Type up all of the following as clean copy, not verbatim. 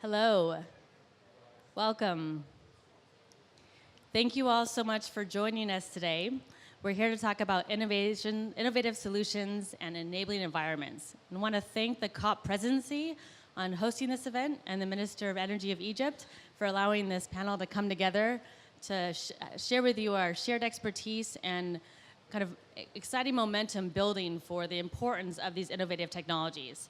Hello. Welcome. Thank you all so much for joining us today. We're here to talk about innovation, innovative solutions, and enabling environments. I want to thank the COP Presidency on hosting this event and the Minister of Energy of Egypt for allowing this panel to come together to share with you our shared expertise and kind of exciting momentum building for the importance of these innovative technologies.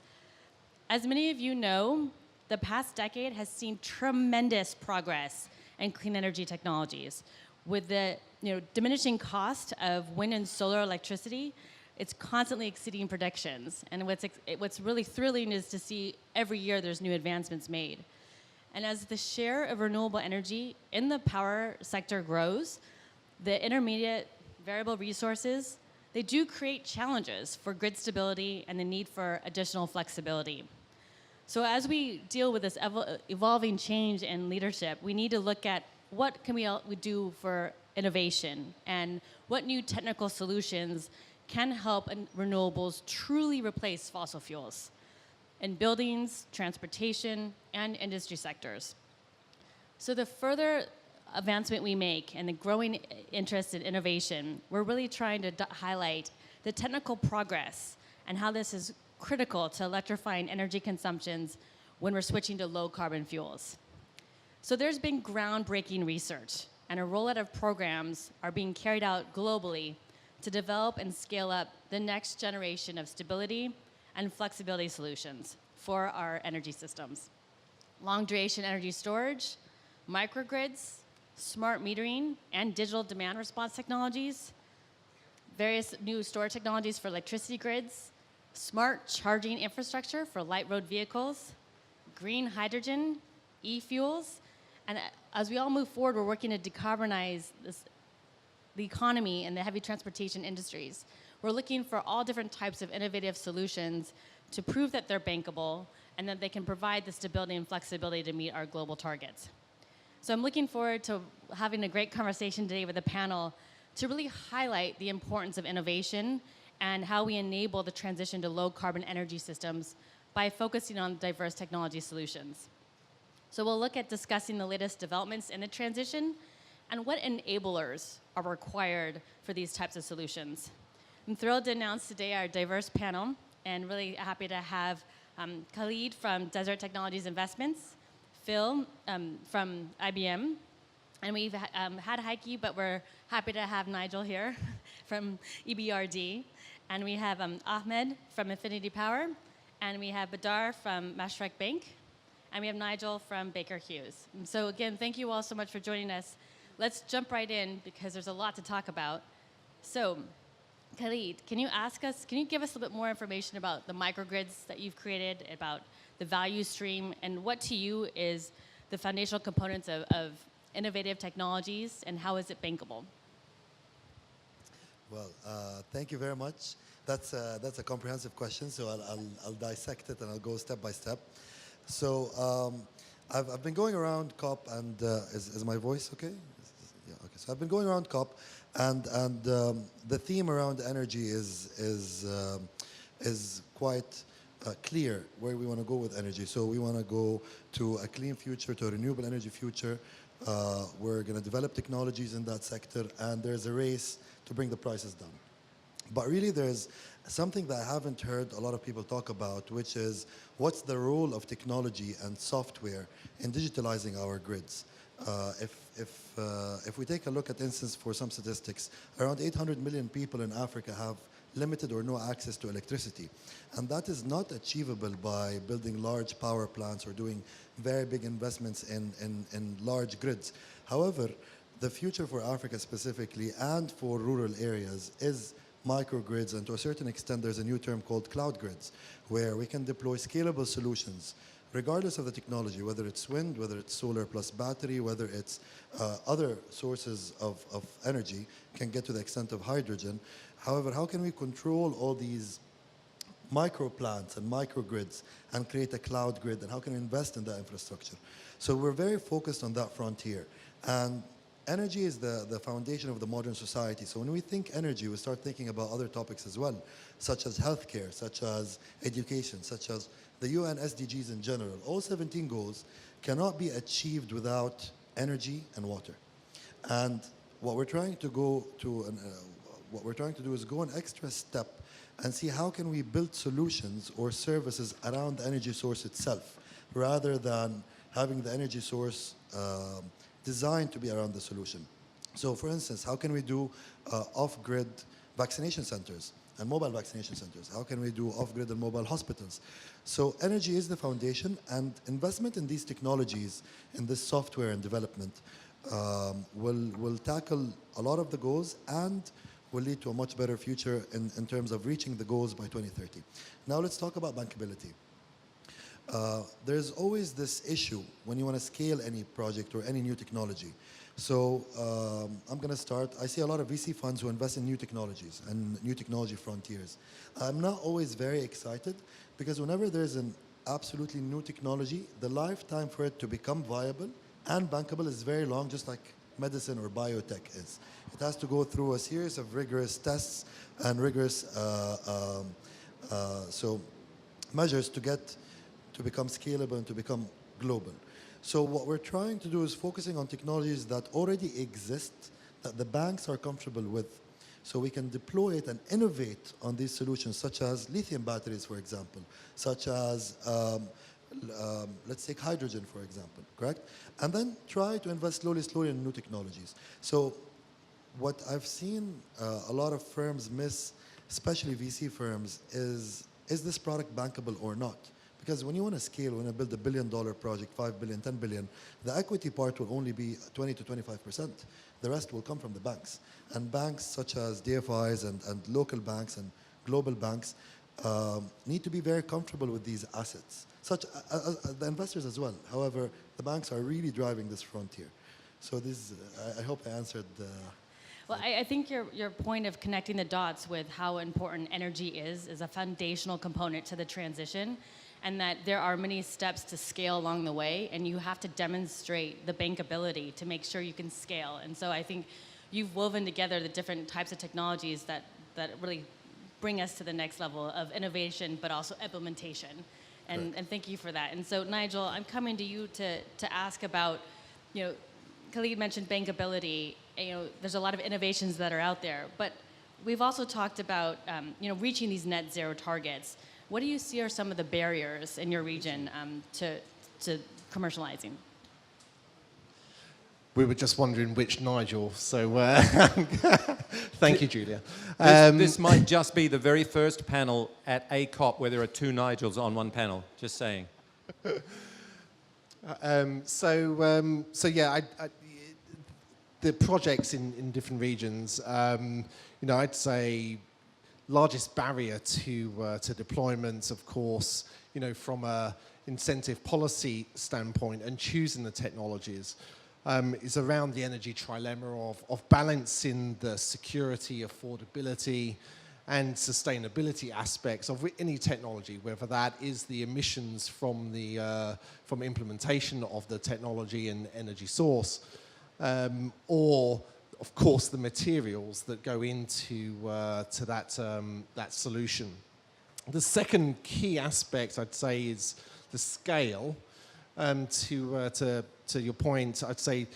As many of you know, the past decade has seen tremendous progress in clean energy technologies. With the diminishing cost of wind and solar electricity, it's constantly exceeding predictions. And what's really thrilling is to see every year there's new advancements made. And as the share of renewable energy in the power sector grows, the intermediate variable resources, they do create challenges for grid stability and the need for additional flexibility. So as we deal with this evolving change in leadership, we need to look at what can we do for innovation and what new technical solutions can help renewables truly replace fossil fuels in buildings, transportation, and industry sectors. So the further advancement we make and the growing interest in innovation, we're really trying to highlight the technical progress and how this is critical to electrifying energy consumptions when we're switching to low carbon fuels. So there's been groundbreaking research and a rollout of programs are being carried out globally to develop and scale up the next generation of stability and flexibility solutions for our energy systems. Long duration energy storage, microgrids, smart metering, and digital demand response technologies, various new storage technologies for electricity grids, smart charging infrastructure for light road vehicles, green hydrogen, e-fuels, and as we all move forward, we're working to decarbonize the economy and the heavy transportation industries. We're looking for all different types of innovative solutions to prove that they're bankable and that they can provide the stability and flexibility to meet our global targets. So I'm looking forward to having a great conversation today with the panel to really highlight the importance of innovation and how we enable the transition to low carbon energy systems by focusing on diverse technology solutions. So we'll look at discussing the latest developments in the transition and what enablers are required for these types of solutions. I'm thrilled to announce today our diverse panel and really happy to have Khalid from Desert Technologies Investments, Phil from IBM, and we've had Heike, but we're happy to have Nigel here from EBRD. And we have Ahmed from Infinity Power, and we have Badar from Mashreq Bank, and we have Nigel from Baker Hughes. And so again, thank you all so much for joining us. Let's jump right in because there's a lot to talk about. So, Khalid, can you give us a little bit more information about the microgrids that you've created, about the value stream, and what to you is the foundational components of innovative technologies, and how is it bankable? Well, thank you very much. That's a comprehensive question, so I'll dissect it and I'll go step by step. So I've been going around COP, and is my voice okay? Yeah, okay. So I've been going around COP, and the theme around energy is quite clear where we want to go with energy. So we want to go to a clean future, to a renewable energy future. We're going to develop technologies in that sector, and there's a race to bring the prices down. But really there's something that I haven't heard a lot of people talk about, which is what's the role of technology and software in digitalizing our grids. If we take a look at instance for some statistics, around 800 million people in Africa have limited or no access to electricity. And that is not achievable by building large power plants or doing very big investments in large grids. However, the future for Africa specifically and for rural areas is microgrids, and to a certain extent there's a new term called cloud grids, where we can deploy scalable solutions regardless of the technology, whether it's wind, whether it's solar plus battery, whether it's other sources of energy, can get to the extent of hydrogen. However, how can we control all these micro plants and microgrids and create a cloud grid, and how can we invest in that infrastructure? So we're very focused on that frontier. And energy is the foundation of the modern society. So when we think energy, we start thinking about other topics as well, such as healthcare, such as education, such as the UN SDGs in general. All 17 goals cannot be achieved without energy and water. And what we're trying to go to, what we're trying to do is go an extra step and see how can we build solutions or services around the energy source itself, rather than having the energy source designed to be around the solution. So for instance, how can we do off-grid vaccination centers and mobile vaccination centers? How can we do off-grid and mobile hospitals? So energy is the foundation, and investment in these technologies, in this software and development, will tackle a lot of the goals and will lead to a much better future in terms of reaching the goals by 2030. Now let's talk about bankability. There's always this issue when you want to scale any project or any new technology. So I'm going to start. I see a lot of VC funds who invest in new technologies and new technology frontiers. I'm not always very excited, because whenever there's an absolutely new technology, the lifetime for it to become viable and bankable is very long, just like medicine or biotech is. It has to go through a series of rigorous tests and rigorous measures to become scalable and to become global. So what we're trying to do is focusing on technologies that already exist, that the banks are comfortable with, so we can deploy it and innovate on these solutions, such as lithium batteries, for example, such as, let's take hydrogen, for example, correct? And then try to invest slowly in new technologies. So what I've seen a lot of firms miss, especially VC firms, is this product bankable or not? Because when you want to scale, when you build $1 billion project, 5 billion, 10 billion, the equity part will only be 20 to 25%. The rest will come from the banks. And banks such as DFIs and local banks and global banks need to be very comfortable with these assets, such as the investors as well. However, the banks are really driving this frontier. So this, I hope I answered the... Well, I think your point of connecting the dots with how important energy is a foundational component to the transition, and that there are many steps to scale along the way, and you have to demonstrate the bankability to make sure you can scale. And so I think you've woven together the different types of technologies that really bring us to the next level of innovation, but also implementation. And thank you for that. And so Nigel, I'm coming to you to ask about, Khalid mentioned bankability. There's a lot of innovations that are out there, but we've also talked about, reaching these net zero targets. What do you see are some of the barriers in your region to commercializing? We were just wondering which Nigel, so thank you, Julia. This might just be the very first panel at a COP where there are two Nigels on one panel, just saying. The projects in different regions, I'd say largest barrier to deployment, of course, from a incentive policy standpoint and choosing the technologies, is around the energy trilemma of balancing the security, affordability, and sustainability aspects of any technology, whether that is the emissions from implementation of the technology and energy source, or of course the materials that go into that solution. The second key aspect, I'd say, is the scale. To your point, I'd say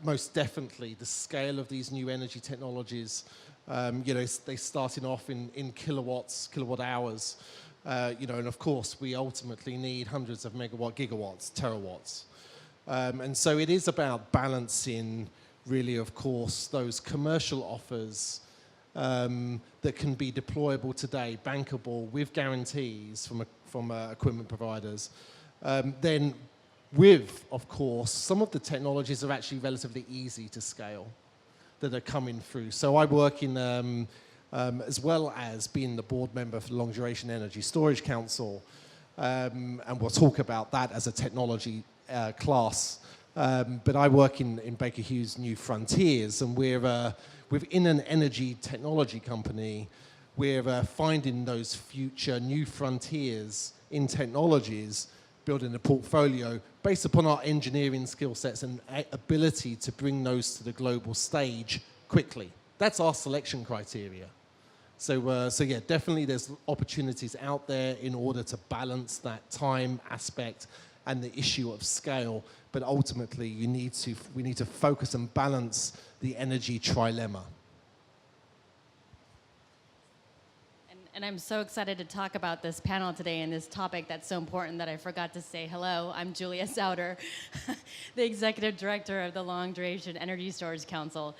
most definitely the scale of these new energy technologies. They starting off in kilowatt hours, and of course we ultimately need hundreds of gigawatts, terawatts. And so it is about balancing, really, of course, those commercial offers that can be deployable today, bankable, with guarantees from equipment providers. Then with, of course, some of the technologies are actually relatively easy to scale that are coming through. So I work in, as well as being the board member for the Long Duration Energy Storage Council, and we'll talk about that as a technology class. But I work in Baker Hughes New Frontiers, and we're within an energy technology company. We're finding those future new frontiers in technologies, building a portfolio based upon our engineering skill sets and ability to bring those to the global stage quickly. That's our selection criteria. So yeah, definitely there's opportunities out there in order to balance that time aspect and the issue of scale. But ultimately, we need to focus and balance the energy trilemma. And I'm so excited to talk about this panel today and this topic that's so important that I forgot to say hello. I'm Julia Sauter, the Executive Director of the Long Duration Energy Storage Council.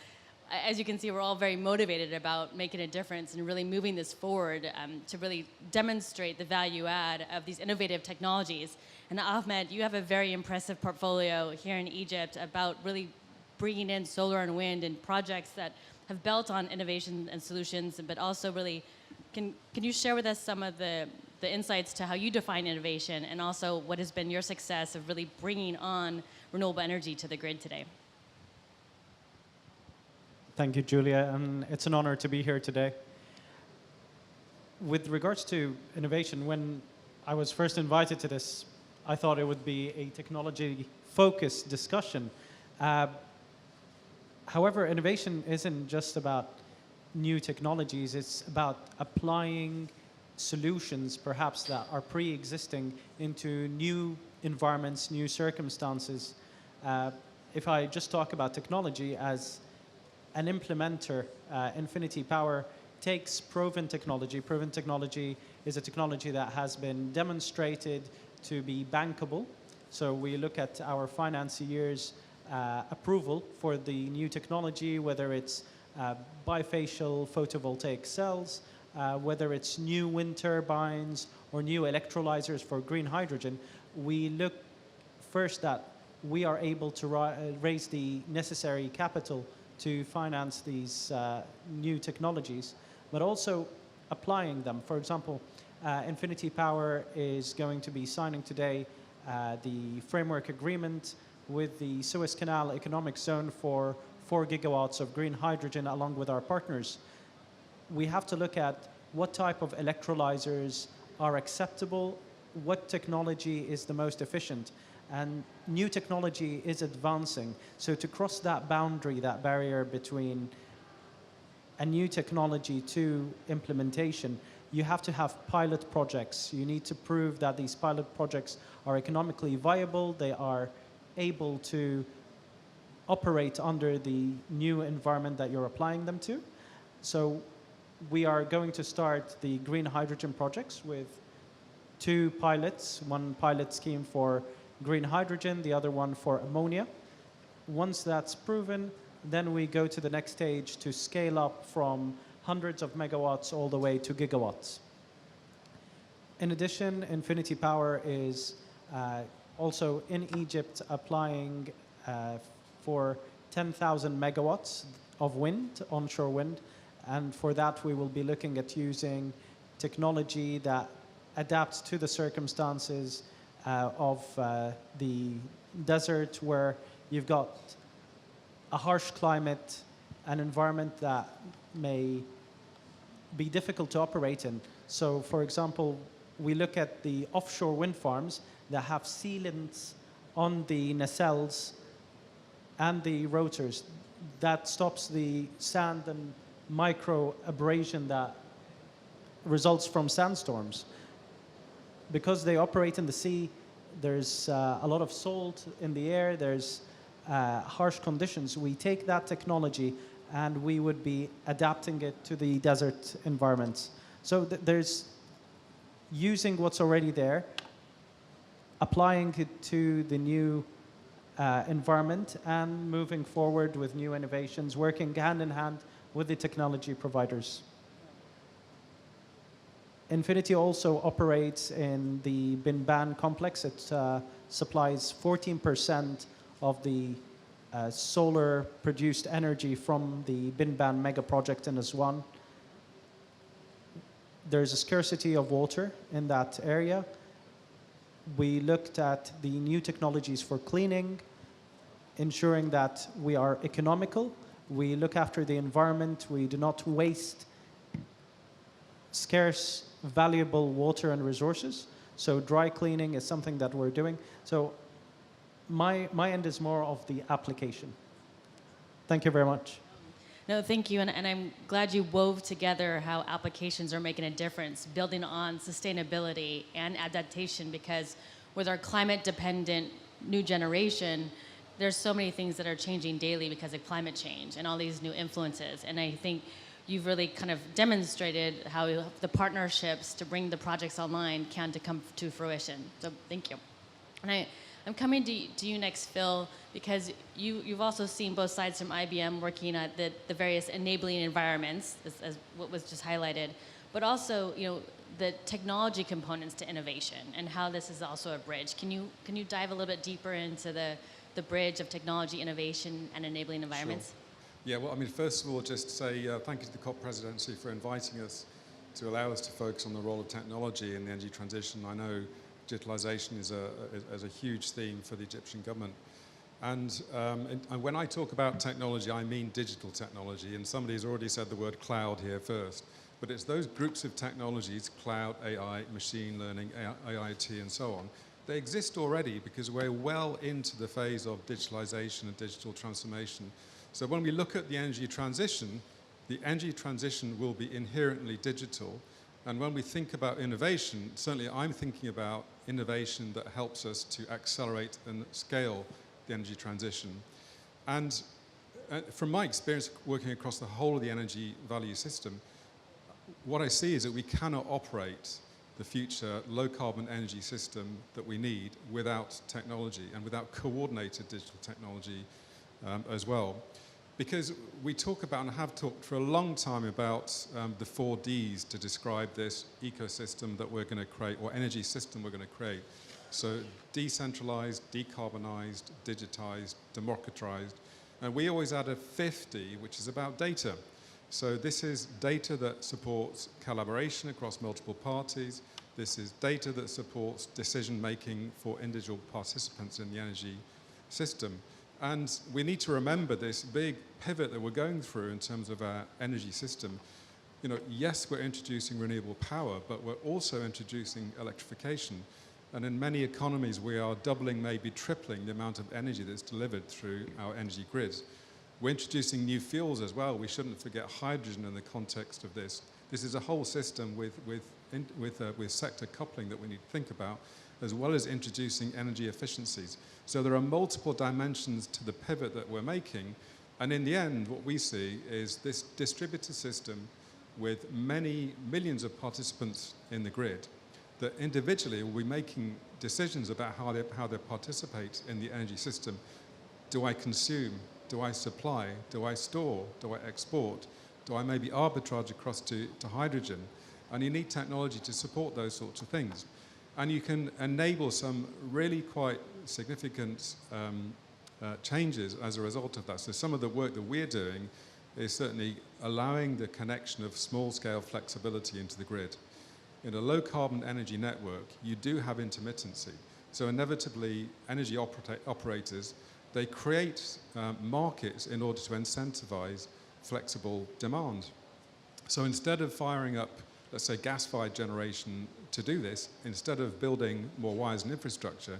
As you can see, we're all very motivated about making a difference and really moving this forward to really demonstrate the value add of these innovative technologies. And Ahmed, you have a very impressive portfolio here in Egypt about really bringing in solar and wind and projects that have built on innovation and solutions, but also really, can you share with us some of the insights to how you define innovation and also what has been your success of really bringing on renewable energy to the grid today? Thank you, Julia, and it's an honor to be here today. With regards to innovation, when I was first invited to this, I thought it would be a technology-focused discussion. However, innovation isn't just about new technologies, it's about applying solutions perhaps that are pre-existing into new environments, new circumstances. If I just talk about technology as an implementer, Infinity Power takes proven technology. Proven technology is a technology that has been demonstrated to be bankable. So we look at our financiers' approval for the new technology, whether it's bifacial photovoltaic cells, whether it's new wind turbines or new electrolyzers for green hydrogen. We look first that we are able to raise the necessary capital to finance these new technologies, but also applying them. For example, Infinity Power is going to be signing today the framework agreement with the Suez Canal Economic Zone for 4 gigawatts of green hydrogen along with our partners. We have to look at what type of electrolyzers are acceptable, what technology is the most efficient. And new technology is advancing. So to cross that boundary, that barrier between a new technology to implementation, you have to have pilot projects. You need to prove that these pilot projects are economically viable, they are able to operate under the new environment that you're applying them to. So we are going to start the green hydrogen projects with 2 pilots, one pilot scheme for green hydrogen, the other one for ammonia. Once that's proven, then we go to the next stage to scale up from hundreds of megawatts all the way to gigawatts. In addition, Infinity Power is also in Egypt applying for 10,000 megawatts of wind, onshore wind, and for that we will be looking at using technology that adapts to the circumstances of the desert, where you've got a harsh climate, an environment that may be difficult to operate in. So, for example, we look at the offshore wind farms that have sealants on the nacelles and the rotors that stops the sand and micro abrasion that results from sandstorms. Because they operate in the sea, there's a lot of salt in the air, there's harsh conditions. We take that technology and we would be adapting it to the desert environments. So there's using what's already there, applying it to the new environment, and moving forward with new innovations, working hand in hand with the technology providers. Infinity also operates in the Binban complex. It supplies 14% of the solar produced energy from the Binban mega project in Aswan. There's a scarcity of water in that area. We looked at the new technologies for cleaning, ensuring that we are economical. We look after the environment. We do not waste scarce, valuable water and resources. So dry cleaning is something that we're doing. So my end is more of the application. Thank you very much. No, thank you. And I'm glad you wove together how applications are making a difference, building on sustainability and adaptation, because with our climate dependent new generation, there's so many things that are changing daily because of climate change and all these new influences. And I think you've really kind of demonstrated how the partnerships to bring the projects online can to come to fruition. So thank you. And I'm coming to you next, Phil, because you've also seen both sides from IBM working at the various enabling environments, as what was just highlighted, but also, you know, the technology components to innovation and how this is also a bridge. Can you dive a little bit deeper into the bridge of technology innovation and enabling environments? Sure. Yeah, well, I mean, first of all, just say thank you to the COP Presidency for inviting us to allow us to focus on the role of technology in the energy transition. I know digitalization is a huge theme for the Egyptian government. And when I talk about technology, I mean digital technology. And somebody has already said the word cloud here first. But it's those groups of technologies, cloud, AI, machine learning, IoT, and so on. They exist already because we're well into the phase of digitalization and digital transformation. So when we look at the energy transition will be inherently digital. And when we think about innovation, certainly I'm thinking about innovation that helps us to accelerate and scale the energy transition. And from my experience working across the whole of the energy value system, what I see is that we cannot operate the future low-carbon energy system that we need without technology and without coordinated digital technology as well. Because we talk about and have talked for a long time about the 4 Ds to describe this ecosystem that we're going to create, or energy system we're going to create. So decentralized, decarbonized, digitized, democratized. And we always add a 5th, which is about data. So this is data that supports collaboration across multiple parties. This is data that supports decision-making for individual participants in the energy system. And we need to remember this big pivot that we're going through in terms of our energy system. You know, yes, we're introducing renewable power, but we're also introducing electrification. And in many economies, we are doubling, maybe tripling the amount of energy that's delivered through our energy grids. We're introducing new fuels as well. We shouldn't forget hydrogen in the context of this. This is a whole system with sector coupling that we need to think about, as well as introducing energy efficiencies. So there are multiple dimensions to the pivot that we're making. And in the end, what we see is this distributed system with many millions of participants in the grid that individually will be making decisions about how they participate in the energy system. Do I consume? Do I supply? Do I store? Do I export? Do I maybe arbitrage across to hydrogen? And you need technology to support those sorts of things. And you can enable some really quite significant changes as a result of that. So some of the work that we're doing is certainly allowing the connection of small-scale flexibility into the grid. In a low-carbon energy network, you do have intermittency. So inevitably, energy operators, they create markets in order to incentivize flexible demand. So instead of firing up, let's say, gas-fired generation to do this, instead of building more wires and infrastructure,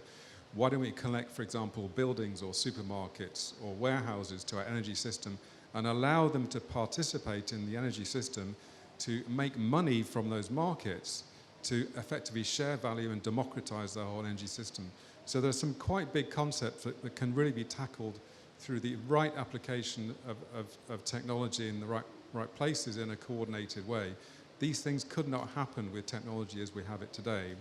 why don't we connect, for example, buildings or supermarkets or warehouses to our energy system and allow them to participate in the energy system to make money from those markets to effectively share value and democratize the whole energy system. So there's some quite big concepts that can really be tackled through the right application of technology in the right places in a coordinated way. These things could not happen with technology as we have it today.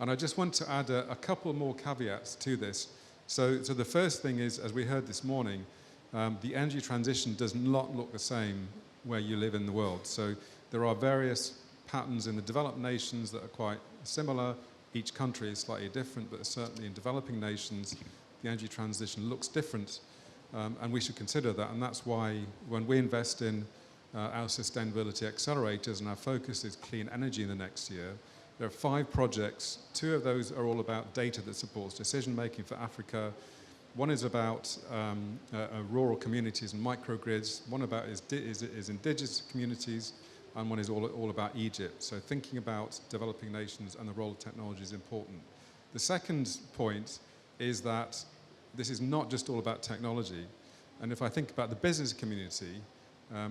And I just want to add a couple more caveats to this. So the first thing is, as we heard this morning, the energy transition does not look the same where you live in the world. So there are various patterns in the developed nations that are quite similar. Each country is slightly different, but certainly in developing nations, the energy transition looks different. And we should consider that. And that's why when we invest in our sustainability accelerators, and our focus is clean energy in the next year, there are 5 projects. 2 of those are all about data that supports decision-making for Africa. One is about rural communities and microgrids. One about is indigenous communities. and one is all about Egypt. So thinking about developing nations and the role of technology is important. The second point is that this is not just all about technology. And if I think about the business community,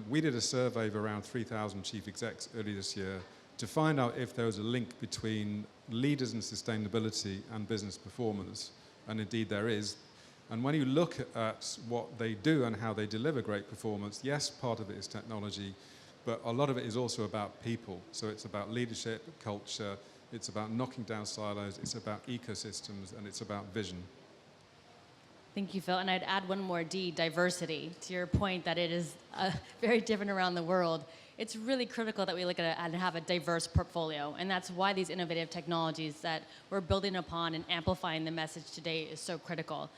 we did a survey of around 3,000 chief execs earlier this year to find out if there was a link between leaders in sustainability and business performance, and indeed there is. And when you look at what they do and how they deliver great performance, yes, part of it is technology, but a lot of it is also about people. So it's about leadership, culture, it's about knocking down silos, it's about ecosystems, and it's about vision. Thank you, Phil. And I'd add one more D, diversity. To your point that it is very different around the world, it's really critical that we look at it and have a diverse portfolio. And that's why these innovative technologies that we're building upon and amplifying the message today is so critical.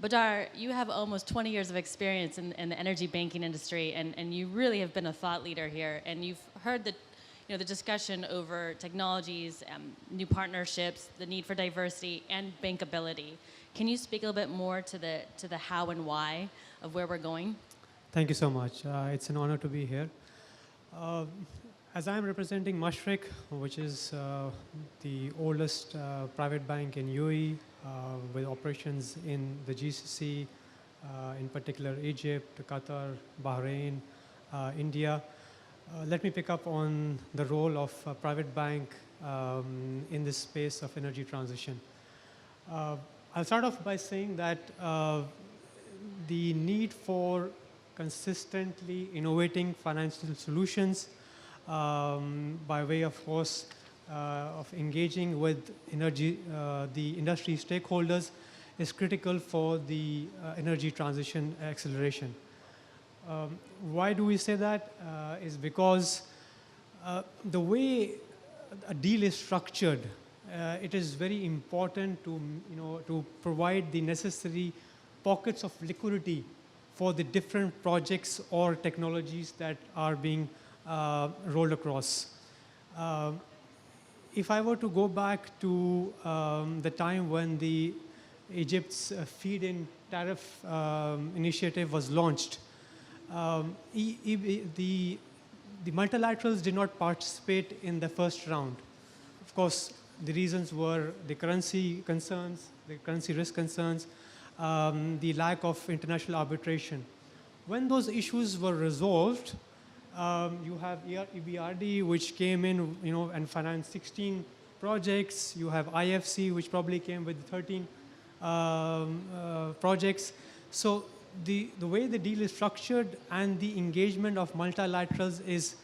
Badar, you have almost 20 years of experience in the energy banking industry, and you really have been a thought leader here. And you've heard the discussion over technologies, new partnerships, the need for diversity, and bankability. Can you speak a little bit more to the how and why of where we're going? Thank you so much. It's an honor to be here. As I'm representing Mashreq, which is the oldest private bank in UAE, with operations in the GCC, in particular Egypt, Qatar, Bahrain, India. Let me pick up on the role of a private bank in this space of energy transition. I'll start off by saying that the need for consistently innovating financial solutions by way, of course, of engaging with the industry stakeholders is critical for the energy transition acceleration. Why do we say that? Is because the way a deal is structured, it is very important to provide the necessary pockets of liquidity for the different projects or technologies that are being rolled across. If I were to go back to the time when the Egypt's feed-in tariff initiative was launched, the multilaterals did not participate in the first round. Of course, the reasons were the currency concerns, the currency risk concerns, the lack of international arbitration. When those issues were resolved, you have EBRD, which came in, and financed 16 projects. You have IFC, which probably came with 13 projects. So the way the deal is structured and the engagement of multilaterals is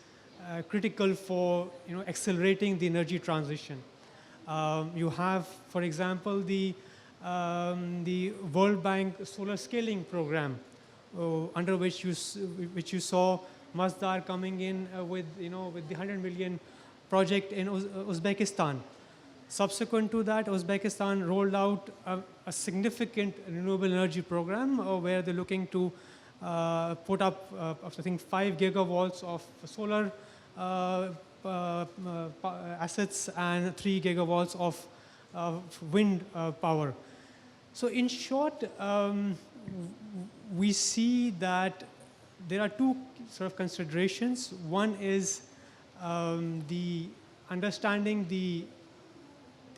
critical for accelerating the energy transition. You have, for example, the World Bank Solar Scaling Program, under which you saw Masdar coming in with the 100 million project in Uzbekistan. Subsequent to that, Uzbekistan rolled out a significant renewable energy program where they're looking to put up, I think, 5 gigawatts of solar assets and 3 gigawatts of wind power. So in short, we see that there are two sort of considerations. One is the understanding the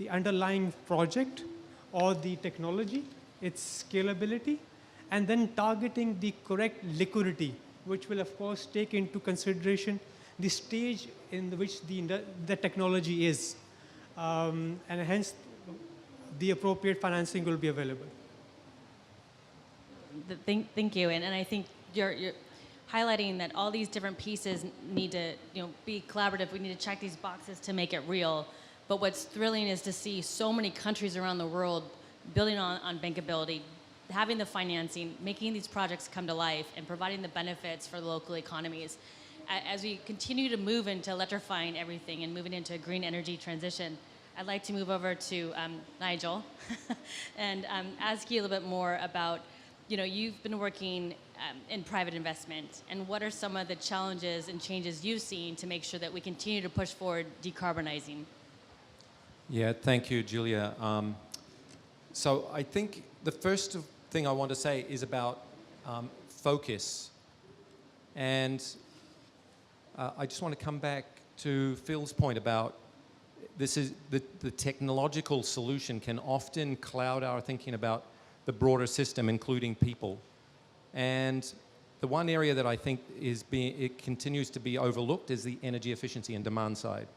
underlying project or the technology, its scalability, and then targeting the correct liquidity, which will of course take into consideration the stage in which the technology is, and hence the appropriate financing will be available. Thank you, and I think you're highlighting that all these different pieces need to be collaborative. We need to check these boxes to make it real. But what's thrilling is to see so many countries around the world building on bankability, having the financing, making these projects come to life, and providing the benefits for the local economies. As we continue to move into electrifying everything and moving into a green energy transition, I'd like to move over to Nigel and ask you a little bit more about, you've been working in private investment, and what are some of the challenges and changes you've seen to make sure that we continue to push forward decarbonizing? Yeah, thank you, Julia. So I think the first thing I want to say is about focus. And I just want to come back to Phil's point about this is the technological solution can often cloud our thinking about the broader system, including people. And the one area that I think it continues to be overlooked is the energy efficiency and demand side.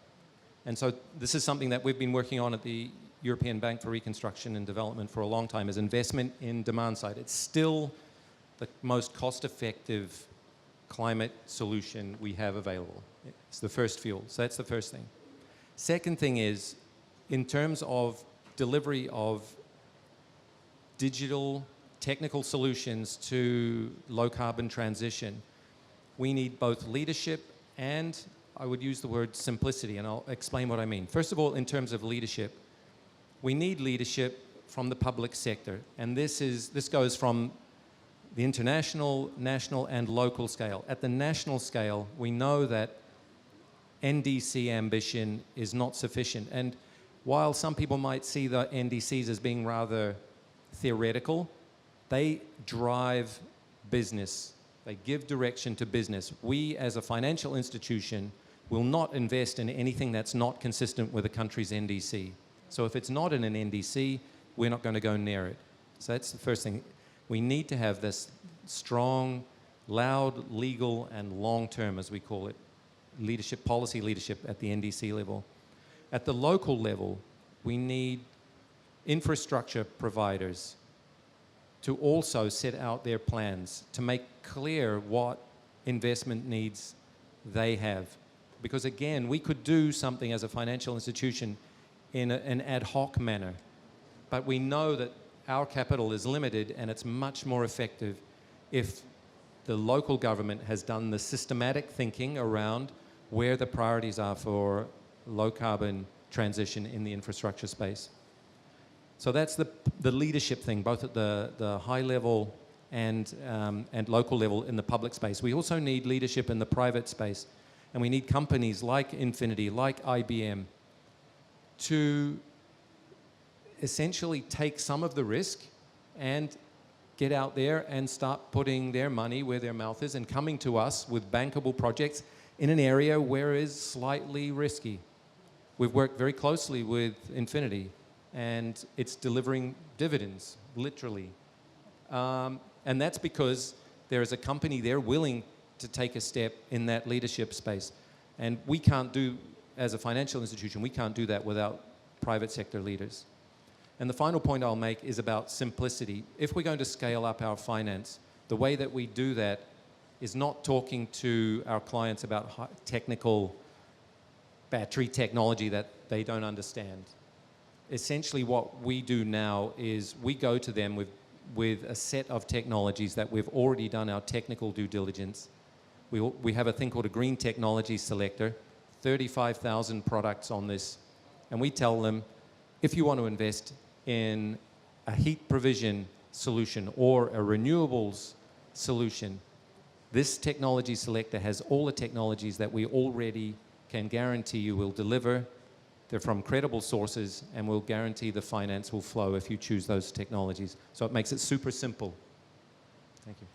And so this is something that we've been working on at the European Bank for Reconstruction and Development for a long time, is investment in demand side. It's still the most cost-effective climate solution we have available. It's the first fuel. So that's the first thing. Second thing is, in terms of delivery of digital technical solutions to low carbon transition, we need both leadership and, I would use the word simplicity, and I'll explain what I mean. First of all, in terms of leadership, we need leadership from the public sector, and this goes from the international, national, and local scale. At the national scale, we know that NDC ambition is not sufficient, and while some people might see the NDCs as being rather theoretical, they drive business. They give direction to business. We, as a financial institution, will not invest in anything that's not consistent with a country's NDC. So if it's not in an NDC, we're not going to go near it. So that's the first thing. We need to have this strong, loud, legal, and long-term, as we call it, leadership, policy leadership at the NDC level. At the local level, we need infrastructure providers to also set out their plans, to make clear what investment needs they have. Because again, we could do something as a financial institution in an ad hoc manner, but we know that our capital is limited, and it's much more effective if the local government has done the systematic thinking around where the priorities are for low carbon transition in the infrastructure space. So that's the leadership thing, both at the high level and local level in the public space. We also need leadership in the private space, and we need companies like Infinity, like IBM, to essentially take some of the risk and get out there and start putting their money where their mouth is and coming to us with bankable projects in an area where it is slightly risky. We've worked very closely with Infinity, and it's delivering dividends, literally. And that's because there is a company there willing to take a step in that leadership space. And we can't do, as a financial institution, we can't do that without private sector leaders. And the final point I'll make is about simplicity. If we're going to scale up our finance, the way that we do that is not talking to our clients about technical battery technology that they don't understand. Essentially what we do now is we go to them with a set of technologies that we've already done our technical due diligence. We have a thing called a green technology selector, 35,000 products on this, and we tell them, if you want to invest in a heat provision solution or a renewables solution, this technology selector has all the technologies that we already can guarantee you will deliver. They're from credible sources, and we'll guarantee the finance will flow if you choose those technologies. So it makes it super simple. Thank you.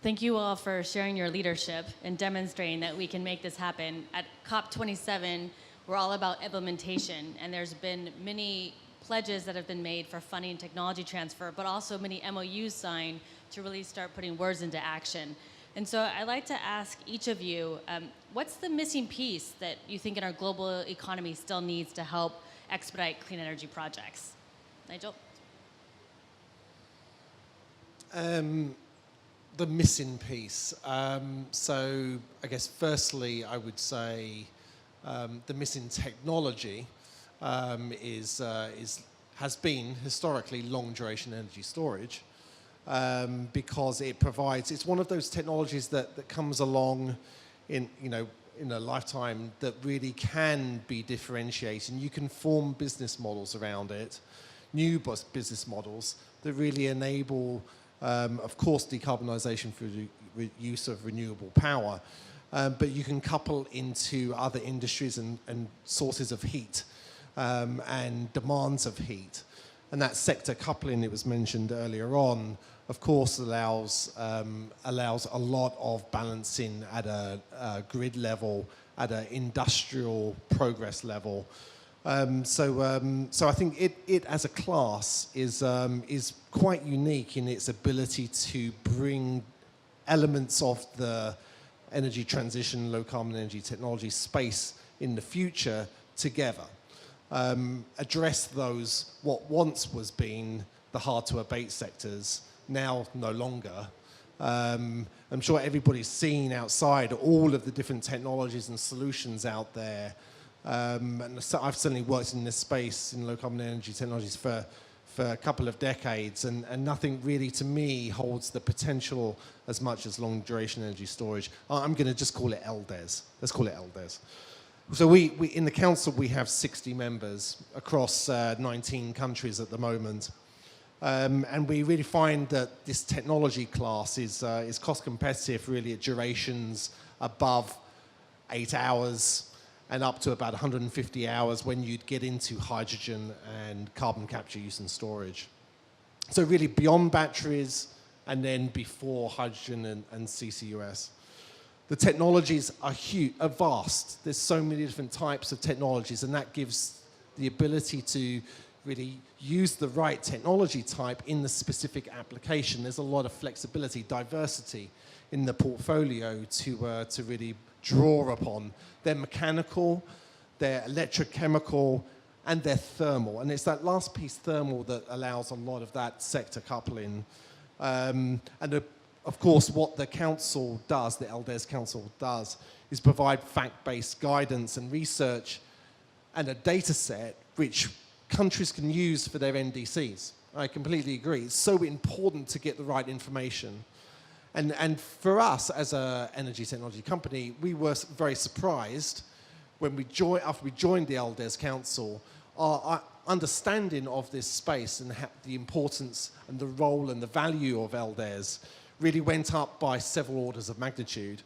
Thank you all for sharing your leadership and demonstrating that we can make this happen. At COP27, we're all about implementation, and there's been many pledges that have been made for funding and technology transfer, but also many MOUs signed to really start putting words into action. And so I'd like to ask each of you, what's the missing piece that you think in our global economy still needs to help expedite clean energy projects? Nigel? The missing piece. So I guess firstly, I would say the missing technology has been historically long duration energy storage. Because it's one of those technologies that comes along in a lifetime that really can be differentiated. And you can form business models around it, new business models that really enable, of course, decarbonisation through the use of renewable power, but you can couple into other industries and sources of heat and demands of heat. And that sector coupling that was mentioned earlier on, of course, allows a lot of balancing at a grid level, at an industrial progress level. So I think it as a class is quite unique in its ability to bring elements of the energy transition, low carbon energy technology space in the future together. Address those, what once was being the hard to abate sectors, now no longer. I'm sure everybody's seen outside all of the different technologies and solutions out there. And so I've certainly worked in this space in low carbon energy technologies for a couple of decades, and nothing really to me holds the potential as much as long duration energy storage. I'm going to just call it LDES. Let's call it LDES. So we in the council, we have 60 members across 19 countries at the moment. And we really find that this technology class is cost competitive really at durations above 8 hours and up to about 150 hours when you'd get into hydrogen and carbon capture use and storage. So really beyond batteries and then before hydrogen and CCUS. The technologies are huge, are vast. There's so many different types of technologies, and that gives the ability to really use the right technology type in the specific application. There's a lot of flexibility, diversity in the portfolio to really draw upon. They're mechanical, they're electrochemical, and they're thermal. And it's that last piece, thermal, that allows a lot of that sector coupling. Of course, what the council does, the LDES Council does, is provide fact-based guidance and research and a data set which countries can use for their NDCs. I completely agree. It's so important to get the right information. And for us, as an energy technology company, we were very surprised when after we joined the LDES Council, our understanding of this space and the importance and the role and the value of LDES really went up by several orders of magnitude.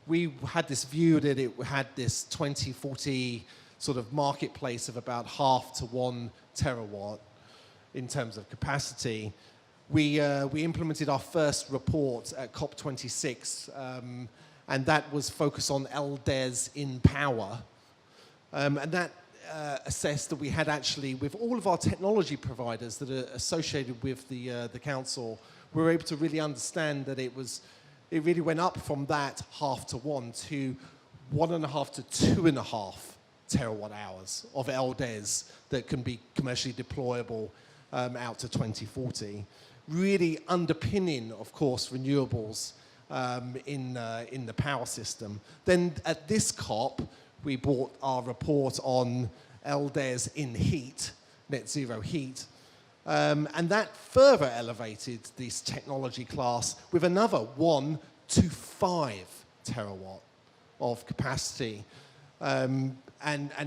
We had this view that it had this 2040 sort of marketplace of about 0.5 to 1 terawatt in terms of capacity. We implemented our first report at COP26, and that was focused on LDES in power. And that assessed that we had actually, with all of our technology providers that are associated with the council, we were able to really understand that it really went up from that 0.5 to 1 to 1.5 to 2.5 terawatt hours of LDES that can be commercially deployable out to 2040. Really underpinning, of course, renewables in the power system. Then at this COP, we brought our report on LDES in heat, net zero heat, and that further elevated this technology class with another 1 to 5 terawatt of capacity, and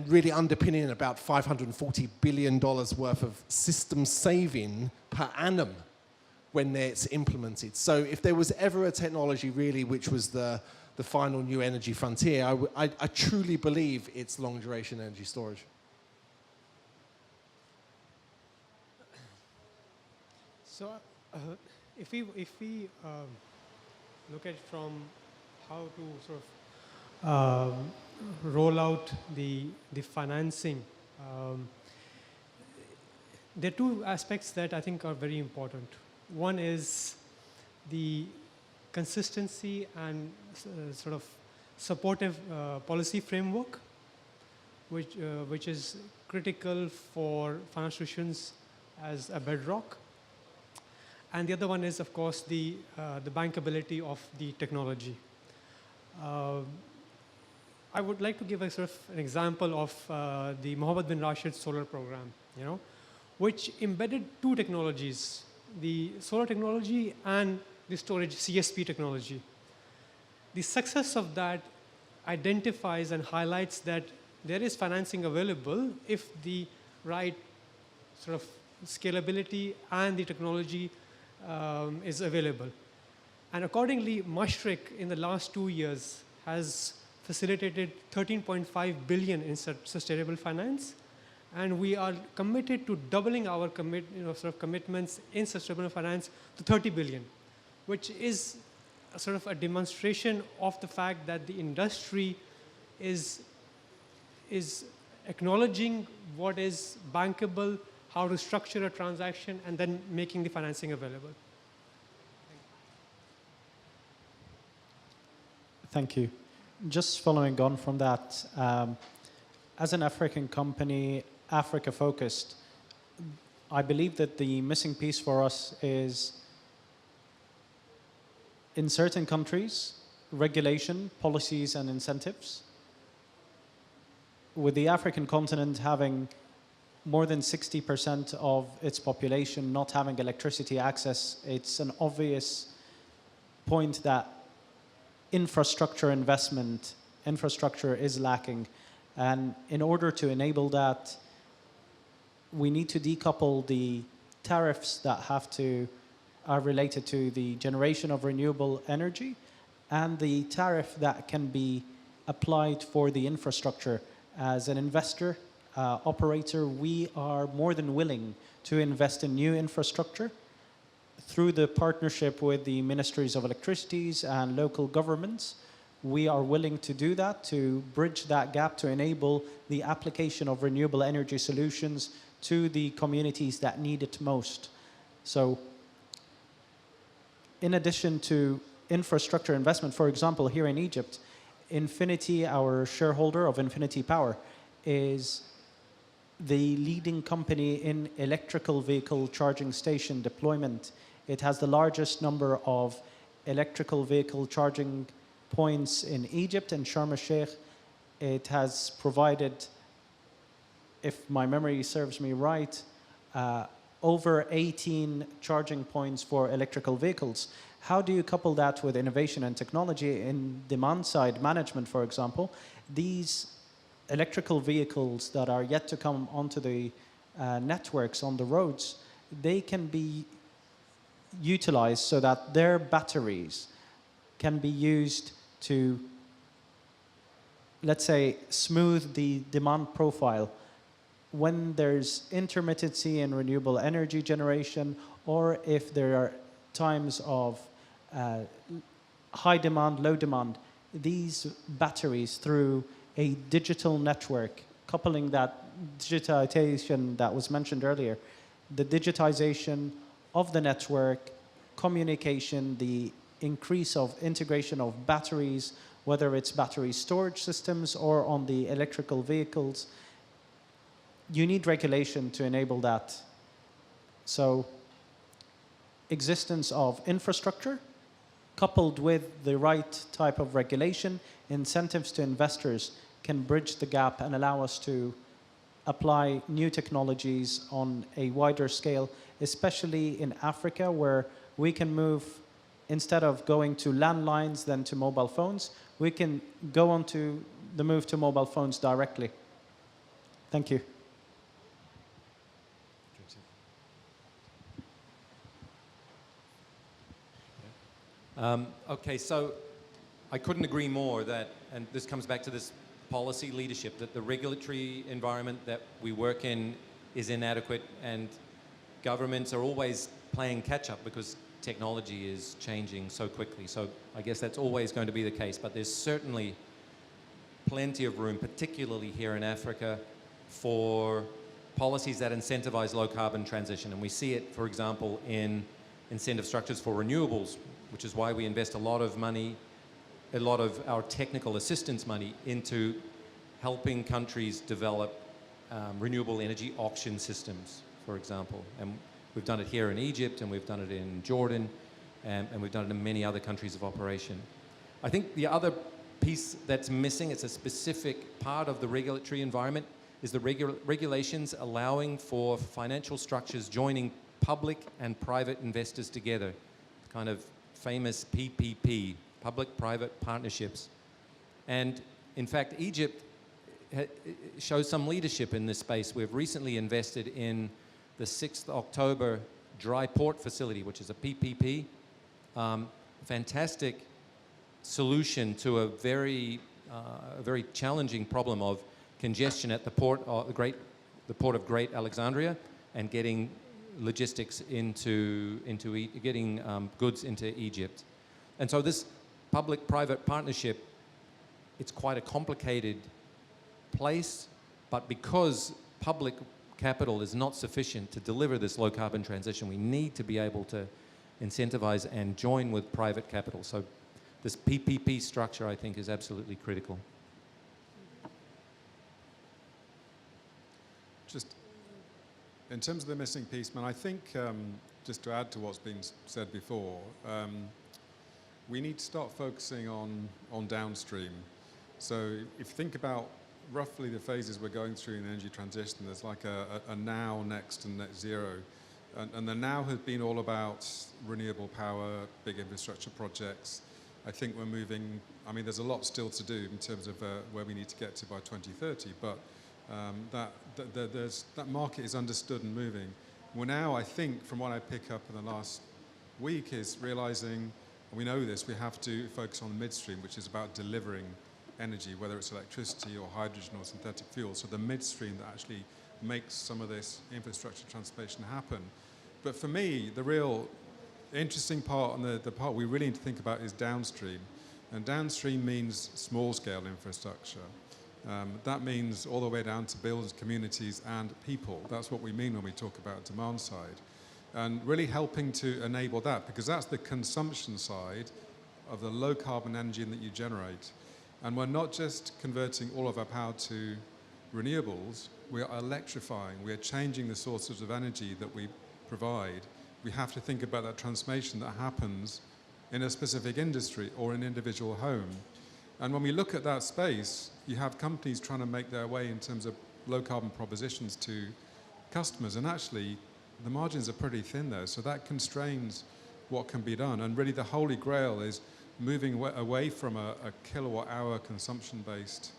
really underpinning about $540 billion worth of system saving per annum when it's implemented. So if there was ever a technology really which was the final new energy frontier, I truly believe it's long duration energy storage. So if we look at from how to sort of roll out the financing, there are two aspects that I think are very important. One is the consistency and sort of supportive policy framework, which is critical for financial institutions as a bedrock. And the other one is, of course, the bankability of the technology. I would like to give a sort of an example of the Mohammed bin Rashid solar program, which embedded two technologies, the solar technology and the storage CSP technology. The success of that identifies and highlights that there is financing available if the right sort of scalability and the technology is available. And accordingly, Mashreq in the last 2 years has facilitated 13.5 billion in sustainable finance and we are committed to doubling our commitments in sustainable finance to 30 billion, which is a sort of a demonstration of the fact that the industry is acknowledging what is bankable, how to structure a transaction, and then making the financing available. Thank you. Just following on from that, as an African company, Africa focused, I believe that the missing piece for us is in certain countries, regulation, policies, and incentives. With the African continent having more than 60% of its population not having electricity access, it's an obvious point that infrastructure is lacking. And in order to enable that, we need to decouple the tariffs that are related to the generation of renewable energy and the tariff that can be applied for the infrastructure. As an investor, operator, we are more than willing to invest in new infrastructure through the partnership with the ministries of electricities and local governments. We are willing to do that, to bridge that gap, to enable the application of renewable energy solutions to the communities that need it most. So in addition to infrastructure investment, for example, here in Egypt, Infinity, our shareholder of Infinity Power, is the leading company in electrical vehicle charging station deployment. It has the largest number of electrical vehicle charging points in Egypt and Sharm el-Sheikh. It has provided, if my memory serves me right, over 18 charging points for electrical vehicles. How do you couple that with innovation and technology in demand-side management, for example? These electrical vehicles that are yet to come onto the networks on the roads, they can be utilized so that their batteries can be used to, let's say, smooth the demand profile when there's intermittency in renewable energy generation, or if there are times of high demand, low demand. These batteries, through a digital network, coupling that digitization that was mentioned earlier, the digitization of the network, communication, the increase of integration of batteries, whether it's battery storage systems or on the electrical vehicles, you need regulation to enable that. So existence of infrastructure coupled with the right type of regulation, incentives to investors can bridge the gap and allow us to apply new technologies on a wider scale, especially in Africa, where we can move, instead of going to landlines then to mobile phones, we can go on to the move to mobile phones directly. Thank you. Okay, so I couldn't agree more that, and this comes back to this policy leadership, that the regulatory environment that we work in is inadequate, and governments are always playing catch up because technology is changing so quickly. So I guess that's always going to be the case, but there's certainly plenty of room, particularly here in Africa, for policies that incentivize low carbon transition. And we see it, for example, in incentive structures for renewables, which is why we invest a lot of money, a lot of our technical assistance money into helping countries develop renewable energy auction systems, for example. And we've done it here in Egypt, and we've done it in Jordan, and we've done it in many other countries of operation. I think the other piece that's missing, it's a specific part of the regulatory environment, is the regulations allowing for financial structures joining public and private investors together, kind of famous PPP, public-private partnerships. And in fact, Egypt shows some leadership in this space. We've recently invested in the 6th October dry port facility, which is a PPP. Fantastic solution to a very challenging problem of congestion at the port, the great the port of Great Alexandria and getting logistics getting goods into Egypt. And so this public-private partnership, it's quite a complicated place, but because public capital is not sufficient to deliver this low-carbon transition, we need to be able to incentivize and join with private capital. So this PPP structure, I think, is absolutely critical. Just in terms of the missing piece, man, I think just to add to what's been said before, we need to start focusing on downstream. So if you think about roughly the phases we're going through in the energy transition, there's like a now, next, and net zero. And the now has been all about renewable power, big infrastructure projects. I think we're moving, I mean, there's a lot still to do in terms of where we need to get to by 2030, but that market is understood and moving. We're now, I think, from what I pick up in the last week, is realizing, and we know this, we have to focus on the midstream, which is about delivering energy, whether it's electricity or hydrogen or synthetic fuels. So the midstream that actually makes some of this infrastructure transformation happen. But for me, the real interesting part and the part we really need to think about is downstream. And downstream means small-scale infrastructure. That means all the way down to buildings, communities, and people. That's what we mean when we talk about demand side. And really helping to enable that, because that's the consumption side of the low-carbon energy that you generate. And we're not just converting all of our power to renewables, we are electrifying, we are changing the sources of energy that we provide. We have to think about that transformation that happens in a specific industry or an individual home. And when we look at that space, you have companies trying to make their way in terms of low carbon propositions to customers, and actually the margins are pretty thin there, so that constrains what can be done. And really the holy grail is moving away from a kilowatt hour consumption based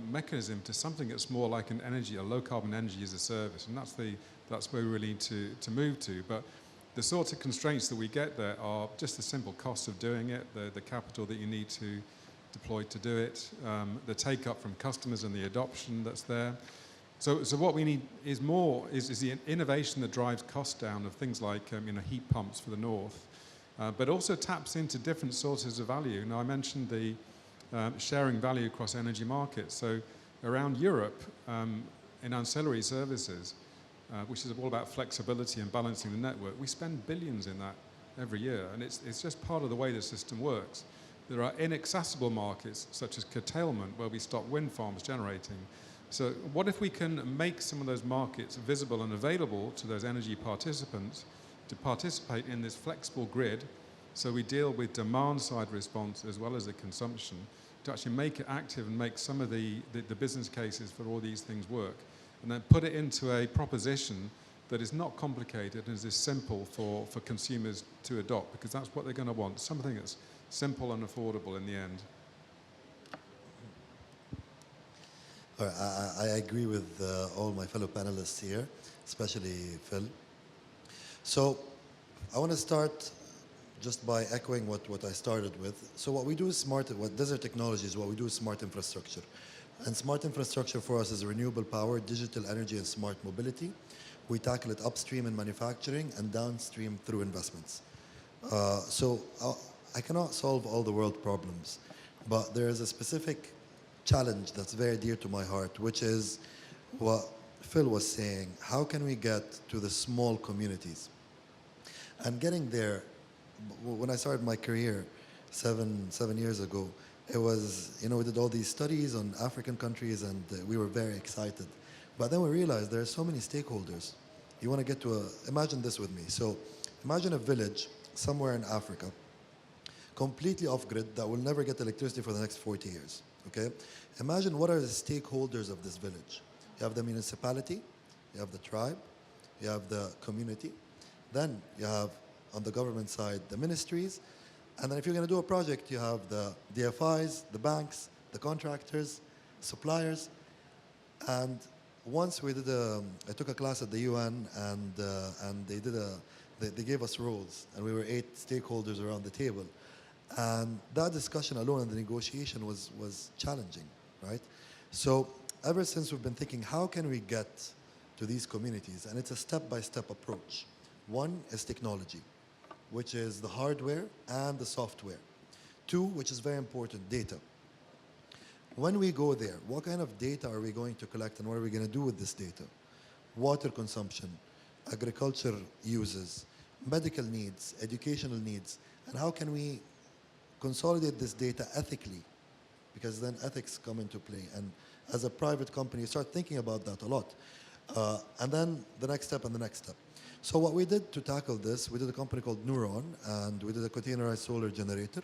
mechanism to something that's more like an energy, a low carbon energy as a service, and that's where we really need to move to. But the sorts of constraints that we get there are just the simple cost of doing it, the capital that you need to deploy to do it, the take up from customers and the adoption that's there. So what we need is the innovation that drives costs down of things like heat pumps for the north, but also taps into different sources of value. Now I mentioned the sharing value across energy markets. So around Europe, in ancillary services, which is all about flexibility and balancing the network, we spend billions in that every year, and it's just part of the way the system works. There are inaccessible markets, such as curtailment, where we stop wind farms generating. So what if we can make some of those markets visible and available to those energy participants to participate in this flexible grid, so we deal with demand-side response as well as the consumption, to actually make it active and make some of the business cases for all these things work, and then put it into a proposition that is not complicated and is simple for consumers to adopt, because that's what they're going to want, something that's simple and affordable in the end. All right, I agree with all my fellow panelists here, especially Phil. So I want to start just by echoing what I started with. So what we do is what Desert Technology is, what we do is smart infrastructure. And smart infrastructure for us is renewable power, digital energy, and smart mobility. We tackle it upstream in manufacturing and downstream through investments. I cannot solve all the world problems, but there is a specific challenge that's very dear to my heart, which is what Phil was saying. How can we get to the small communities? And getting there, when I started my career 7 years ago, it was, we did all these studies on African countries, and we were very excited. But then we realized there are so many stakeholders. You want to get to imagine this with me. So imagine a village somewhere in Africa, completely off-grid, that will never get electricity for the next 40 years, okay? Imagine what are the stakeholders of this village. You have the municipality, you have the tribe, you have the community, then you have, on the government side, the ministries, and then if you're going to do a project, you have the DFIs, the banks, the contractors, suppliers. And once we did I took a class at the UN, and they gave us roles, and we were 8 stakeholders around the table. And that discussion alone and the negotiation was challenging, right? So ever since we've been thinking, how can we get to these communities, and it's a step-by-step approach. One is technology, which is the hardware and the software. Two, which is very important, data. When we go there, what kind of data are we going to collect and what are we going to do with this data? Water consumption, agriculture uses, medical needs, educational needs, and how can we consolidate this data ethically? Because then ethics come into play. And as a private company, you start thinking about that a lot. And then the next step and the next step. So what we did to tackle this, we did a company called Neuron, and we did a containerized solar generator.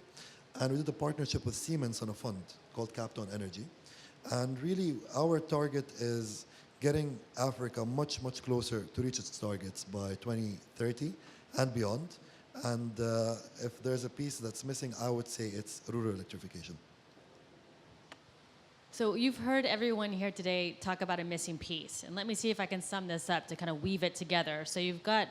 And we did a partnership with Siemens on a fund called Capton Energy. And really, our target is getting Africa much, much closer to reach its targets by 2030 and beyond. And if there's a piece that's missing, I would say it's rural electrification. So you've heard everyone here today talk about a missing piece. And let me see if I can sum this up to kind of weave it together. So you've got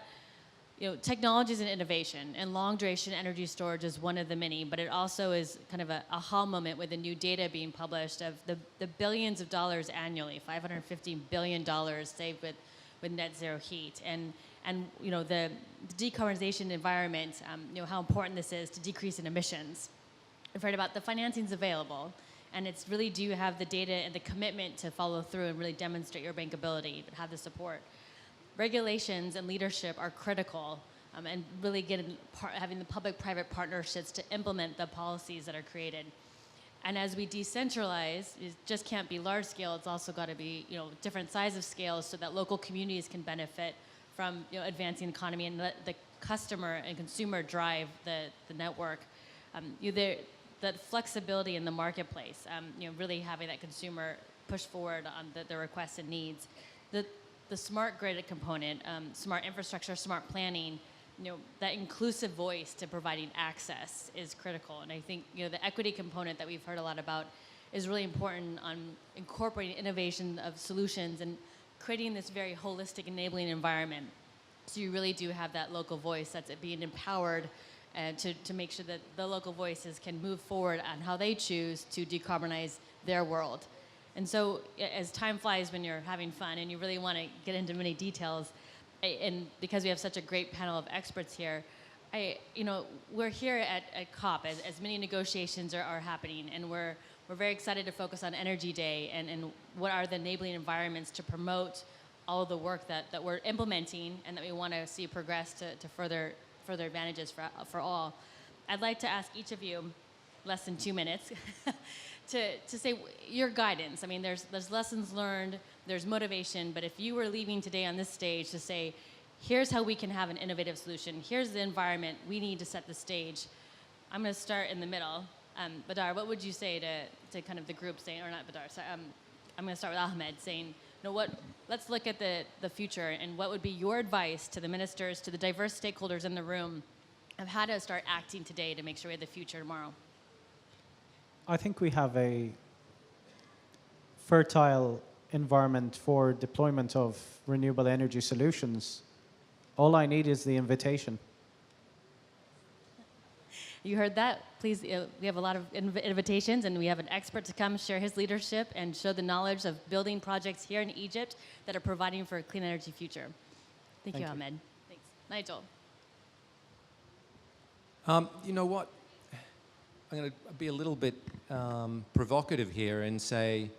technologies and innovation, and long duration energy storage is one of the many, but it also is kind of a aha moment with the new data being published of the billions of dollars annually, $550 billion saved with net zero heat. And the decarbonization environment, how important this is to decrease in emissions. We've heard about the financing's available, and it's really, do you have the data and the commitment to follow through and really demonstrate your bankability, but have the support. Regulations and leadership are critical, and really having the public-private partnerships to implement the policies that are created. And as we decentralize, it just can't be large scale, it's also got to be different size of scales so that local communities can benefit from advancing the economy and let the customer and consumer drive the network. That flexibility in the marketplace, really having that consumer push forward on the requests and needs. The smart grid component, smart infrastructure, smart planning, that inclusive voice to providing access is critical. And I think the equity component that we've heard a lot about is really important on incorporating innovation of solutions and creating this very holistic enabling environment. So you really do have that local voice that's being empowered to make sure that the local voices can move forward on how they choose to decarbonize their world. And so as time flies when you're having fun and you really want to get into many details, and because we have such a great panel of experts here, we're here at COP as many negotiations are happening, and we're very excited to focus on Energy Day and what are the enabling environments to promote all of the work that we're implementing and that we want to see progress to further advantages for all. I'd like to ask each of you, less than 2 minutes, to say your guidance. I mean, there's lessons learned, there's motivation, but if you were leaving today on this stage to say, here's how we can have an innovative solution, here's the environment, we need to set the stage. I'm going to start in the middle. Badar, what would you say to kind of the group saying, or not Badar, sorry, I'm going to start with Ahmed saying, let's look at the future, and what would be your advice to the ministers, to the diverse stakeholders in the room of how to start acting today to make sure we have the future tomorrow? I think we have a fertile environment for deployment of renewable energy solutions. All I need is the invitation. You heard that? Please, we have a lot of invitations, and we have an expert to come share his leadership and show the knowledge of building projects here in Egypt that are providing for a clean energy future. Thank you, Ahmed. Thanks. Nigel. You know what? I'm going to be a little bit provocative here and say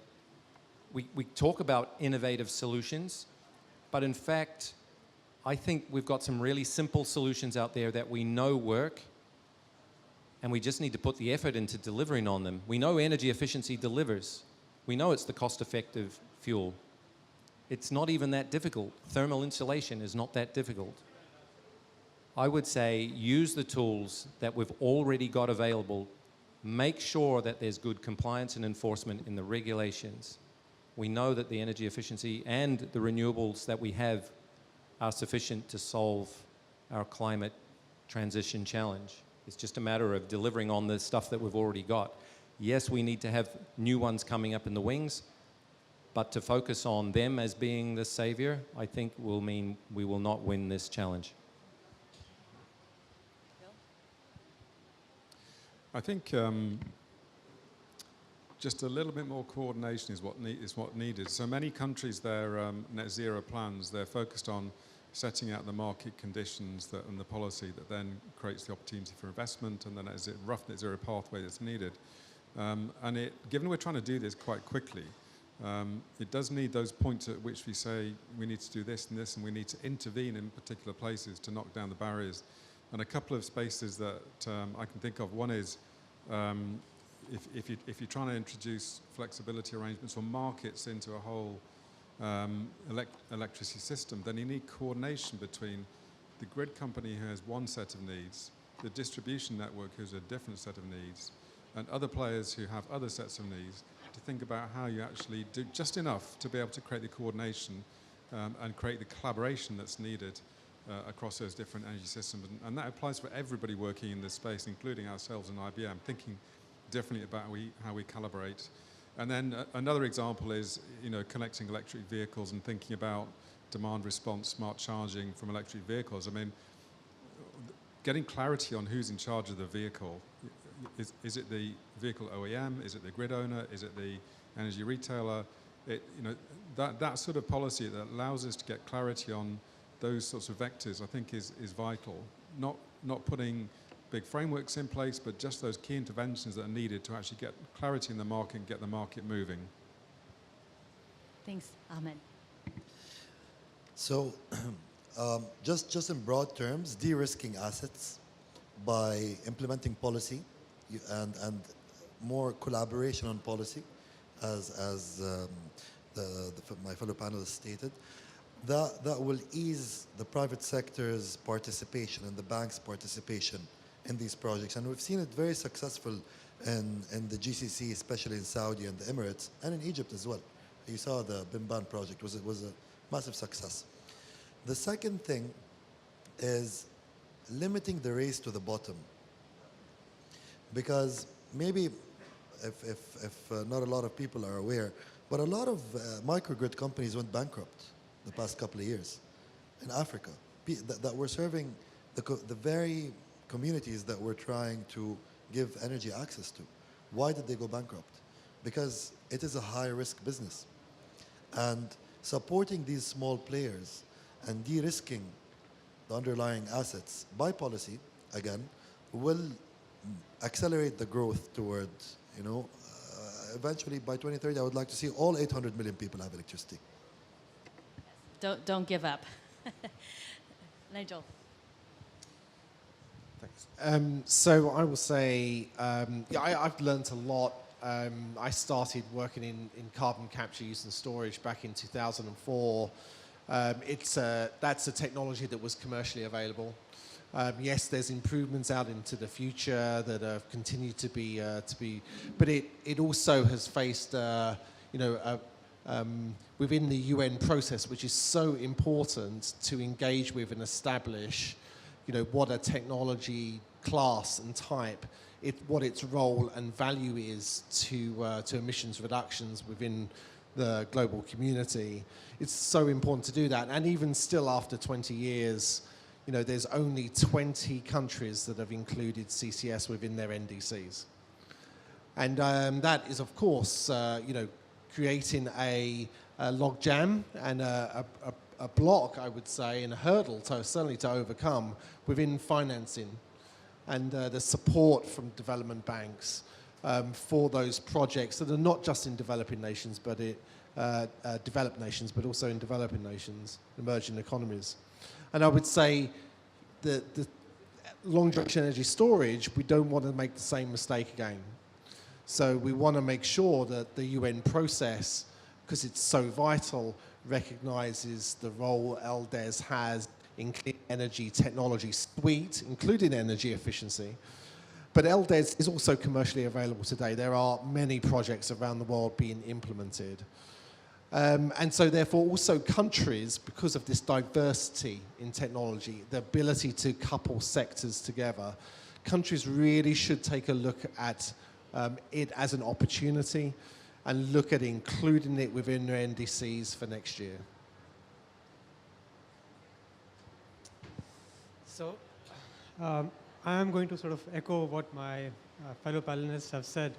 we talk about innovative solutions, but in fact, I think we've got some really simple solutions out there that we know work, and we just need to put the effort into delivering on them. We know energy efficiency delivers. We know it's the cost-effective fuel. It's not even that difficult. Thermal insulation is not that difficult. I would say use the tools that we've already got available. Make sure that there's good compliance and enforcement in the regulations. We know that the energy efficiency and the renewables that we have are sufficient to solve our climate transition challenge. It's just a matter of delivering on the stuff that we've already got. Yes, we need to have new ones coming up in the wings, but to focus on them as being the savior, I think will mean we will not win this challenge. I think just a little bit more coordination is what needed. So many countries, their net zero plans, they're focused on setting out the market conditions and the policy that then creates the opportunity for investment, and then as a rough net zero pathway that's needed. Given we're trying to do this quite quickly, it does need those points at which we say we need to do this and this, and we need to intervene in particular places to knock down the barriers. And a couple of spaces that I can think of, one is if you're trying to introduce flexibility arrangements or markets into a whole electricity system, then you need coordination between the grid company who has one set of needs, the distribution network who has a different set of needs, and other players who have other sets of needs, to think about how you actually do just enough to be able to create the coordination and create the collaboration that's needed across those different energy systems. And that applies for everybody working in this space, including ourselves and IBM, thinking differently about how we calibrate. And then another example is, connecting electric vehicles and thinking about demand response, smart charging from electric vehicles. I mean, getting clarity on who's in charge of the vehicle. Is it the vehicle OEM? Is it the grid owner? Is it the energy retailer? That sort of policy that allows us to get clarity on those sorts of vectors, I think, is vital. Not putting big frameworks in place, but just those key interventions that are needed to actually get clarity in the market and get the market moving. Thanks, Ahmed. So just in broad terms, de-risking assets by implementing policy and more collaboration on policy, as my fellow panelists stated, that will ease the private sector's participation and the bank's participation in these projects. And we've seen it very successful in the GCC, especially in Saudi and the Emirates, and in Egypt as well. You saw the Bimban project was a massive success. The second thing is limiting the race to the bottom. Because maybe if not a lot of people are aware, but a lot of microgrid companies went bankrupt the past couple of years in Africa that were serving the very communities that we're trying to give energy access to. Why did they go bankrupt? Because it is a high-risk business. And supporting these small players and de-risking the underlying assets by policy, again, will accelerate the growth towards, eventually by 2030, I would like to see all 800 million people have electricity. Don't give up. Nigel. Thanks. So I will say, I've learned a lot. I started working in carbon capture, use and storage back in 2004. That's a technology that was commercially available. Yes, there's improvements out into the future that have continued to be, but it also has faced, within the UN process, which is so important to engage with and establish, what a technology class and type, what its role and value is to emissions reductions within the global community. It's so important to do that. And even still after 20 years, there's only 20 countries that have included CCS within their NDCs. And that is, of course, creating a logjam and a block, I would say, and a hurdle certainly to overcome within financing and the support from development banks for those projects that are not just in developing nations, but developed nations, but also in developing nations, emerging economies. And I would say the long-duration energy storage, we don't want to make the same mistake again. So we want to make sure that the UN process, because it's so vital, recognizes the role LDES has in clean energy technology suite, including energy efficiency. But LDES is also commercially available today. There are many projects around the world being implemented. And so therefore also countries, because of this diversity in technology, the ability to couple sectors together, countries really should take a look at it as an opportunity and look at including it within their NDCs for next year. So I am going to sort of echo what my fellow panelists have said.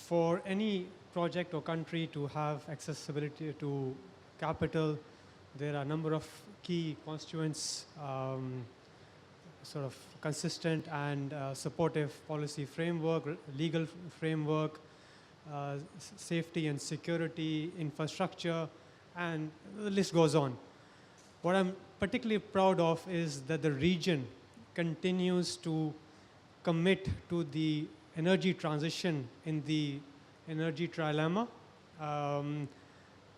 for any project or country to have accessibility to capital, there are a number of key constituents, sort of consistent and supportive policy framework, legal framework, safety and security, infrastructure, and the list goes on. What I'm particularly proud of is that the region continues to commit to the energy transition in the energy trilemma,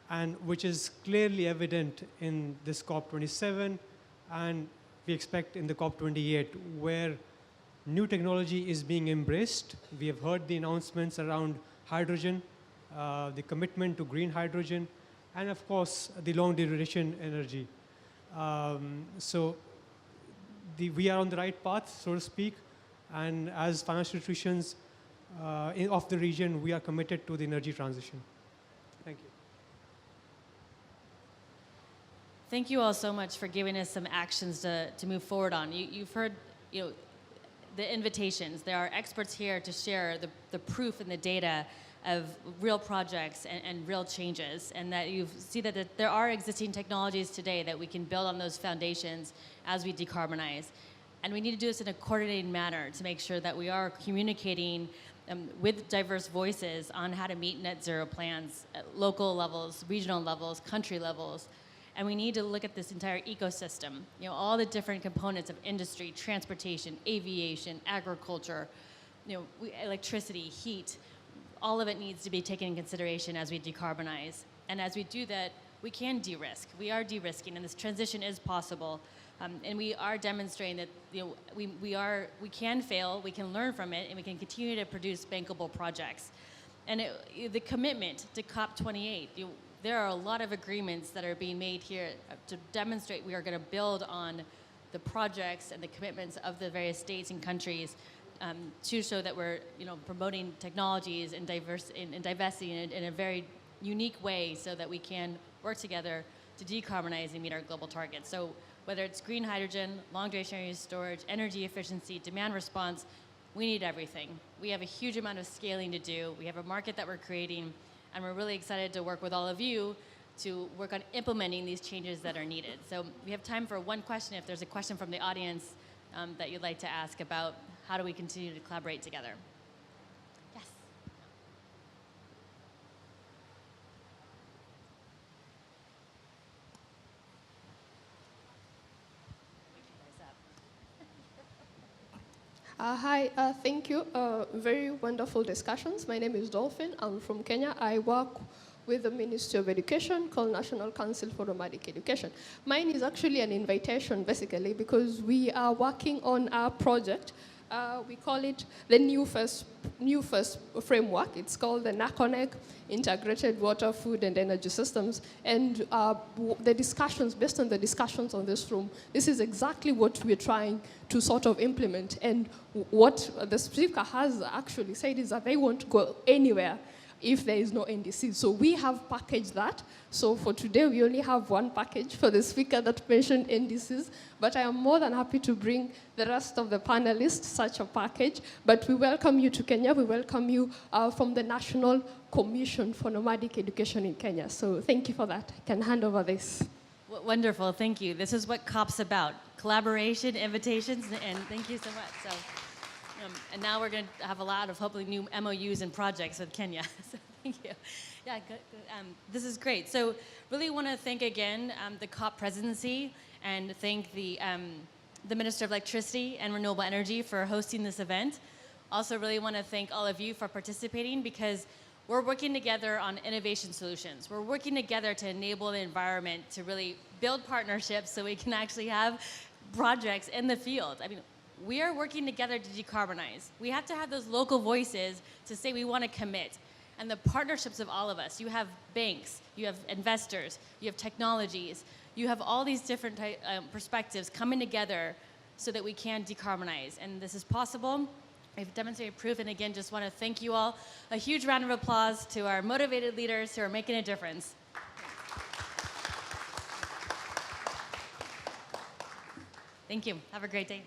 and which is clearly evident in this COP27, and we expect in the COP28, where new technology is being embraced. We have heard the announcements around hydrogen, the commitment to green hydrogen, and of course, the long duration energy. So we are on the right path, so to speak, and as financial institutions of the region, we are committed to the energy transition. Thank you. Thank you all so much for giving us some actions to move forward on. You've heard, the invitations. There are experts here to share the proof and the data of real projects and real changes, and that you see that there are existing technologies today that we can build on those foundations as we decarbonize. And we need to do this in a coordinated manner to make sure that we are communicating with diverse voices on how to meet net zero plans at local levels, regional levels, country levels. And we need to look at this entire ecosystem, all the different components of industry, transportation, aviation, agriculture, electricity, heat. All of it needs to be taken in consideration as we decarbonize. And as we do that, we can de-risk. We are de-risking, and this transition is possible. And we are demonstrating that we can fail, we can learn from it, and we can continue to produce bankable projects. And the commitment to COP28, there are a lot of agreements that are being made here to demonstrate we are going to build on the projects and the commitments of the various states and countries to show that we're promoting technologies and divesting in a very unique way so that we can work together to decarbonize and meet our global targets. So whether it's green hydrogen, long duration energy storage, energy efficiency, demand response, we need everything. We have a huge amount of scaling to do. We have a market that we're creating, and we're really excited to work with all of you to work on implementing these changes that are needed. So we have time for one question. If there's a question from the audience that you'd like to ask about how do we continue to collaborate together? Yes. Hi, thank you. Very wonderful discussions. My name is Dolphin. I'm from Kenya. I work with the Ministry of Education called National Council for Nomadic Education. Mine is actually an invitation, basically, because we are working on our project. We call it the New First Framework. It's called the NACONEC, Integrated Water, Food, and Energy Systems. And the discussions, based on the discussions on this room, this is exactly what we're trying to sort of implement. And what the speaker has actually said is that they won't go anywhere if there is no NDC. So we have packaged that. So for today, we only have one package for the speaker that mentioned NDCs, but I am more than happy to bring the rest of the panelists such a package. But we welcome you to Kenya. We welcome you from the National Commission for Nomadic Education in Kenya. So thank you for that. I can hand over this. Wonderful, thank you. This is what COP's about, collaboration, invitations, and thank you so much. So. And now we're going to have a lot of hopefully new MOUs and projects with Kenya. So thank you. Yeah, good. This is great. So really want to thank again the COP presidency and thank the Minister of Electricity and Renewable Energy for hosting this event. Also really want to thank all of you for participating because we're working together on innovation solutions. We're working together to enable the environment to really build partnerships so we can actually have projects in the field. I mean, we are working together to decarbonize. We have to have those local voices to say we want to commit. And the partnerships of all of us, you have banks, you have investors, you have technologies, you have all these different perspectives coming together so that we can decarbonize. And this is possible. We've demonstrated proof, and again, just want to thank you all. A huge round of applause to our motivated leaders who are making a difference. Thank you. Have a great day.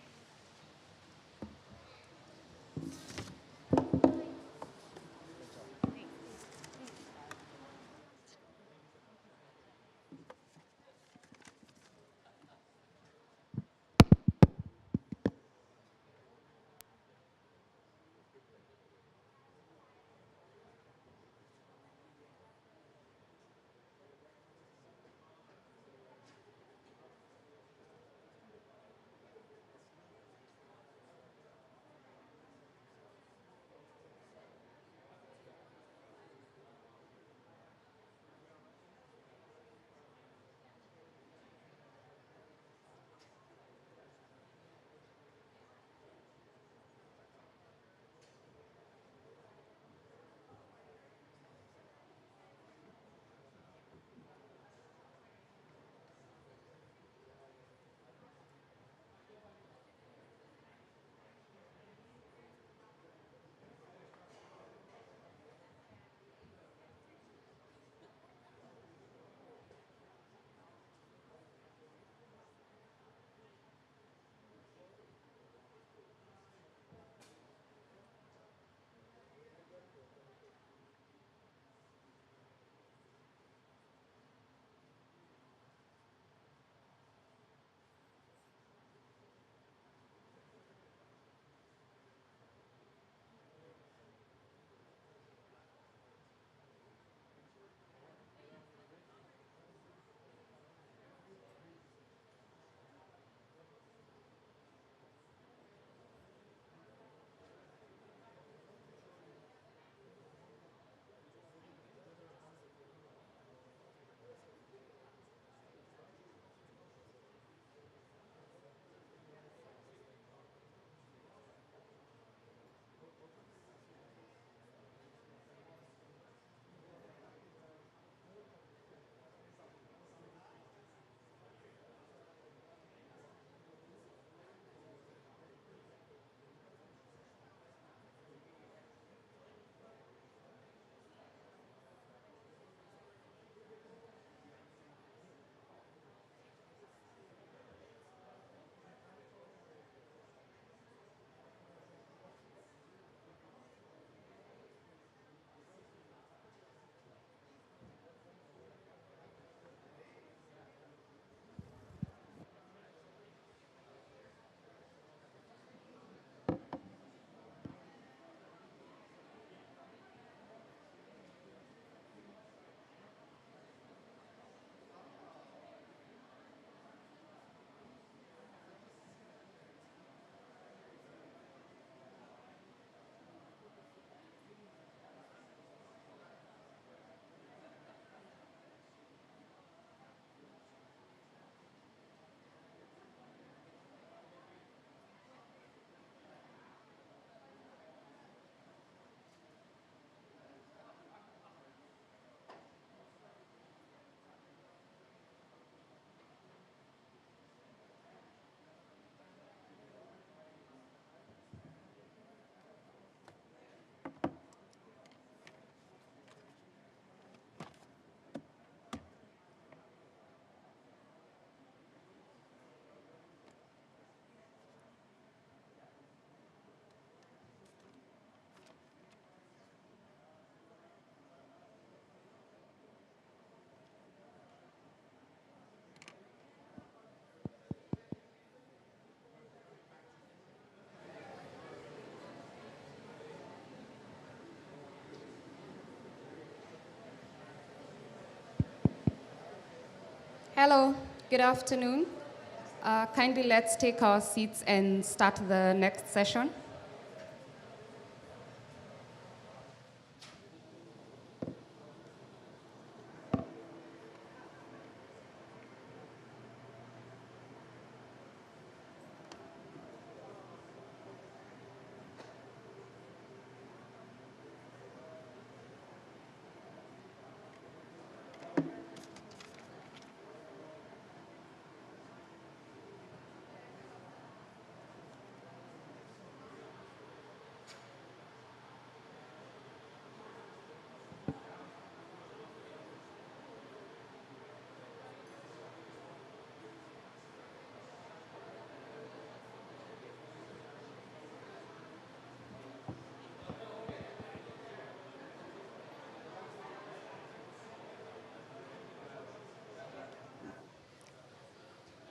Hello, good afternoon. Kindly let's take our seats and start the next session.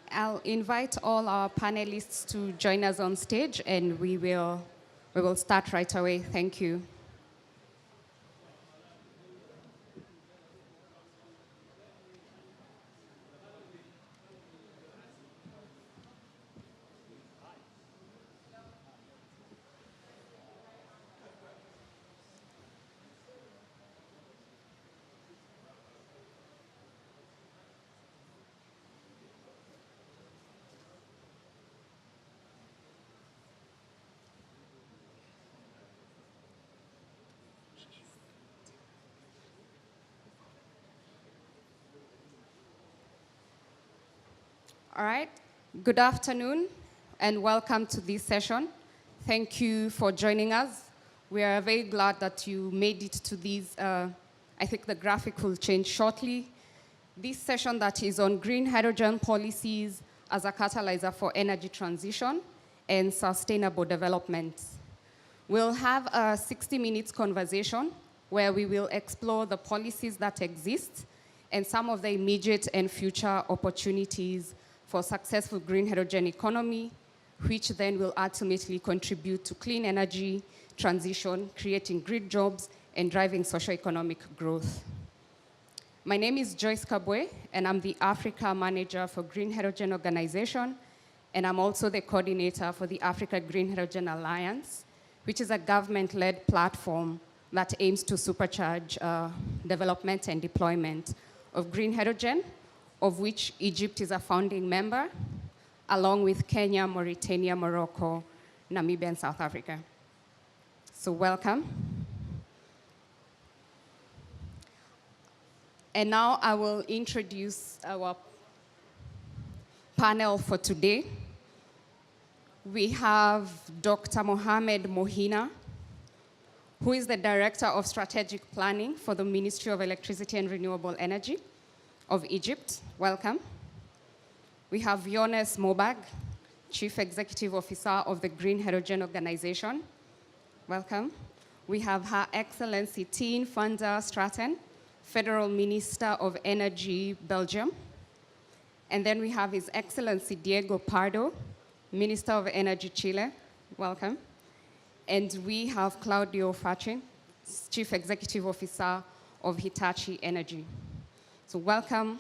I'll invite all our panelists to join us on stage, and we will start right away. Thank you. All right. Good afternoon, and welcome to this session. Thank you for joining us. We are very glad that you made it to these. I think the graphic will change shortly. This session that is on green hydrogen policies as a catalyzer for energy transition and sustainable development. We'll have a 60 minutes conversation where we will explore the policies that exist and some of the immediate and future opportunities for successful green hydrogen economy, which then will ultimately contribute to clean energy transition, creating green jobs, and driving socioeconomic growth. My name is Joyce Kabwe, and I'm the Africa Manager for Green Hydrogen Organization, and I'm also the coordinator for the Africa Green Hydrogen Alliance, which is a government-led platform that aims to supercharge development and deployment of green hydrogen, of which Egypt is a founding member, along with Kenya, Mauritania, Morocco, Namibia, and South Africa. So welcome. And now I will introduce our panel for today. We have Dr. Mohamed Mohina, who is the Director of Strategic Planning for the Ministry of Electricity and Renewable Energy of Egypt. Welcome. We have Yones Mobag, Chief Executive Officer of the Green Hydrogen Organization. Welcome. We have Her Excellency Tien van der Straten, Federal Minister of Energy, Belgium. And then we have His Excellency Diego Pardo, Minister of Energy, Chile. Welcome. And we have Claudio Fachin, Chief Executive Officer of Hitachi Energy. So welcome.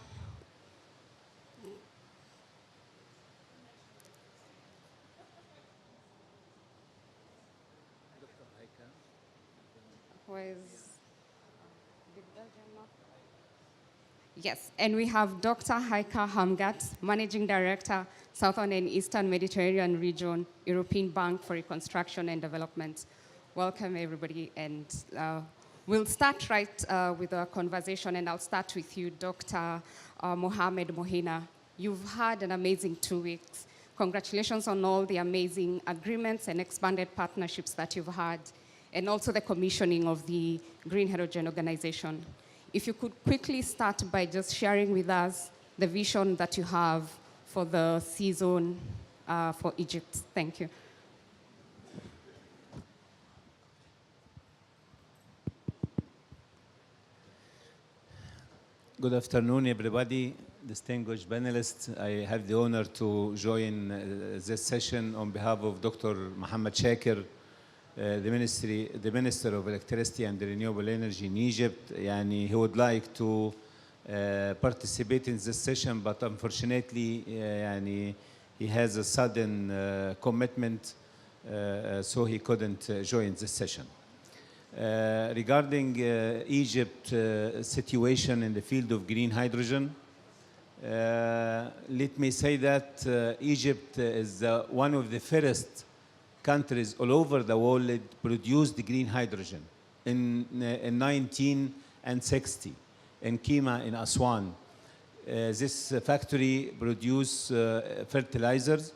Yes, and we have Dr. Haika Hamgat, Managing Director, Southern and Eastern Mediterranean Region, European Bank for Reconstruction and Development. Welcome, everybody, and we'll start right with our conversation, and I'll start with you, Dr. Mohamed Mohina. You've had an amazing 2 weeks. Congratulations on all the amazing agreements and expanded partnerships that you've had, and also the commissioning of the Green Hydrogen Organization. If you could quickly start by just sharing with us the vision that you have for the season for Egypt. Thank you. Good afternoon, everybody, distinguished panelists. I have the honor to join this session on behalf of Dr. Mohamed Shakir, the Minister of Electricity and Renewable Energy in Egypt. He would like to participate in this session, but unfortunately, يعني, he has a sudden commitment, so he couldn't join this session. Regarding Egypt situation in the field of green hydrogen, let me say that Egypt is one of the first countries all over the world that produced green hydrogen in 1960 in Kima in Aswan. This factory produced fertilizers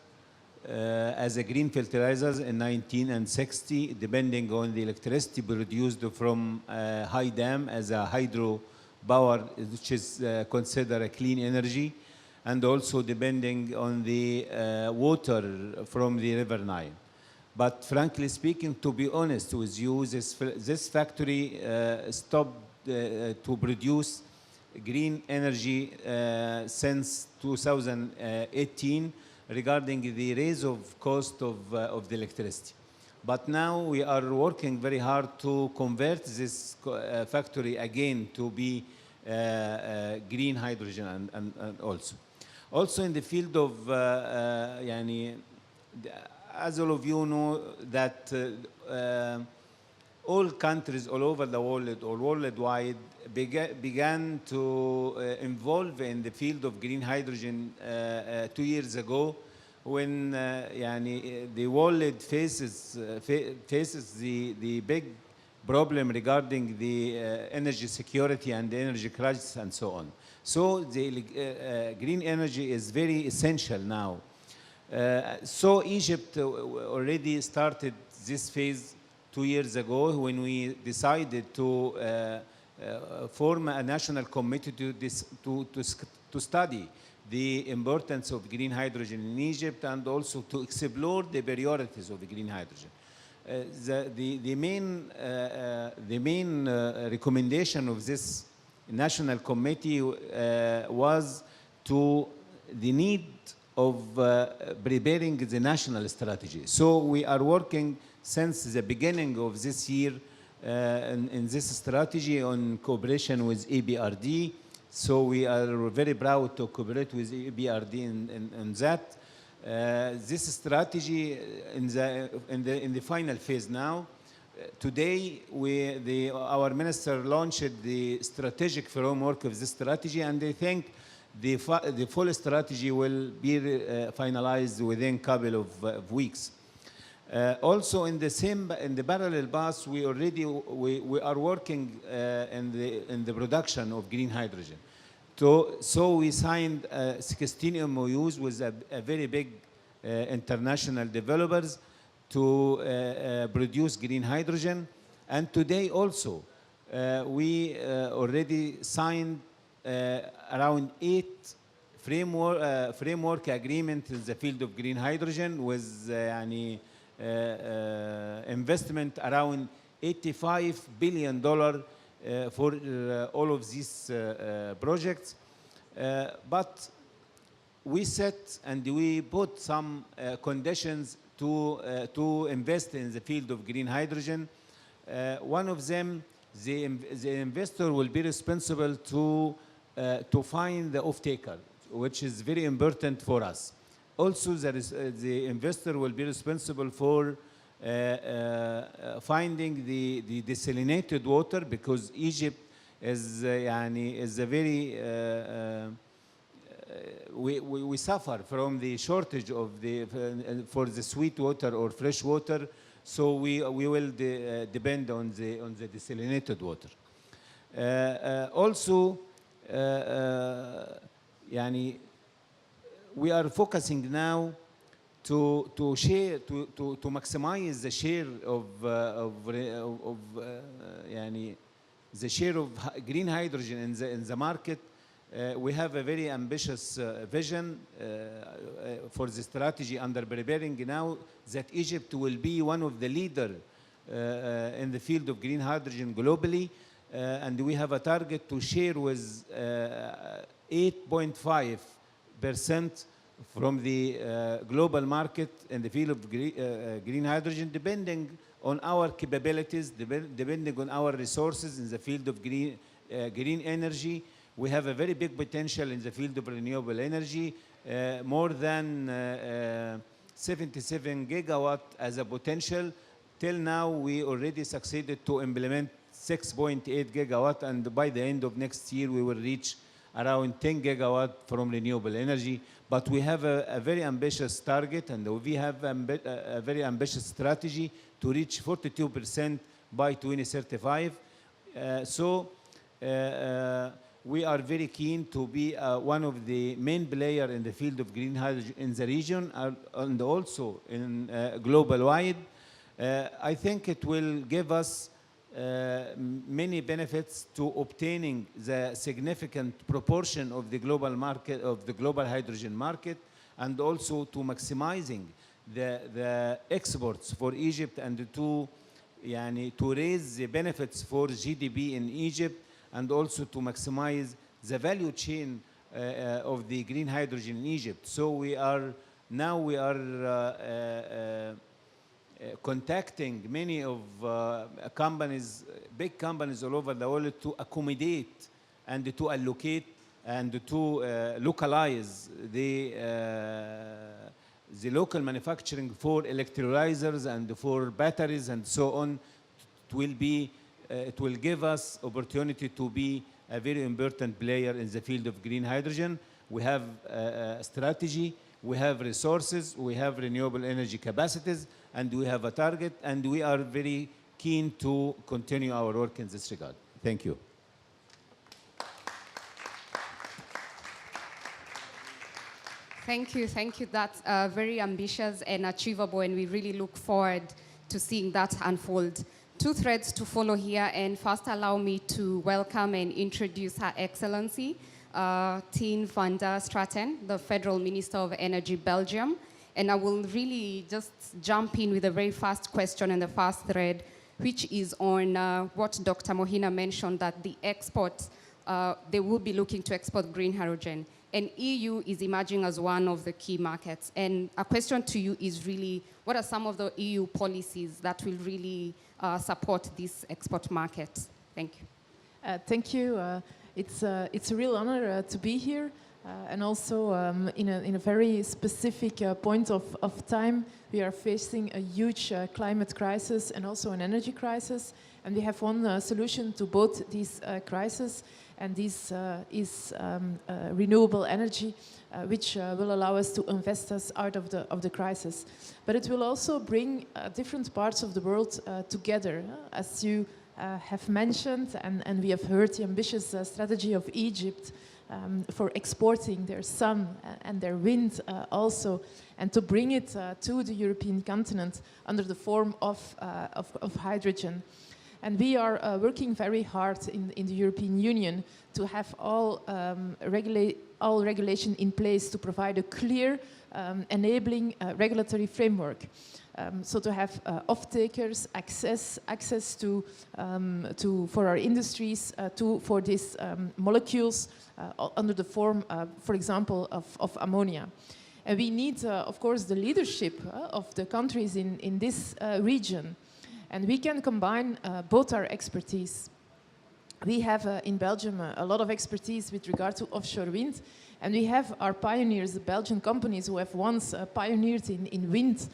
as a green fertilizers in 1960, depending on the electricity produced from high dam as a hydro power, which is considered a clean energy, and also depending on the water from the River Nile. But frankly speaking, to be honest with you, this factory stopped to produce green energy since 2018 regarding the raise of cost of the electricity. But now we are working very hard to convert this factory again to be green hydrogen and also. Also in the field of, يعني, as all of you know, that all countries all over the world or worldwide began to involve in the field of green hydrogen 2 years ago when يعني, the world faces the big problem regarding the energy security and the energy crisis and so on. So the green energy is very essential now. So Egypt already started this phase 2 years ago when we decided to form a national committee to study the importance of green hydrogen in Egypt and also to explore the priorities of the green hydrogen. The main recommendation of this national committee was to the need of preparing the national strategy. So we are working since the beginning of this year in this strategy on cooperation with EBRD. So we are very proud to cooperate with EBRD in that. This strategy in the final phase now. Today, our minister launched the strategic framework of this strategy, and I think the full strategy will be finalized within a couple of weeks. Also, in the parallel path, we are working in the production of green hydrogen. So we signed 16 MOUs with a very big international developers to produce green hydrogen. And today also, we already signed around 8 framework agreements in the field of green hydrogen with investment around $85 billion for all of these projects. But we set and we put some conditions to invest in the field of green hydrogen. One of them, the investor will be responsible to find the off-taker, which is very important for us. Also, the investor will be responsible for finding the desalinated water, because Egypt is a very we suffer from the shortage of for the sweet water or fresh water, so we will depend on the desalinated water. Also, we are focusing now to maximize the share of the share of green hydrogen in the market. We have a very ambitious vision for the strategy under preparing now, that Egypt will be one of the leaders in the field of green hydrogen globally, and we have a target to share with 8.5% from the global market in the field of green hydrogen, depending on our capabilities, depending on our resources in the field of green energy. We have a very big potential in the field of renewable energy, more than 77 gigawatt as a potential. Till now, we already succeeded to implement 6.8 gigawatt, and by the end of next year, we will reach around 10 gigawatt from renewable energy. But we have a very ambitious target, and we have a very ambitious strategy to reach 42% by 2035. We are very keen to be one of the main players in the field of green hydrogen in the region and also in global-wide. I think it will give us many benefits to obtaining the significant proportion of the global market, of the global hydrogen market, and also to maximizing the exports for Egypt and to raise the benefits for GDP in Egypt, and also to maximize the value chain of the green hydrogen in Egypt. So we are contacting many of companies, big companies all over the world, to accommodate and to allocate and to localize the local manufacturing for electrolyzers and for batteries and so on. It will give us opportunity to be a very important player in the field of green hydrogen. We have a strategy, we have resources, we have renewable energy capacities, and we have a target, and we are very keen to continue our work in this regard. Thank you. Thank you. That's very ambitious and achievable, and we really look forward to seeing that unfold. Two threads to follow here, and first allow me to welcome and introduce Her Excellency, Tien van der Straten, the Federal Minister of Energy, Belgium. And I will really just jump in with the very first question and the first thread, which is on what Dr. Mohina mentioned, that the exports, they will be looking to export green hydrogen. And EU is emerging as one of the key markets. And a question to you is really, what are some of the EU policies that will really support this export market? Thank you. Thank you. It's a real honor to be here, and also in a very specific point of time. We are facing a huge climate crisis and also an energy crisis, and we have one solution to both these crises, and this is renewable energy, which will allow us to invest us out of the crisis. But it will also bring different parts of the world together, as you have mentioned, and we have heard the ambitious strategy of Egypt for exporting their sun and their wind also, and to bring it to the European continent under the form of hydrogen. And we are working very hard in the European Union to have all regulation in place to provide a clear, enabling regulatory framework. So to have off-takers access to for our industries for these molecules under the form, for example, of ammonia. And we need, of course, the leadership of the countries in this region. And we can combine both our expertise. We have in Belgium a lot of expertise with regard to offshore wind, and we have our pioneers, the Belgian companies who have once pioneered in wind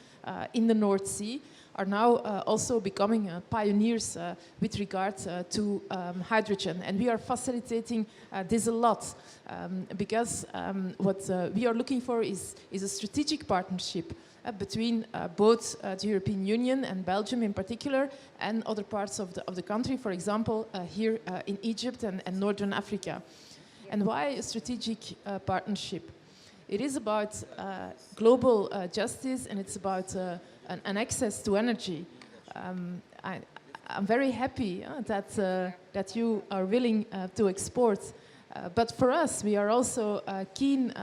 in the North Sea, are now also becoming pioneers with regard to hydrogen. And we are facilitating this a lot because what we are looking for is a strategic partnership between both the European Union and Belgium in particular, and other parts of the country, for example, here in Egypt and Northern Africa. And why a strategic partnership? It is about global justice, and it's about an access to energy. I'm very happy that you are willing to export. But for us, we are also keen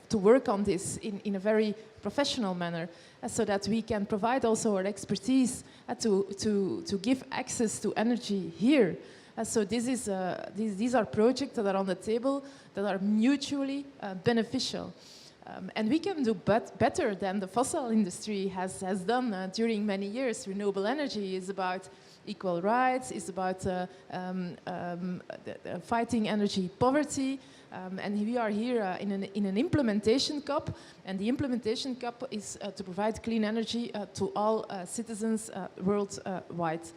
to work on this in a very professional manner, so that we can provide also our expertise to give access to energy here. So these are projects that are on the table that are mutually beneficial. And we can do better than the fossil industry has done during many years. Renewable energy is about equal rights, it's about fighting energy poverty. And we are here in an implementation COP, and the implementation COP is to provide clean energy to all citizens worldwide.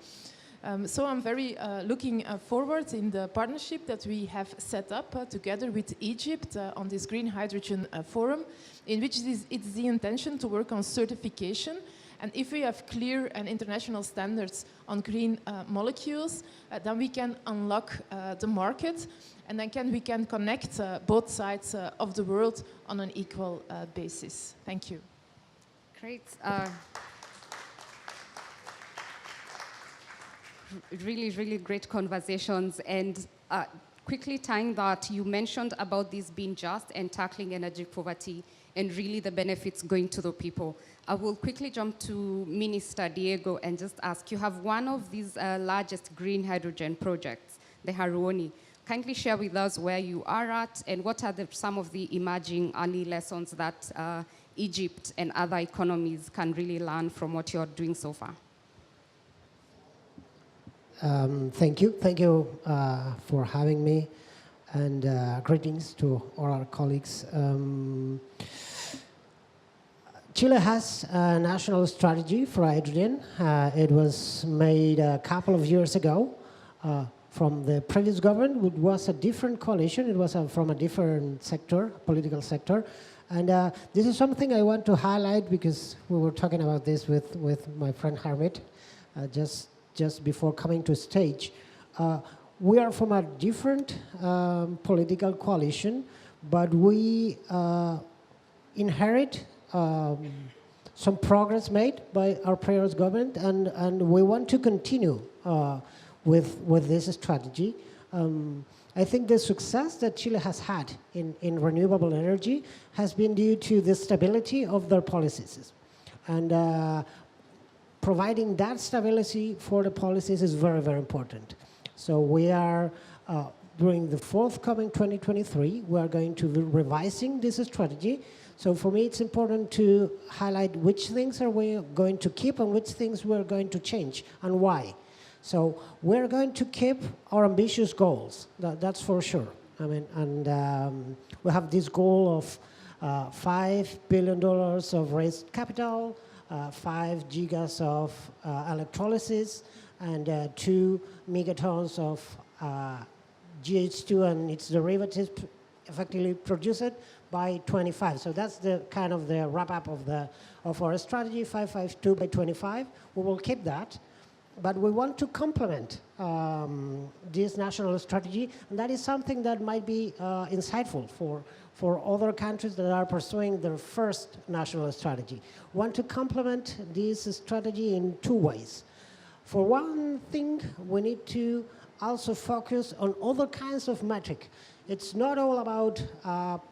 So I'm very looking forward in the partnership that we have set up together with Egypt on this Green Hydrogen Forum, in which it's the intention to work on certification. And if we have clear and international standards on green molecules, then we can unlock the market, and then we can connect both sides of the world on an equal basis. Thank you. Great. Really, really great conversations. And quickly tying that, you mentioned about this being just and tackling energy poverty and really the benefits going to the people. I will quickly jump to Minister Diego and just ask, you have one of these largest green hydrogen projects, the Haruoni. Kindly share with us where you are at and what are some of the emerging early lessons that Egypt and other economies can really learn from what you're doing so far. Thank you for having me, and greetings to all our colleagues. Chile has a national strategy for hydrogen. It was made a couple of years ago from the previous government. It was a different coalition. It was from a different sector, political sector. And this is something I want to highlight because we were talking about this with my friend Harmit just before coming to stage. We are from a different political coalition, but we inherit some progress made by our previous government, and we want to continue with this strategy. I think the success that Chile has had in renewable energy has been due to the stability of their policies. And providing that stability for the policies is very, very important. So we are, during the forthcoming 2023, we are going to be revising this strategy. So for me, it's important to highlight which things are we going to keep and which things we're going to change and why. So we're going to keep our ambitious goals, that's for sure. I mean, and we have this goal of $5 billion of raised capital, 5 gigas of electrolysis, and 2 megatons of GH2 and its derivatives effectively produced by 25. So that's the kind of the wrap up of our strategy, 552 by 25. We will keep that, but we want to complement this national strategy, and that is something that might be insightful for other countries that are pursuing their first national strategy. We want to complement this strategy in 2 ways. For one thing, we need to also focus on other kinds of metric. It's not all about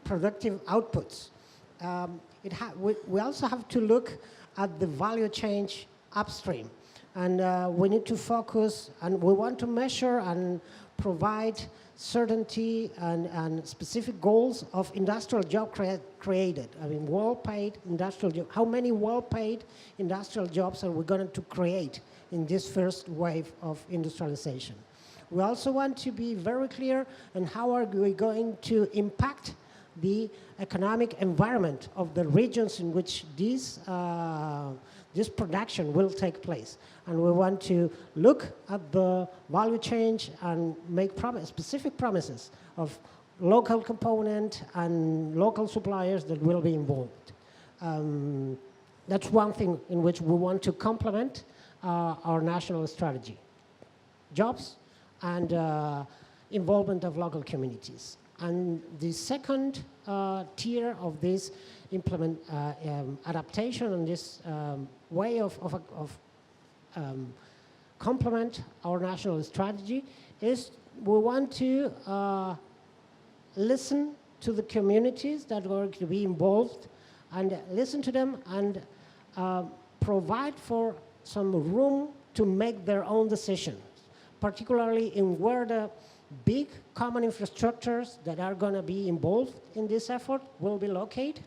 productive outputs. We also have to look at the value chain upstream. And we need to focus, and we want to measure and provide certainty and specific goals of industrial job created. I mean, well-paid industrial jobs. How many well-paid industrial jobs are we going to create in this first wave of industrialization? We also want to be very clear on how are we going to impact the economic environment of the regions in which this production will take place. And we want to look at the value chain and make specific promises of local component and local suppliers that will be involved. That's one thing in which we want to complement our national strategy. Jobs and involvement of local communities. And the second tier of this adaptation and this way of complement our national strategy is we want to listen to the communities that are going to be involved and listen to them and provide for some room to make their own decisions, particularly in where the big common infrastructures that are going to be involved in this effort will be located,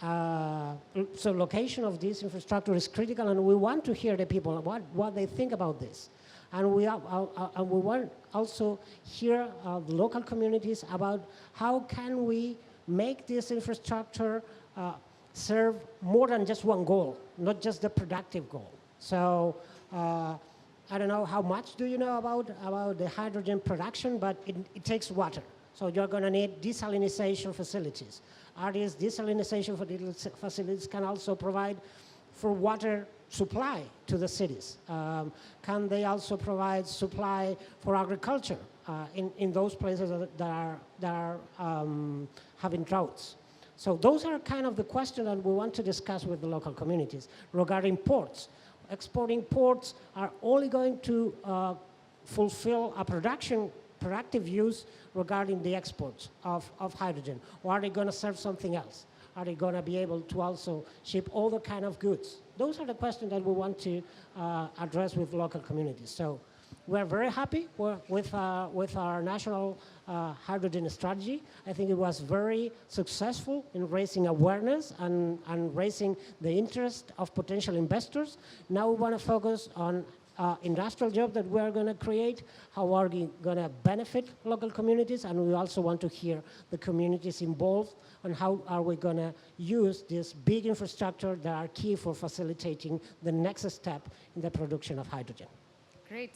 So location of this infrastructure is critical, and we want to hear the people, what they think about this. And we want also hear the local communities about how can we make this infrastructure serve more than just one goal, not just the productive goal. So I don't know how much do you know about the hydrogen production, but it takes water. So you're going to need desalination facilities. These desalination facilities can also provide for water supply to the cities. Can they also provide supply for agriculture in those places that are having droughts? So those are kind of the questions that we want to discuss with the local communities regarding ports. Exporting ports are only going to fulfill a productive use regarding the exports of hydrogen, or are they going to serve something else? Are they going to be able to also ship other kind of goods? Those are the questions that we want to address with local communities. So we're very happy with our national hydrogen strategy. I think it was very successful in raising awareness and raising the interest of potential investors. Now we want to focus on industrial jobs that we're going to create, how are we going to benefit local communities, and we also want to hear the communities involved on how are we going to use this big infrastructure that are key for facilitating the next step in the production of hydrogen. Great.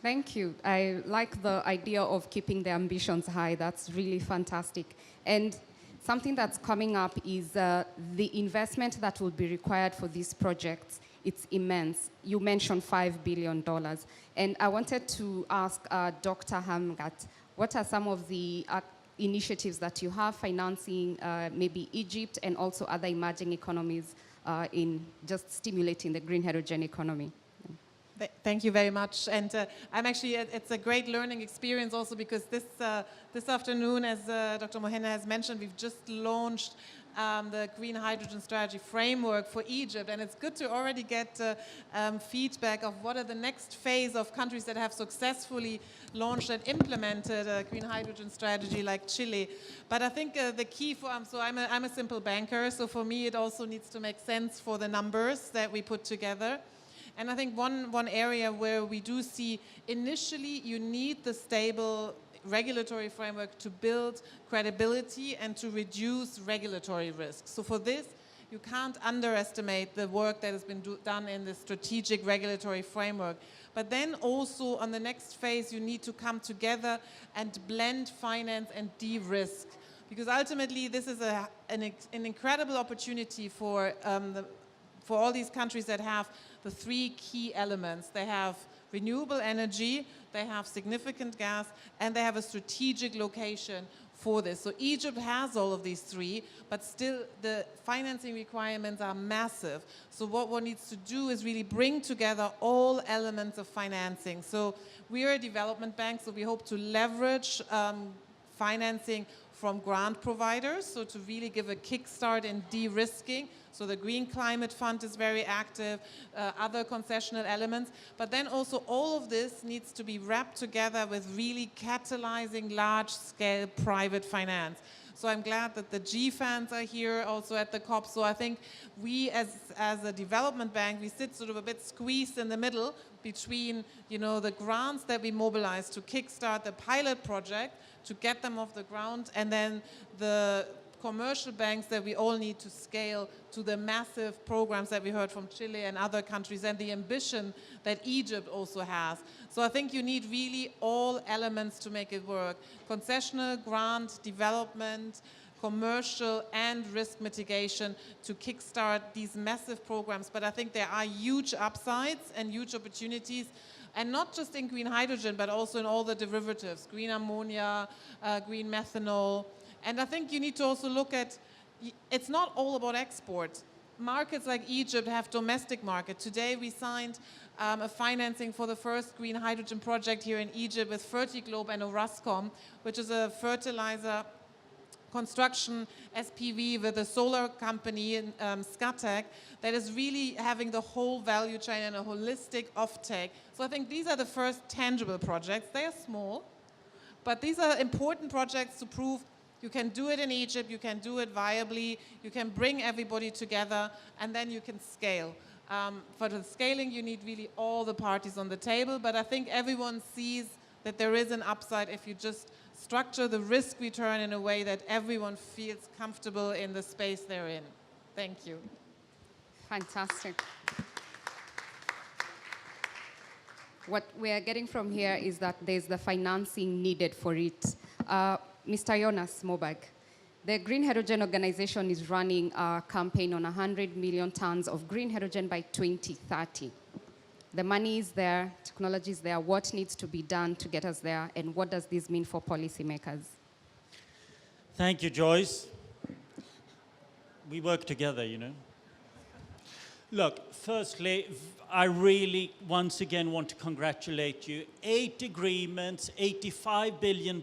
Thank you. I like the idea of keeping the ambitions high. That's really fantastic. And something that's coming up is the investment that will be required for these projects. It's immense. You mentioned $5 billion. And I wanted to ask Dr. Hamgat, what are some of the initiatives that you have financing maybe Egypt and also other emerging economies in just stimulating the green hydrogen economy? Thank you very much. And I'm actually, it's a great learning experience also because this afternoon, as Dr. Mohena has mentioned, we've just launched the Green Hydrogen Strategy Framework for Egypt. And it's good to already get feedback of what are the next phase of countries that have successfully launched and implemented a green hydrogen strategy like Chile. But I think the key for, so I'm a simple banker, so for me it also needs to make sense for the numbers that we put together. And I think one area where we do see initially you need the stable regulatory framework to build credibility and to reduce regulatory risks. So for this, you can't underestimate the work that has been done in the strategic regulatory framework. But then also on the next phase, you need to come together and blend finance and de-risk. Because ultimately, this is an incredible opportunity for all these countries that have the three key elements. They have renewable energy, they have significant gas, and they have a strategic location for this. So Egypt has all of these three, but still the financing requirements are massive. So what one needs to do is really bring together all elements of financing. So we are a development bank, so we hope to leverage financing from grant providers, so to really give a kickstart in de-risking. So the Green Climate Fund is very active, other concessional elements, but then also all of this needs to be wrapped together with really catalyzing large-scale private finance. So I'm glad that the G funds are here also at the COP. So I think we as a development bank, we sit sort of a bit squeezed in the middle between, you know, the grants that we mobilize to kickstart the pilot project, to get them off the ground, and then the commercial banks that we all need to scale to the massive programs that we heard from Chile and other countries, and the ambition that Egypt also has. So I think you need really all elements to make it work. Concessional, grant, development, commercial, and risk mitigation to kickstart these massive programs. But I think there are huge upsides and huge opportunities, and not just in green hydrogen, but also in all the derivatives, green ammonia, green methanol. And I think you need to also look at, it's not all about export. Markets like Egypt have domestic market. Today we signed a financing for the first green hydrogen project here in Egypt with Fertiglobe and Orascom, which is a fertilizer construction SPV with a solar company in Scatec that is really having the whole value chain and a holistic offtake. So I think these are the first tangible projects. They are small, But these are important projects to prove you can do it in Egypt, you can do it viably, you can bring everybody together, and then you can scale. For the scaling, you need really all the parties on the table, but I think everyone sees that there is an upside if you just structure the risk return in a way that everyone feels comfortable in the space they're in. Thank you. Fantastic. What we are getting from here is that there's the financing needed for it. Mr. Jonas Moberg, the Green Hydrogen Organization is running a campaign on 100 million tons of green hydrogen by 2030. The money is there, technology is there. What needs to be done to get us there, and what does this mean for policymakers? Thank you, Joyce. We work together, you know. Look, firstly, I really, once again, want to congratulate you. 8 agreements, $85 billion.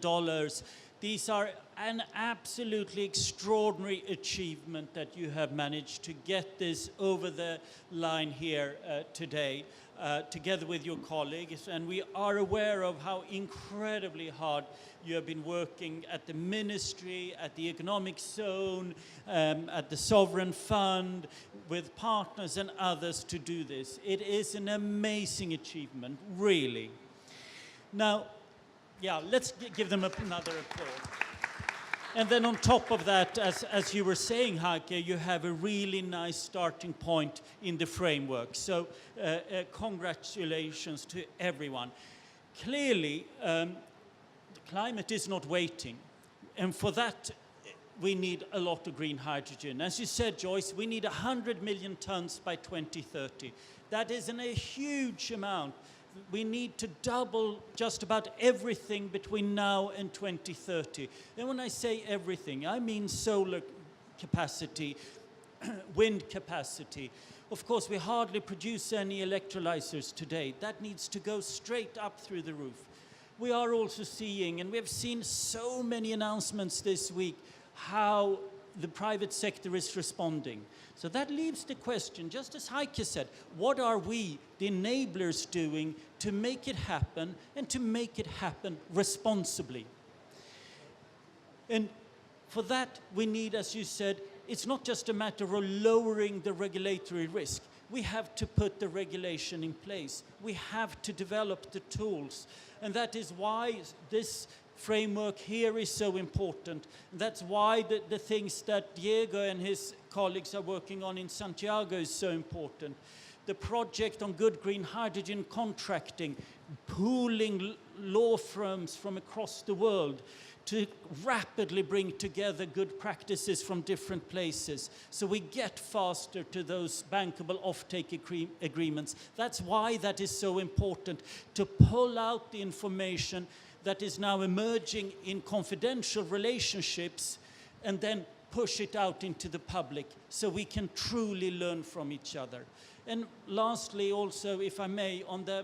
These are an absolutely extraordinary achievement that you have managed to get this over the line here today, together with your colleagues. And we are aware of how incredibly hard you have been working at the ministry, at the economic zone, at the sovereign fund, with partners and others to do this. It is an amazing achievement, really. Now, yeah, let's give them another applause. And then on top of that, as you were saying, Heike, you have a really nice starting point in the framework. So congratulations to everyone. Clearly, the climate is not waiting. And for that, we need a lot of green hydrogen. As you said, Joyce, we need 100 million tons by 2030. That is a huge amount. We need to double just about everything between now and 2030. And when I say everything, I mean solar capacity, wind capacity. Of course, we hardly produce any electrolyzers today. That needs to go straight up through the roof. We are also seeing, and we have seen so many announcements this week, how the private sector is responding. So that leaves the question, just as Heike said, what are we, the enablers, doing to make it happen and to make it happen responsibly? And for that, we need, as you said, it's not just a matter of lowering the regulatory risk. We have to put the regulation in place. We have to develop the tools. And that is why this framework here is so important. That's why the things that Diego and his colleagues are working on in Santiago is so important. The project on good green hydrogen contracting, pooling law firms from across the world to rapidly bring together good practices from different places so we get faster to those bankable offtake agreements. That's why that is so important, to pull out the information that is now emerging in confidential relationships and then push it out into the public so we can truly learn from each other. And lastly, also, if I may, on the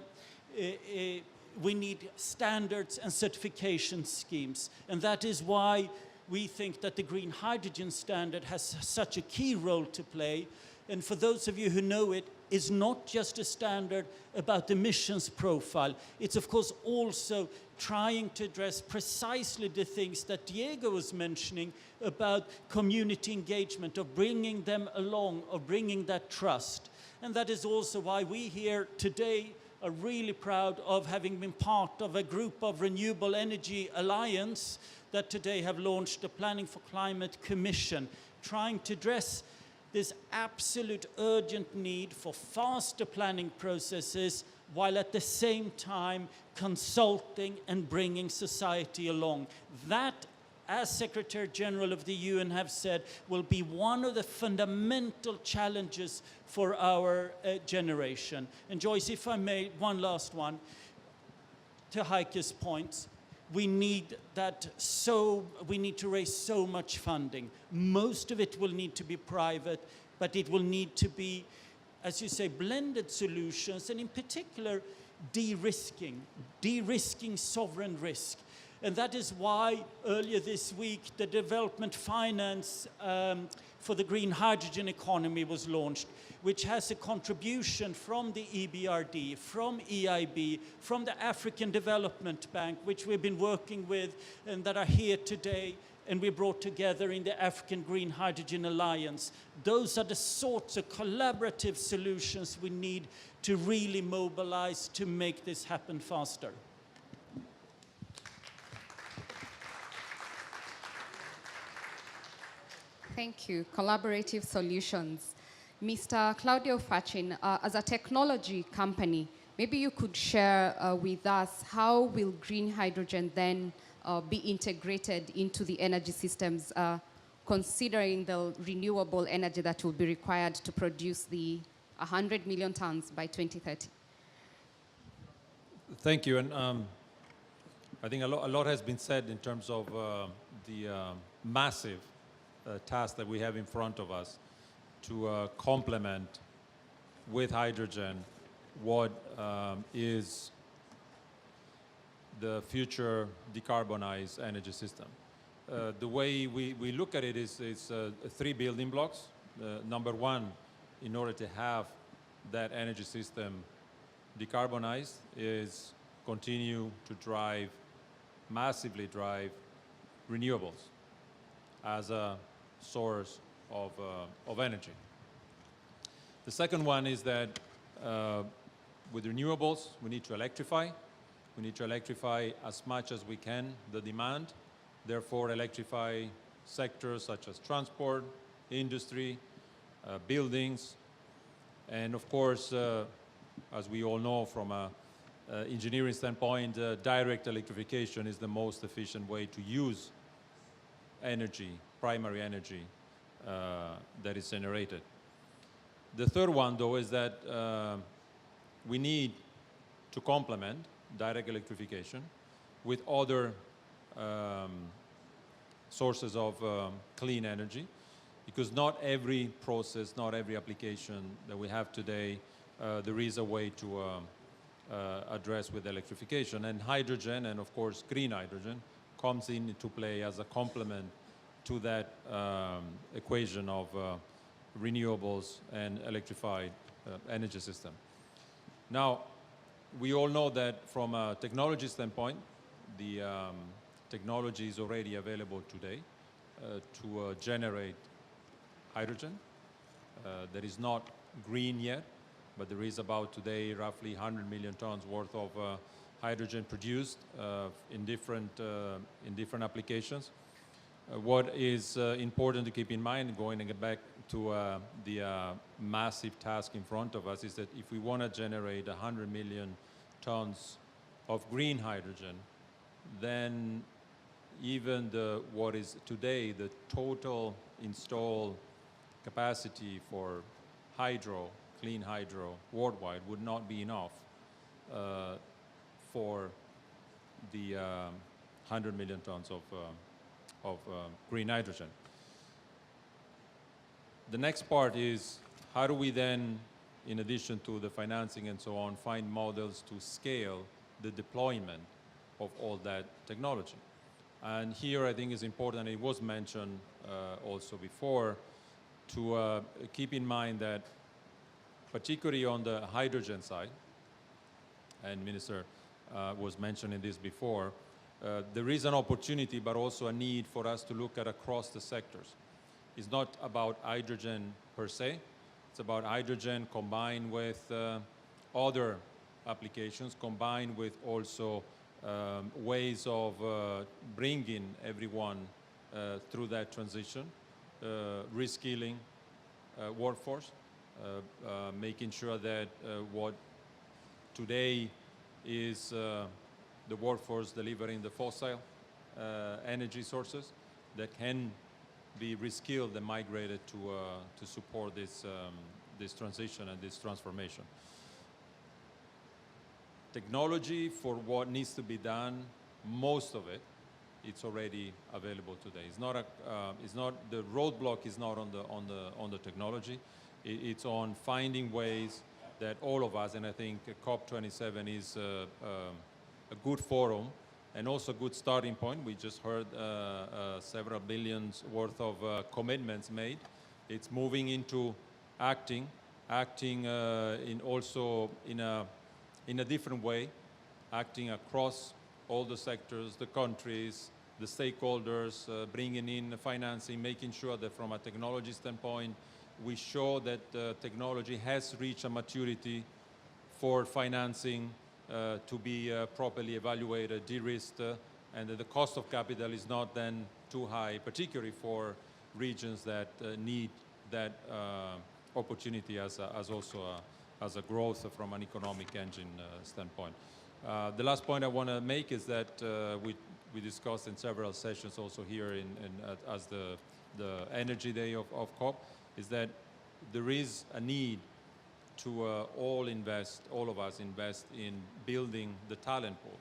we need standards and certification schemes. And that is why we think that the green hydrogen standard has such a key role to play. And for those of you who know it, it's not just a standard about the emissions profile. It's, of course, also trying to address precisely the things that Diego was mentioning about community engagement, of bringing them along, of bringing that trust. And that is also why we here today are really proud of having been part of a group of Renewable Energy Alliance that today have launched the Planning for Climate Commission, trying to address this absolute urgent need for faster planning processes while at the same time consulting and bringing society along. That, as Secretary General of the UN have said, will be one of the fundamental challenges for our generation. And Joyce, if I may, one last one, to Heike's points. We need to raise so much funding. Most of it will need to be private, but it will need to be, as you say, blended solutions, and in particular, de-risking sovereign risk. And that is why earlier this week the development finance for the green hydrogen economy was launched, which has a contribution from the EBRD, from EIB, from the African Development Bank, which we've been working with and that are here today, and we brought together in the African Green Hydrogen Alliance. Those are the sorts of collaborative solutions we need to really mobilize to make this happen faster. Thank you. Collaborative solutions. Mr. Claudio Facin, as a technology company, maybe you could share with us how will green hydrogen then be integrated into the energy systems, considering the renewable energy that will be required to produce the 100 million tons by 2030? Thank you. And I think a lot has been said in terms of the massive task that we have in front of us to complement with hydrogen what is the future decarbonized energy system. The way we look at it is three building blocks. Number one, in order to have that energy system decarbonized, is continue to massively drive renewables as a source of energy. The second one is that with renewables, we need to electrify. We need to electrify as much as we can the demand, therefore electrify sectors such as transport, industry, buildings, and of course, as we all know from an engineering standpoint, direct electrification is the most efficient way to use energy, primary energy that is generated. The third one, though, is that we need to complement direct electrification with other sources of clean energy, because not every process, not every application that we have today, there is a way to address with electrification. And hydrogen, and of course green hydrogen, comes into play as a complement to that equation of renewables and electrified energy system. Now, we all know that from a technology standpoint, the technology is already available today to generate hydrogen. That is not green yet, but there is about today roughly 100 million tons worth of hydrogen produced in different applications. What is important to keep in mind, going back to the massive task in front of us, is that if we want to generate 100 million tons of green hydrogen, then even what is today the total installed capacity for clean hydro worldwide would not be enough for the 100 million tons of green hydrogen. The next part is how do we then, in addition to the financing and so on, find models to scale the deployment of all that technology. And here I think it's important, it was mentioned also before, to keep in mind that particularly on the hydrogen side, and Minister was mentioning this before, there is an opportunity but also a need for us to look at across the sectors. It's not about hydrogen per se, it's about hydrogen combined with other applications, combined with also ways of bringing everyone through that transition, reskilling workforce, making sure that what today is the workforce delivering the fossil energy sources that can be reskilled and migrated to support this transition and this transformation. Technology for what needs to be done, most of it, it's already available today. It's not the roadblock is not on the technology. It's on finding ways that all of us, and I think COP27 is a good forum and also a good starting point. We just heard several billions worth of commitments made. It's moving into acting in a different way, acting across all the sectors, the countries, the stakeholders, bringing in financing, making sure that from a technology standpoint, we show that technology has reached a maturity for financing to be properly evaluated, de-risked, and that the cost of capital is not then too high, particularly for regions that need that opportunity as a growth from an economic engine standpoint. The last point I want to make is that we discussed in several sessions also here as the Energy Day of COP, is that there is a need to all of us invest in building the talent pool,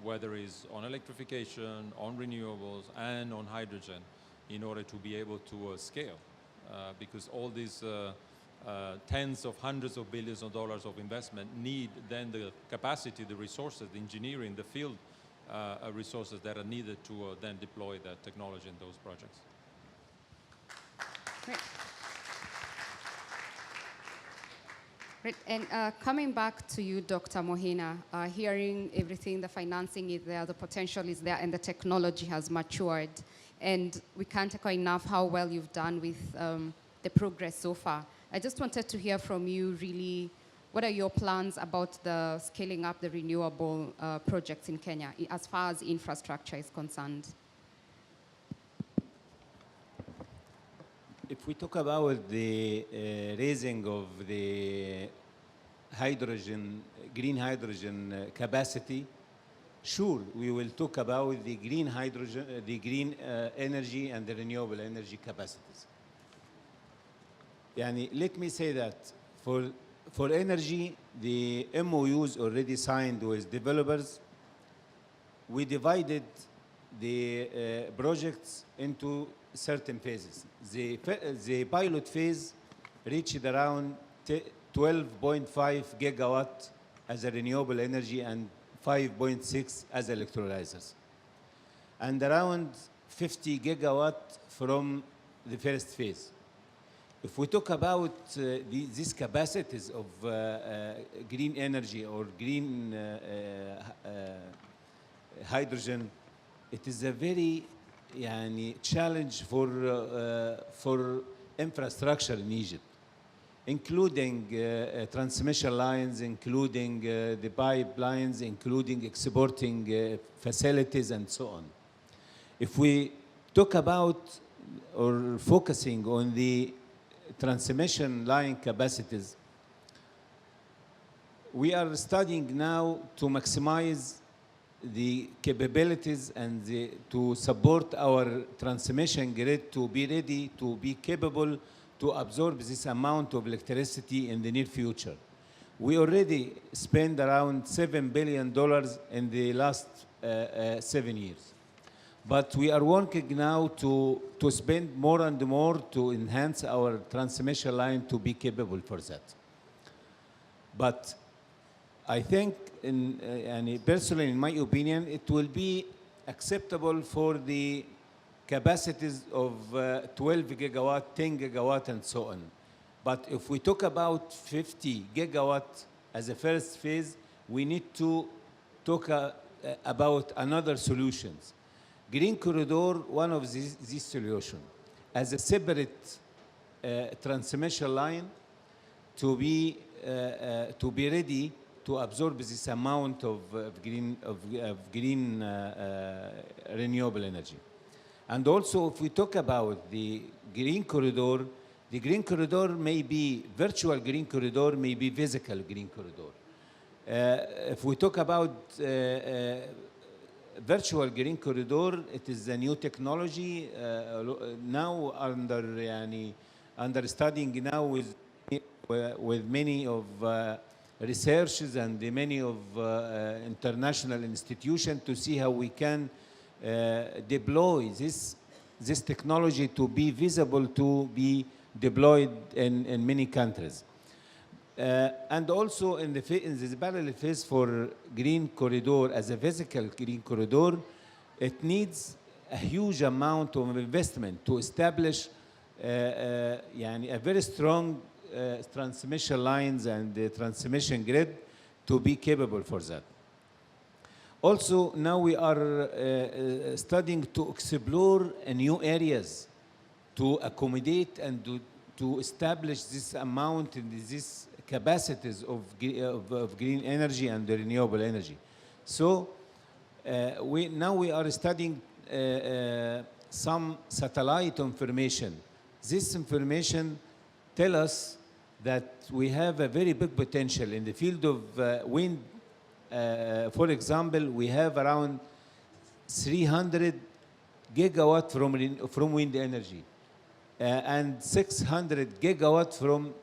whether it's on electrification, on renewables, and on hydrogen, in order to be able to scale. Because all these tens of hundreds of billions of dollars of investment need then the capacity, the resources, the engineering, the field resources that are needed to then deploy that technology in those projects. Great. Great. And coming back to you, Dr. Mohina, hearing everything, the financing is there, the potential is there, and the technology has matured. And we can't echo enough how well you've done with the progress so far. I just wanted to hear from you really, what are your plans about the scaling up the renewable projects in Kenya as far as infrastructure is concerned? If we talk about the raising of the green hydrogen capacity, sure, we will talk about the green hydrogen, the green energy and the renewable energy capacities. Let me say that for energy, the MOUs already signed with developers, we divided the projects into certain phases. The pilot phase reached around 12.5 gigawatt as a renewable energy and 5.6 as electrolyzers, and around 50 gigawatt from the first phase. If we talk about these capacities of green energy or green hydrogen, it is a very challenge for infrastructure in Egypt, including transmission lines, including the pipelines, including exporting facilities, and so on. If we talk about or focusing on the transmission line capacities, we are studying now to maximize the capabilities and to support our transmission grid to be ready, to be capable to absorb this amount of electricity in the near future. We already spent around $7 billion in the last 7 years. But we are working now to spend more and more to enhance our transmission line to be capable for that. But I think, personally, in my opinion, it will be acceptable for the capacities of 12 gigawatt, 10 gigawatt, and so on. But if we talk about 50 gigawatt as a first phase, we need to talk about another solutions. Green Corridor, one of these solutions, as a separate transmission line to be ready to absorb this amount of green renewable energy. And also, if we talk about the Green Corridor may be virtual Green Corridor, may be physical Green Corridor. If we talk about virtual Green Corridor, it is a new technology now under studying now with many of researchers and many of international institutions to see how we can deploy this technology to be visible, to be deployed in many countries. And also in the parallel phase for green corridor, as a physical green corridor, it needs a huge amount of investment to establish a very strong transmission lines and the transmission grid to be capable for that. Also, now we are studying to explore new areas to accommodate and to establish this amount and these capacities of green energy and renewable energy. So now we are studying some satellite information. This information tells us that we have a very big potential in the field of wind. For example, we have around 300 gigawatt from wind energy and 600 gigawatt from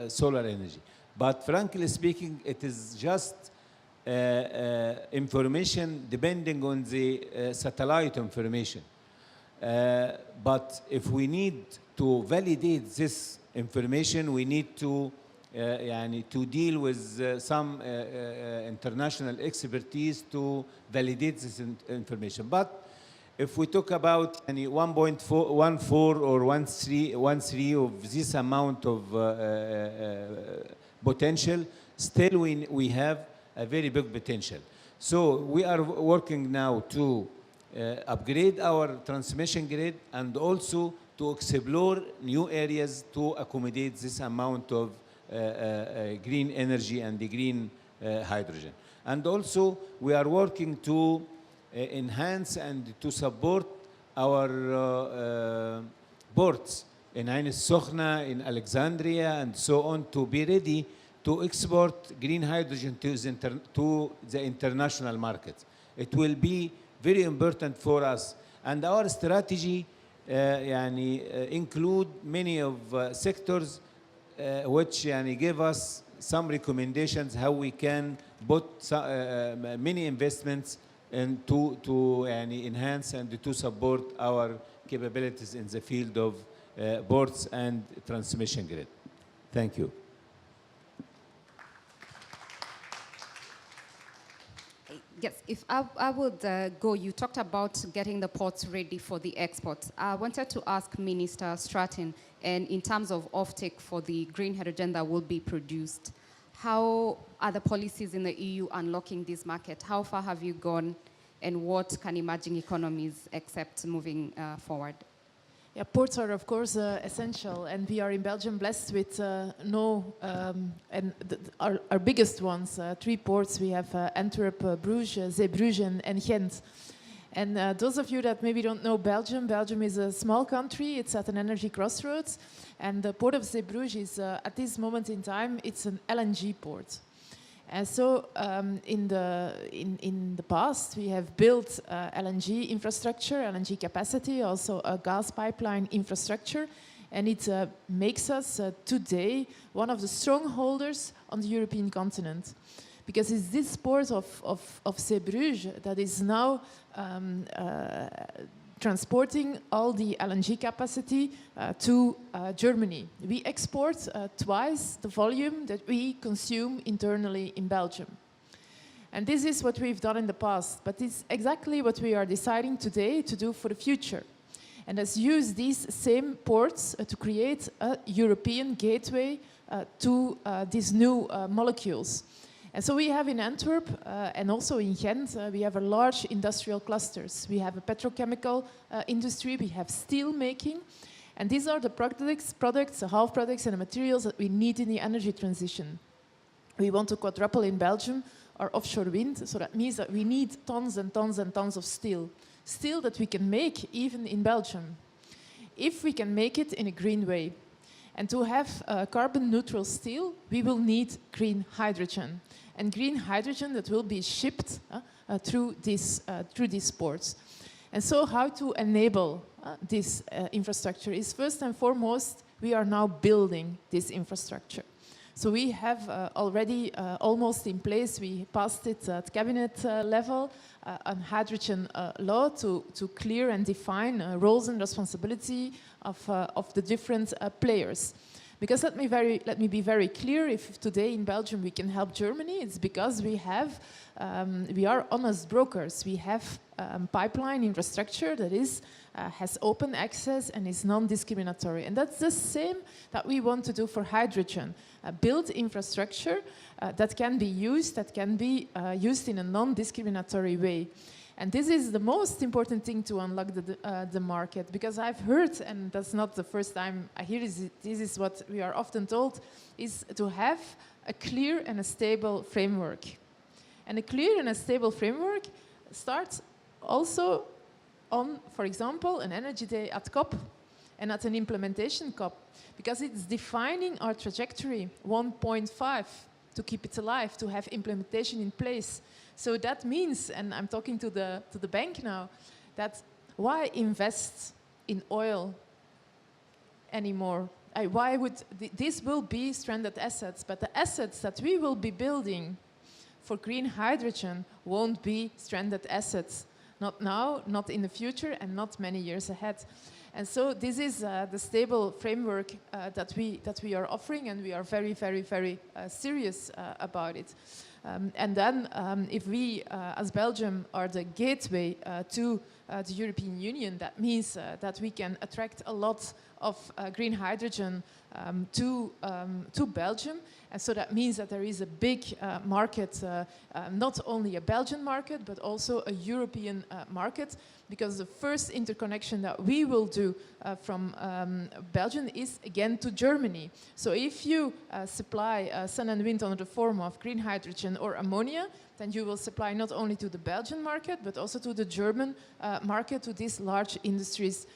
solar energy. But frankly speaking, it is just information depending on the satellite information. But if we need to validate this information, we need to deal with some international expertise to validate this information. But if we talk about 1.14 or 1.3 of this amount of potential, still we have a very big potential. So we are working now to upgrade our transmission grid and also to explore new areas to accommodate this amount of green energy and the green hydrogen. And also we are working to enhance and to support our ports in Ain al-Sokhna, in Alexandria, and so on, to be ready to export green hydrogen to the international market. It will be very important for us. And our strategy include many of sectors which give us some recommendations how we can put many investments and to enhance and to support our capabilities in the field of ports and transmission grid. Thank you. Yes, if I would go, you talked about getting the ports ready for the exports. I wanted to ask Minister Stratton, and in terms of offtake for the green hydrogen that will be produced, how are the policies in the EU unlocking this market? How far have you gone, and what can emerging economies accept moving forward? Yeah, ports are of course essential, and we are in Belgium blessed with our biggest ones, 3 ports. We have Antwerp, Bruges, Zeebrugge, and Ghent. And those of you that maybe don't know Belgium, Belgium is a small country. It's at an energy crossroads, and the port of Zeebrugge is at this moment in time, it's an LNG port. And so in the past, we have built LNG infrastructure, LNG capacity, also a gas pipeline infrastructure, and it makes us today one of the strongholders on the European continent. Because it's this port of Zeebrugge that is now transporting all the LNG capacity to Germany. We export twice the volume that we consume internally in Belgium. And this is what we've done in the past, but it's exactly what we are deciding today to do for the future. And let's use these same ports to create a European gateway to these new molecules. And so we have in Antwerp and also in Ghent, we have a large industrial clusters. We have a petrochemical industry, we have steel making, and these are the products, the half products and the materials that we need in the energy transition. We want to quadruple in Belgium our offshore wind, so that means that we need tons and tons and tons of steel. Steel that we can make even in Belgium, if we can make it in a green way. And to have carbon neutral steel, we will need green hydrogen. And green hydrogen that will be shipped through these ports. And so how to enable this infrastructure is first and foremost, we are now building this infrastructure. So we have already almost in place, we passed it at cabinet level, a hydrogen law to clear and define roles and responsibility of the different players. Because let me be very clear, if today in Belgium we can help Germany, it's because we are honest brokers. We have pipeline infrastructure that has open access and is non-discriminatory. And that's the same that we want to do for hydrogen. Build infrastructure that can be used in a non-discriminatory way. And this is the most important thing to unlock the market, because I've heard, and that's not the first time I hear this is what we are often told, is to have a clear and a stable framework. And a clear and a stable framework starts also on, for example, an energy day at COP and at an implementation COP, because it's defining our trajectory, 1.5, to keep it alive, to have implementation in place. So that means, and I'm talking to the bank now, that why invest in oil anymore? Why would this will be stranded assets, but the assets that we will be building for green hydrogen won't be stranded assets. Not now, not in the future, and not many years ahead. And so this is the stable framework that we are offering, and we are very, very, very serious about it. And then if we, as Belgium, are the gateway to the European Union, that means that we can attract a lot of green hydrogen to Belgium. And so that means that there is a big market, not only a Belgian market, but also a European market, because the first interconnection that we will do from Belgium is again to Germany. So if you supply sun and wind under the form of green hydrogen or ammonia, then you will supply not only to the Belgian market, but also to the German market, to these large industries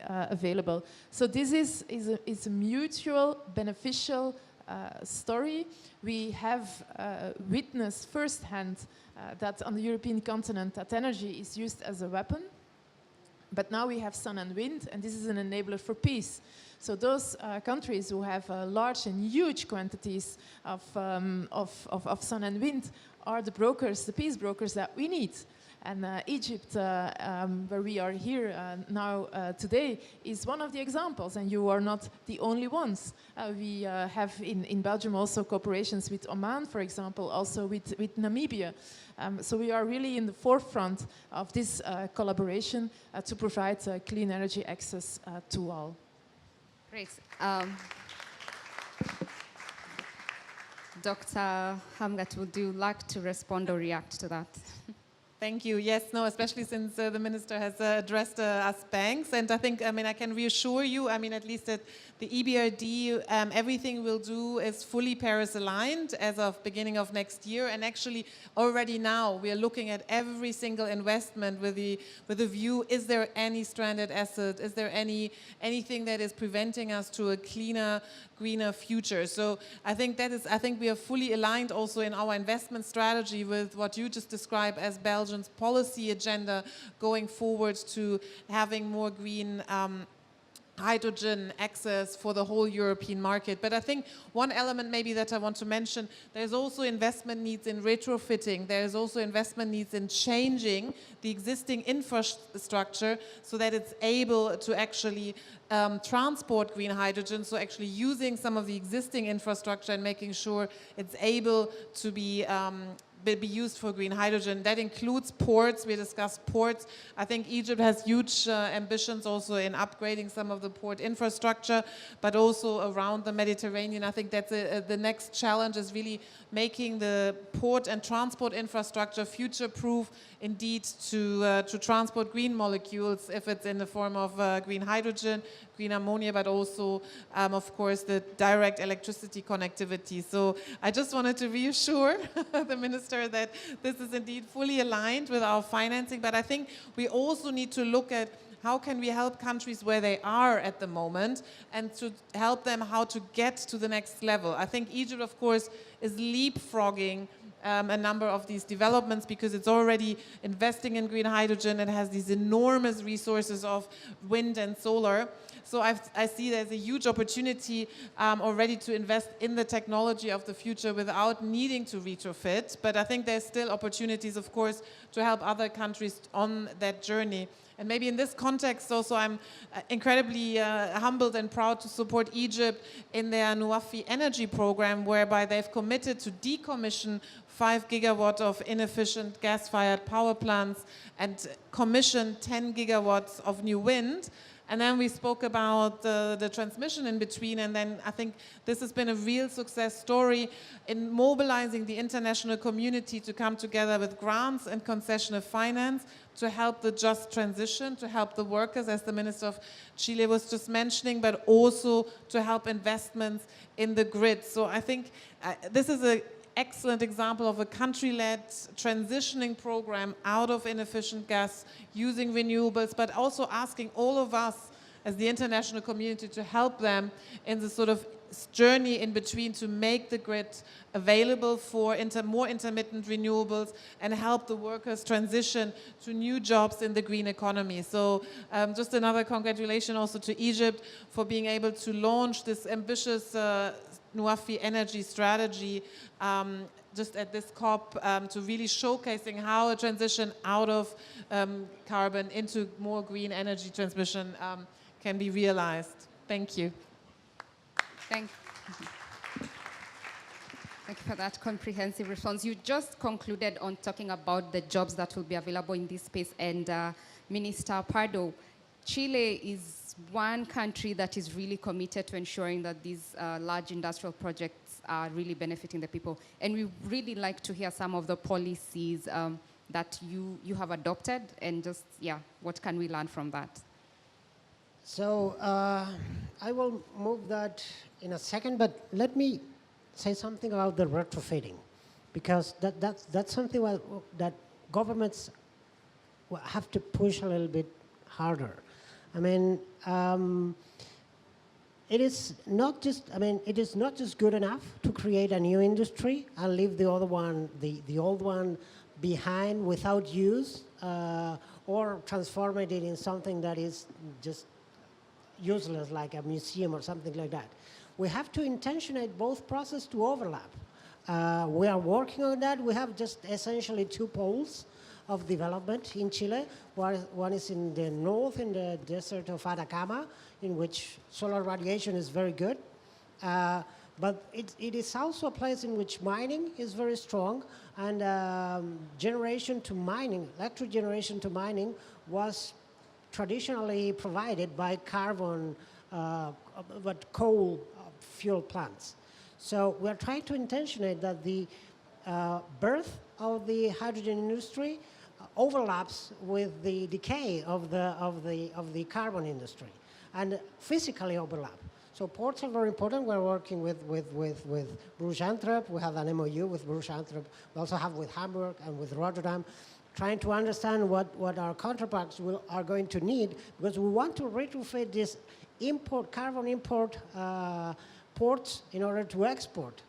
available. So this is a mutual beneficial story. We have witnessed firsthand that on the European continent that energy is used as a weapon, but now we have sun and wind, and this is an enabler for peace. So those countries who have large and huge quantities of sun and wind are the brokers, the peace brokers that we need. And Egypt, where we are here now today, is one of the examples, and you are not the only ones. We have in Belgium also cooperations with Oman, for example, also with Namibia. So we are really in the forefront of this collaboration to provide clean energy access to all. Great. Dr. Hamgat, would you like to respond or react to that? Thank you. Yes, no, especially since the minister has addressed us banks. And I think, I can reassure you, at least at the EBRD, everything we'll do is fully Paris aligned as of beginning of next year. And actually, already now, we are looking at every single investment with the view, is there any stranded asset? Is there anything that is preventing us to a cleaner, greener future? So I think we are fully aligned also in our investment strategy with what you just described as Belgium's policy agenda going forward to having more green hydrogen access for the whole European market. But I think one element maybe that I want to mention, there's also investment needs in retrofitting. There's also investment needs in changing the existing infrastructure so that it's able to actually transport green hydrogen, so actually using some of the existing infrastructure and making sure it's able to be used for green hydrogen. That includes ports. We discussed ports. I think Egypt has huge ambitions also in upgrading some of the port infrastructure, but also around the Mediterranean. I think that's the next challenge, is really making the port and transport infrastructure future-proof indeed to transport green molecules, if it's in the form of green hydrogen, green ammonia, but also, of course, the direct electricity connectivity. So I just wanted to reassure the minister that this is indeed fully aligned with our financing, but I think we also need to look at how can we help countries where they are at the moment and to help them how to get to the next level. I think Egypt, of course, is leapfrogging a number of these developments because it's already investing in green hydrogen. It has these enormous resources of wind and solar. So I see there's a huge opportunity already to invest in the technology of the future without needing to retrofit. But I think there's still opportunities, of course, to help other countries on that journey. And maybe in this context also, I'm incredibly humbled and proud to support Egypt in their Nuafi energy program, whereby they've committed to decommission 5 gigawatt of inefficient gas-fired power plants and commission 10 gigawatts of new wind. And then we spoke about the transmission in between, and then I think this has been a real success story in mobilizing the international community to come together with grants and concession of finance to help the just transition, to help the workers, as the Minister of Chile was just mentioning, but also to help investments in the grid. So I think this is an excellent example of a country-led transitioning program out of inefficient gas, using renewables, but also asking all of us as the international community to help them in the sort of journey in between to make the grid available for more intermittent renewables and help the workers transition to new jobs in the green economy. So just another congratulation also to Egypt for being able to launch this ambitious Nuafi energy strategy just at this COP to really showcasing how a transition out of carbon into more green energy transmission can be realized. Thank you. Thank you for that comprehensive response. You just concluded on talking about the jobs that will be available in this space. And Minister Pardo, Chile is one country that is really committed to ensuring that these large industrial projects are really benefiting the people. And we really like to hear some of the policies that you have adopted, and just, yeah, what can we learn from that? So I will move that in a second, but let me say something about the retrofitting, because that's something that governments have to push a little bit harder. I mean, it is not just good enough to create a new industry and leave the other one, the old one, behind without use, or transform it in something that is just useless, like a museum or something like that. We have to intentionate both processes to overlap. We are working on that. We have just essentially two poles of development in Chile. One is in the north, in the desert of Atacama, in which solar radiation is very good. But it is also a place in which mining is very strong, and generation to mining, electric generation to mining, was traditionally provided by carbon, but coal fuel plants. So we're trying to intentionate that the birth of the hydrogen industry overlaps with the decay of the carbon industry, and physically overlap. So ports are very important. We're working with Bruges Antwerp. We have an MOU with Bruges Antwerp. We also have with Hamburg and with Rotterdam, trying to understand what our counterparts are going to need, because we want to retrofit this carbon import ports in order to export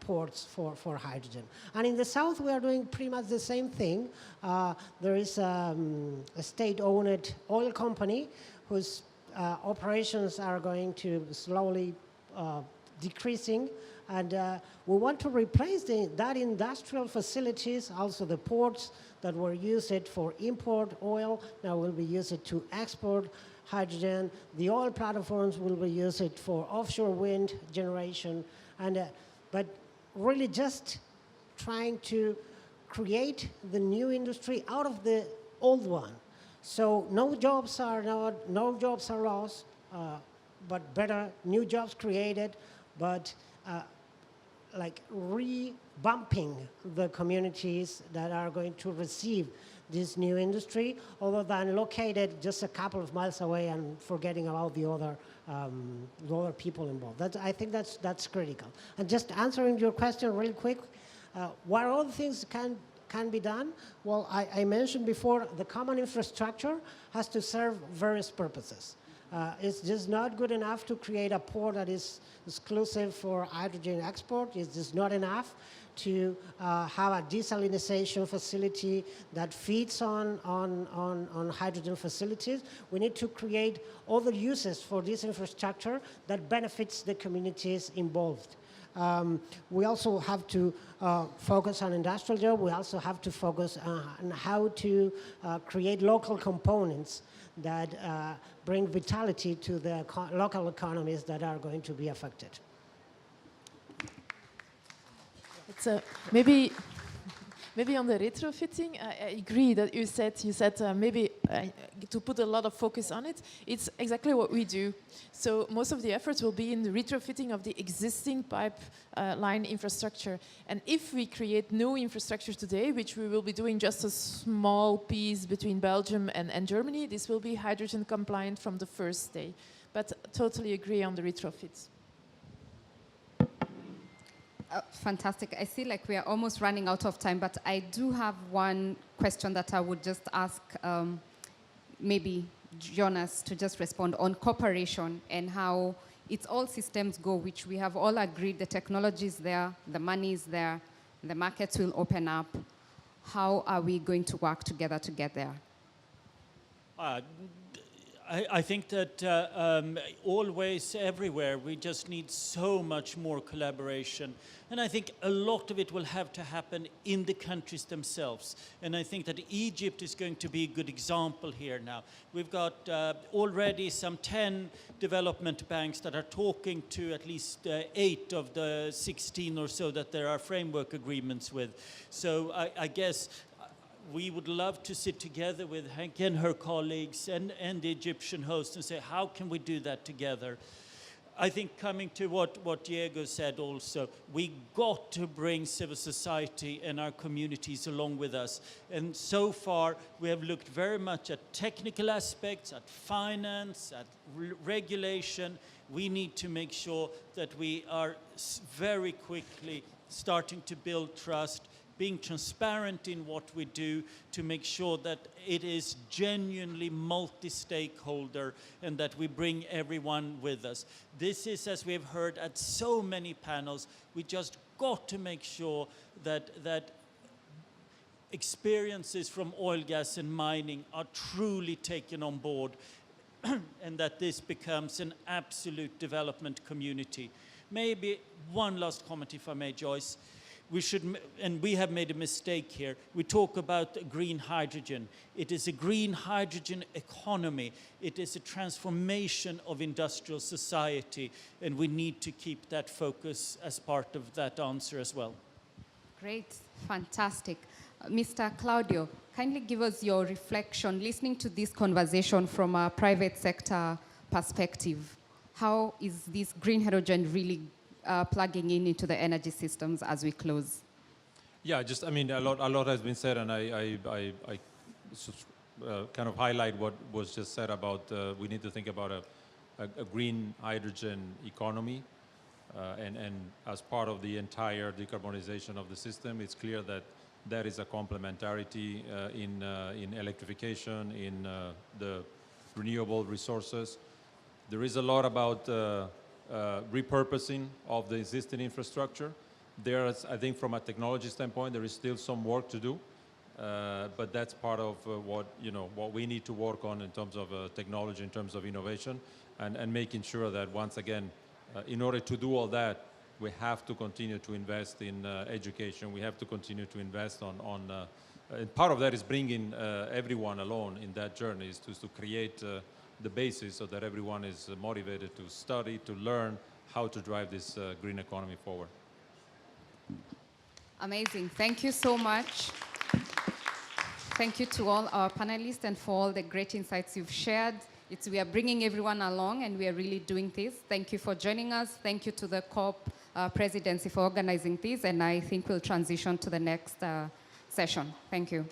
ports for hydrogen. And in the south, we are doing pretty much the same thing. There is a state-owned oil company whose operations are going to slowly decreasing, and we want to replace that industrial facilities, also the ports that were used for import oil, now will be used to export hydrogen. The oil platforms will be used for offshore wind generation, and but really just trying to create the new industry out of the old one. So no jobs are lost, but better new jobs created, but like revamping the communities that are going to receive this new industry, other than located just a couple of miles away and forgetting about the other people involved. I think that's critical. And just answering your question really quick, what other things can be done? Well, I mentioned before, the common infrastructure has to serve various purposes. It's just not good enough to create a port that is exclusive for hydrogen export. It's just not enough to have a desalination facility that feeds on hydrogen facilities. We need to create other uses for this infrastructure that benefits the communities involved. We also have to focus on industrial jobs. We also have to focus on how to create local components that bring vitality to the local economies that are going to be affected. It's maybe on the retrofitting, I agree that you said maybe to put a lot of focus on it. It's exactly what we do. So most of the efforts will be in the retrofitting of the existing pipeline infrastructure. And if we create new infrastructure today, which we will be doing just a small piece between Belgium and Germany, this will be hydrogen compliant from the first day. But totally agree on the retrofits. Fantastic. I feel like we are almost running out of time, but I do have one question that I would just ask maybe Jonas to just respond on cooperation and how it's all systems go, which we have all agreed the technology is there, the money is there, the markets will open up. How are we going to work together to get there? I think that always, everywhere, we just need so much more collaboration. And I think a lot of it will have to happen in the countries themselves. And I think that Egypt is going to be a good example here now. We've got already some 10 development banks that are talking to at least 8 of the 16 or so that there are framework agreements with. So I guess we would love to sit together with Henke and her colleagues and the Egyptian host and say, how can we do that together? I think coming to what Diego said also, we got to bring civil society and our communities along with us. And so far, we have looked very much at technical aspects, at finance, at regulation. We need to make sure that we are very quickly starting to build trust, being transparent in what we do to make sure that it is genuinely multi-stakeholder and that we bring everyone with us. This is, as we have heard at so many panels, we just got to make sure that experiences from oil, gas and mining are truly taken on board and that this becomes an absolute development community. Maybe one last comment, if I may, Joyce. We should, and we have made a mistake here. We talk about green hydrogen. It is a green hydrogen economy. It is a transformation of industrial society, and we need to keep that focus as part of that answer as well. Great, fantastic. Mr. Claudio, kindly give us your reflection, listening to this conversation from a private sector perspective. How is this green hydrogen really plugging into the energy systems as we close? Yeah, just, I mean, a lot has been said, and I kind of highlight what was just said about we need to think about a green hydrogen economy. And as part of the entire decarbonization of the system, it's clear that there is a complementarity in electrification, in the renewable resources. There is a lot about repurposing of the existing infrastructure. There is, I think, from a technology standpoint, there is still some work to do, but that's part of what we need to work on in terms of technology, in terms of innovation, and making sure that once again, in order to do all that, we have to continue to invest in education. We have to continue to invest on and part of that is bringing everyone along in that journey, is to create the basis so that everyone is motivated to study, to learn how to drive this green economy forward. Amazing. Thank you so much. Thank you to all our panelists and for all the great insights you've shared. We are bringing everyone along and we are really doing this. Thank you for joining us. Thank you to the COP Presidency for organizing this, and I think we'll transition to the next session. Thank you.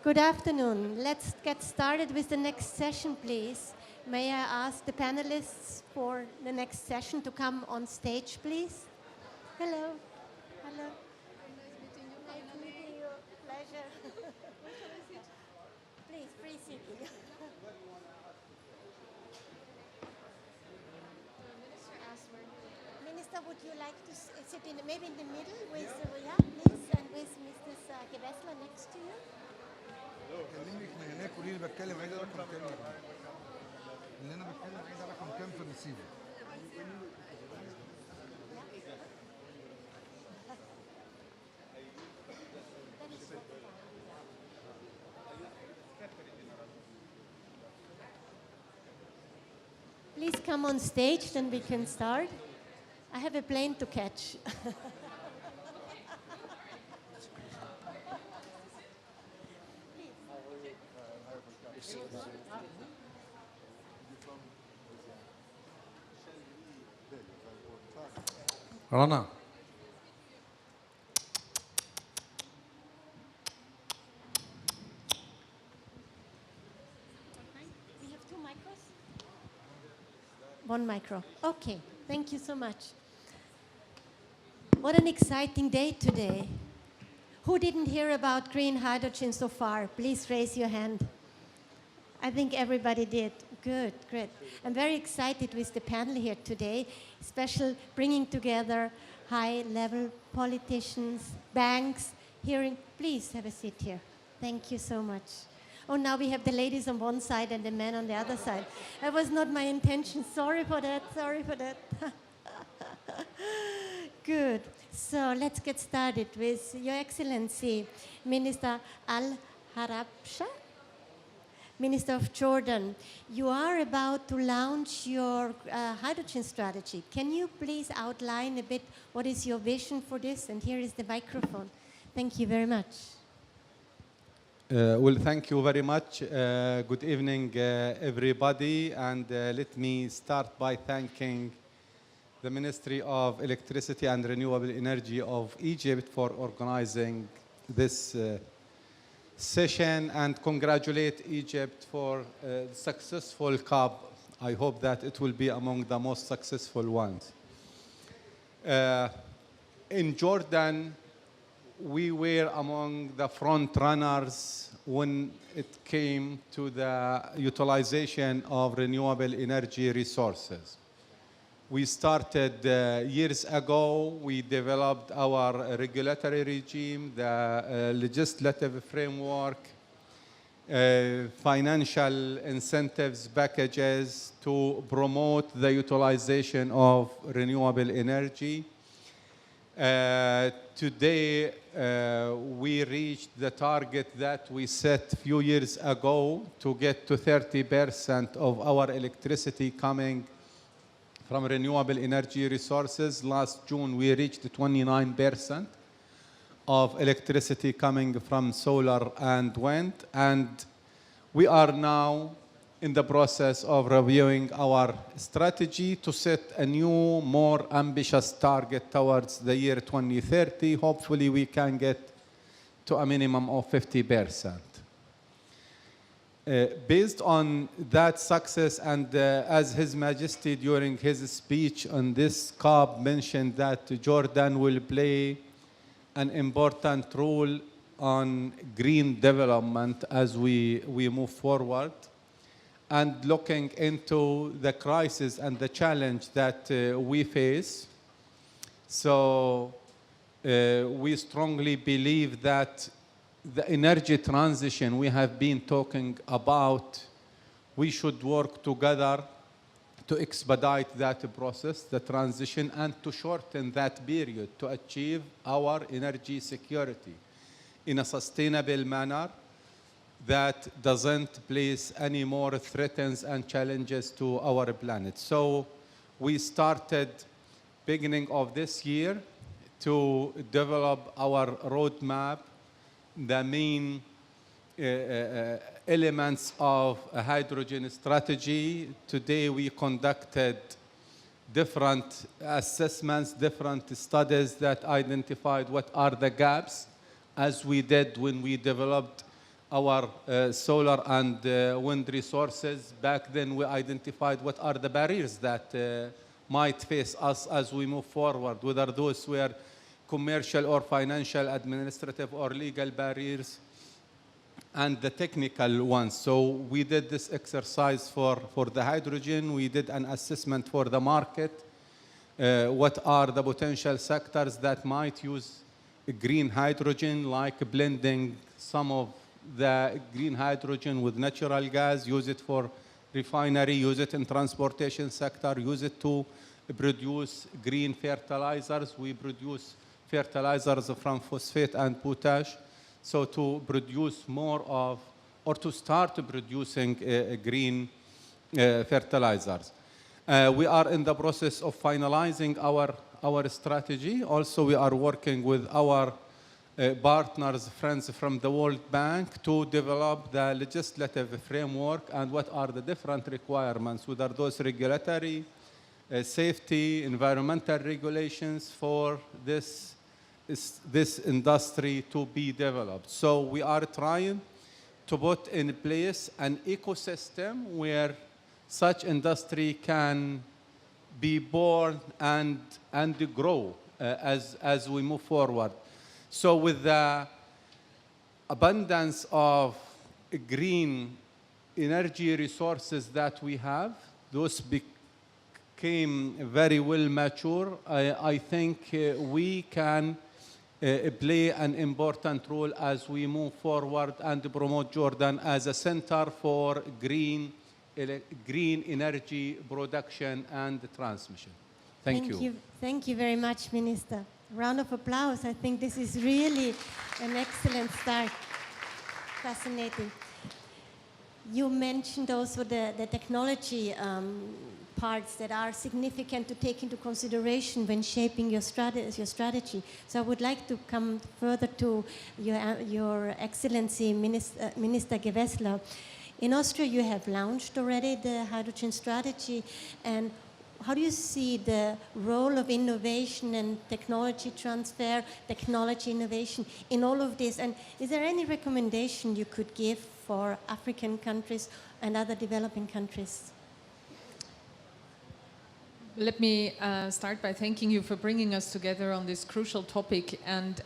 Good afternoon. Let's get started with the next session, please. May I ask the panelists for the next session to come on stage, please? Hello. Hello. Nice meeting you. Nice meeting you. Pleasure. Please, free seating. Minister, would you like to sit in maybe in the middle with, yeah, please, and with Mrs. Gewessler next to you? كلمني من هناك قولي لي بتكلم عايز رقم كام اللي انا بتكلم عايز رقم كام في الريسيفر Please come on stage, then we can start. I have a plane to catch. رنا We have two micros? One micro. Okay, thank you so much. What an exciting day today. Who didn't hear about green hydrogen so far? Please raise your hand. I think everybody did. Good, great. I'm very excited with the panel here today, especially bringing together high-level politicians, banks, hearing. Please have a seat here. Thank you so much. Oh, now we have the ladies on one side and the men on the other side. That was not my intention. Sorry for that. Sorry for that. Good. So let's get started with Your Excellency, Minister Al-Harabsha, Minister of Jordan. You are about to launch your hydrogen strategy. Can you please outline a bit what is your vision for this? And here is the microphone. Thank you very much. Well, thank you very much. Good evening, everybody. And let me start by thanking the Ministry of Electricity and Renewable Energy of Egypt for organizing this session and congratulate Egypt for a successful COP. I hope that it will be among the most successful ones. In Jordan, we were among the front runners when it came to the utilization of renewable energy resources. We started years ago. We developed our regulatory regime, the legislative framework, financial incentives packages to promote the utilization of renewable energy. Today, we reached the target that we set a few years ago to get to 30% of our electricity coming from renewable energy resources. Last June, we reached 29% of electricity coming from solar and wind. And we are now in the process of reviewing our strategy to set a new, more ambitious target towards the year 2030. Hopefully, we can get to a minimum of 50%. Based on that success, and as His Majesty during his speech on this COP mentioned that Jordan will play an important role on green development as we move forward, and looking into the crisis and the challenge that we face. So we strongly believe that the energy transition we have been talking about, we should work together to expedite that process, the transition, and to shorten that period to achieve our energy security in a sustainable manner that doesn't place any more threats and challenges to our planet. So we started beginning of this year to develop our roadmap, the main elements of a hydrogen strategy. Today we conducted different assessments, different studies that identified what are the gaps, as we did when we developed our solar and wind resources. Back then, we identified what are the barriers that might face us as we move forward, whether those were commercial or financial, administrative or legal barriers, and the technical ones. So we did this exercise for the hydrogen. We did an assessment for the market. What are the potential sectors that might use green hydrogen, like blending some of the green hydrogen with natural gas, use it for refinery, use it in transportation sector, use it to produce green fertilizers. We produce fertilizers from phosphate and potash. So to produce more of, or to start producing green fertilizers. We are in the process of finalizing our strategy. Also, we are working with our partners, friends from the World Bank to develop the legislative framework and what are the different requirements, whether those regulatory, safety, environmental regulations for this industry to be developed. So we are trying to put in place an ecosystem where such industry can be born and grow as we move forward. So with the abundance of green energy resources that we have, those became very well mature. I think we can play an important role as we move forward and promote Jordan as a center for green energy production and transmission. Thank you. Thank you very much, Minister. Round of applause. I think this is really an excellent start. Fascinating. You mentioned also the technology parts that are significant to take into consideration when shaping your strategy. So I would like to come further to Your Excellency, Minister Gewessler. In Austria, you have launched already the hydrogen strategy, and how do you see the role of innovation and technology transfer, technology innovation in all of this? And is there any recommendation you could give for African countries and other developing countries? Let me start by thanking you for bringing us together on this crucial topic. And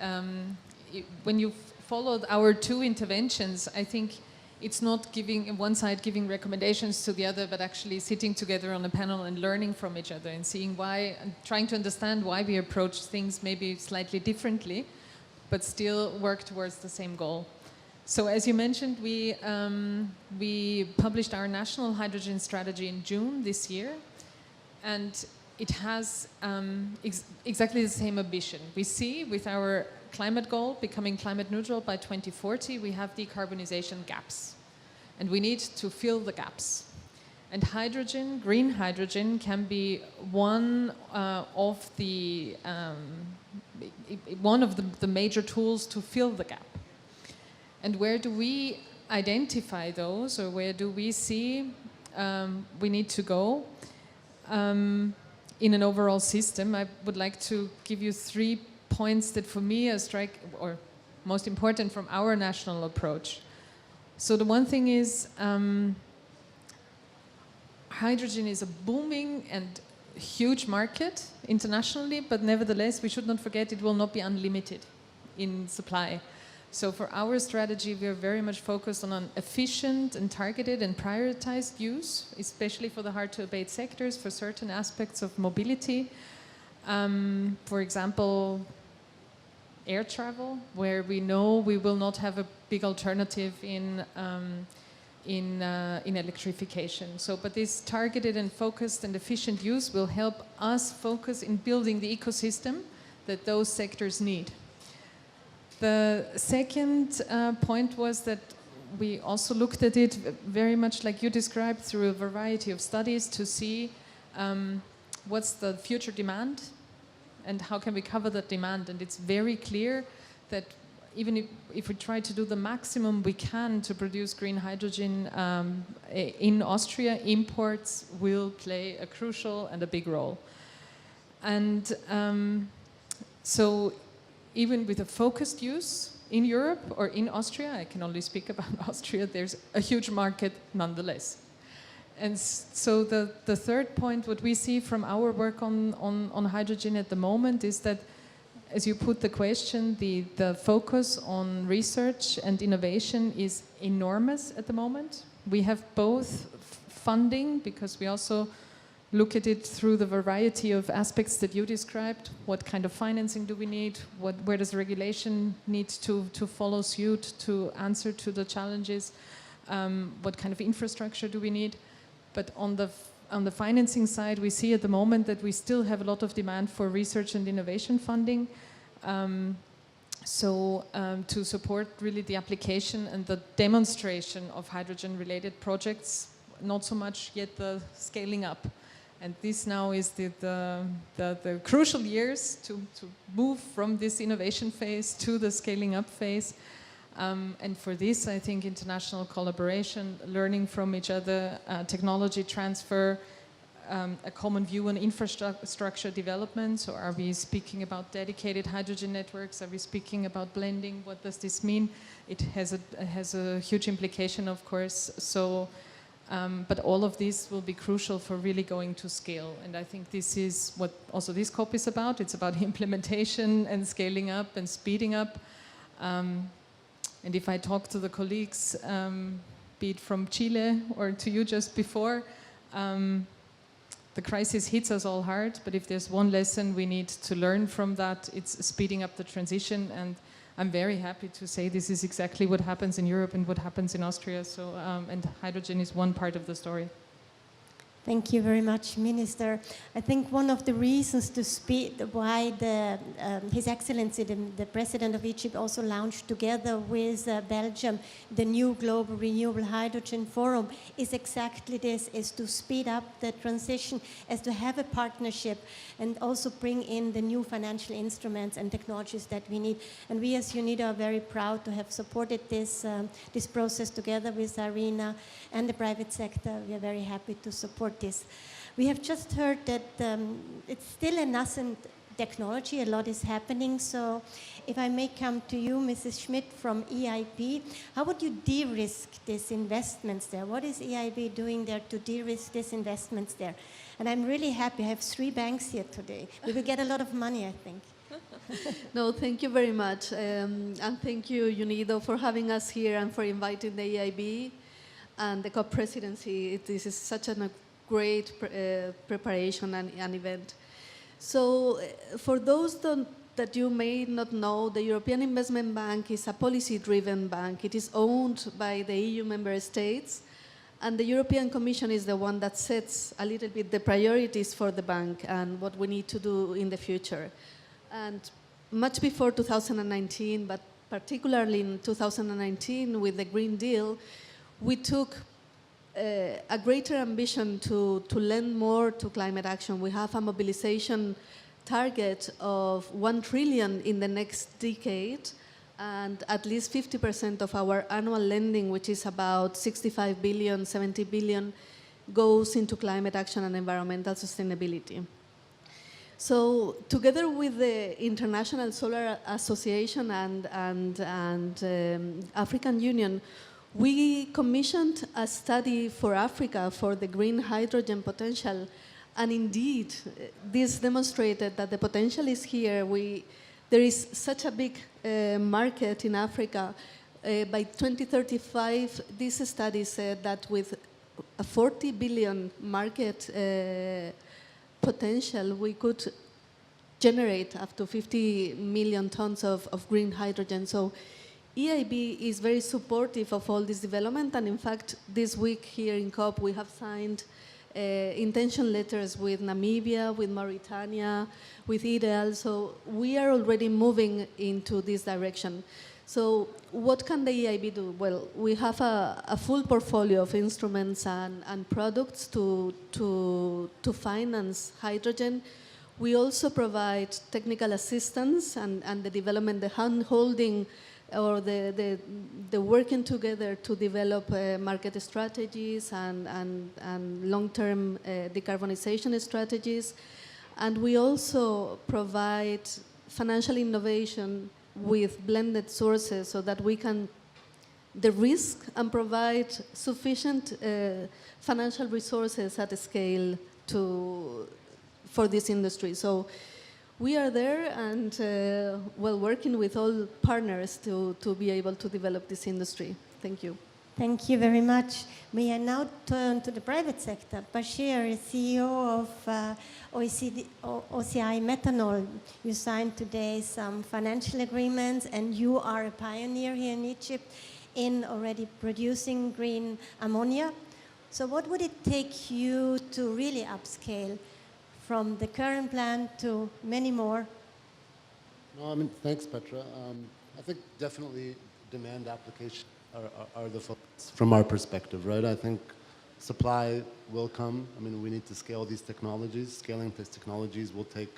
when you've followed our two interventions, I think it's not giving one side giving recommendations to the other, but actually sitting together on a panel and learning from each other and seeing why, and trying to understand why we approach things maybe slightly differently, but still work towards the same goal. So as you mentioned, we published our national hydrogen strategy in June this year, and it has exactly the same ambition. We see with our climate goal, becoming climate neutral by 2040, we have decarbonization gaps. And we need to fill the gaps. And hydrogen, green hydrogen, can be one of the major tools to fill the gap. And where do we identify those, or where do we see we need to go in an overall system? I would like to give you 3 points that for me are most important from our national approach. So the one thing is hydrogen is a booming and huge market internationally, but nevertheless we should not forget it will not be unlimited in supply. So for our strategy, we are very much focused on an efficient and targeted and prioritized use, especially for the hard-to-abate sectors, for certain aspects of mobility. For example, air travel, where we know we will not have a big alternative in electrification. So, but this targeted and focused and efficient use will help us focus in building the ecosystem that those sectors need. The second point was that we also looked at it very much like you described, through a variety of studies to see what's the future demand and how can we cover that demand. And it's very clear that even if we try to do the maximum we can to produce green hydrogen in Austria, imports will play a crucial and a big role. And so even with a focused use, in Europe or in Austria, I can only speak about Austria, there's a huge market nonetheless. And so the third point, what we see from our work on hydrogen at the moment is that, as you put the question, the focus on research and innovation is enormous at the moment. We have both funding, because we also look at it through the variety of aspects that you described. What kind of financing do we need? Where does regulation need to follow suit to answer to the challenges? What kind of infrastructure do we need? But on the financing side, we see at the moment that we still have a lot of demand for research and innovation funding. To support really the application and the demonstration of hydrogen-related projects, not so much yet the scaling up. And this now is the crucial years to move from this innovation phase to the scaling up phase. And for this, I think international collaboration, learning from each other, technology transfer, a common view on infrastructure development. So are we speaking about dedicated hydrogen networks? Are we speaking about blending? What does this mean? It has a huge implication, of course. So, but all of this will be crucial for really going to scale. And I think this is what also this COP is about. It's about implementation and scaling up and speeding up. And if I talk to the colleagues, be it from Chile or to you just before, the crisis hits us all hard, but if there's one lesson we need to learn from that, it's speeding up the transition. And I'm very happy to say this is exactly what happens in Europe and what happens in Austria. So, and hydrogen is one part of the story. Thank you very much, Minister. I think one of the reasons to speak why His Excellency, the President of Egypt, also launched together with Belgium the new Global Renewable Hydrogen Forum is exactly this, is to speed up the transition, as to have a partnership and also bring in the new financial instruments and technologies that we need. And we as UNIDO are very proud to have supported this process together with ARENA and the private sector. We are very happy to support this. We have just heard that it's still a nascent technology, a lot is happening. So if I may come to you, Mrs. Schmidt from EIB, how would you de-risk these investments there? What is EIB doing there to de-risk these investments there? And I'm really happy, I have 3 banks here today. We will get a lot of money, I think. No, thank you very much. And thank you, UNIDO, for having us here and for inviting the EIB and the COP presidency. This is such a great preparation and event. So for those that you may not know, the European Investment Bank is a policy-driven bank. It is owned by the EU member states, and the European Commission is the one that sets a little bit the priorities for the bank and what we need to do in the future. And much before 2019, but particularly in 2019 with the Green Deal, we took a greater ambition to lend more to climate action. We have a mobilization target of 1 trillion in the next decade, and at least 50% of our annual lending, which is about 65 billion, 70 billion, goes into climate action and environmental sustainability. So together with the International Solar Association and African Union, we commissioned a study for Africa for the green hydrogen potential, and indeed, this demonstrated that the potential is here. There is such a big market in Africa. By 2035, this study said that with a 40 billion market potential, we could generate up to 50 million tons of green hydrogen. So EIB is very supportive of all this development, and in fact, this week here in COP, we have signed intention letters with Namibia, with Mauritania, with IDEAL, so we are already moving into this direction. So what can the EIB do? Well, we have a full portfolio of instruments and products to finance hydrogen. We also provide technical assistance and the development, the hand-holding, or the working together to develop market strategies and long-term decarbonization strategies. And we also provide financial innovation with blended sources so that we can de-risk and provide sufficient financial resources at a scale for this industry. So we are there and working with all partners to be able to develop this industry. Thank you. Thank you very much. May I now turn to the private sector. Bashir, CEO of OCI Methanol. You signed today some financial agreements, and you are a pioneer here in Egypt in already producing green ammonia. So what would it take you to really upscale from the current plant to many more? No, I mean, thanks, Petra. I think definitely demand application are the focus from our perspective, right? I think supply will come. I mean, we need to scale these technologies. Scaling these technologies will take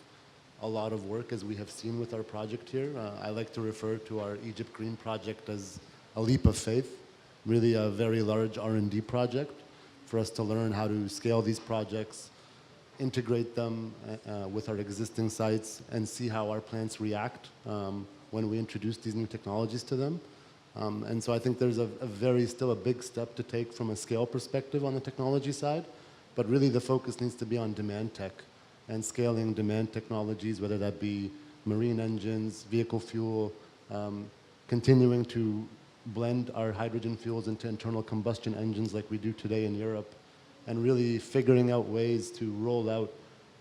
a lot of work, as we have seen with our project here. I like to refer to our Egypt Green project as a leap of faith, really a very large R&D project for us to learn how to scale these projects, integrate them with our existing sites, and see how our plants react when we introduce these new technologies to them. And so I think there's still a big step to take from a scale perspective on the technology side, but really the focus needs to be on demand tech and scaling demand technologies, whether that be marine engines, vehicle fuel, continuing to blend our hydrogen fuels into internal combustion engines like we do today in Europe, and really figuring out ways to roll out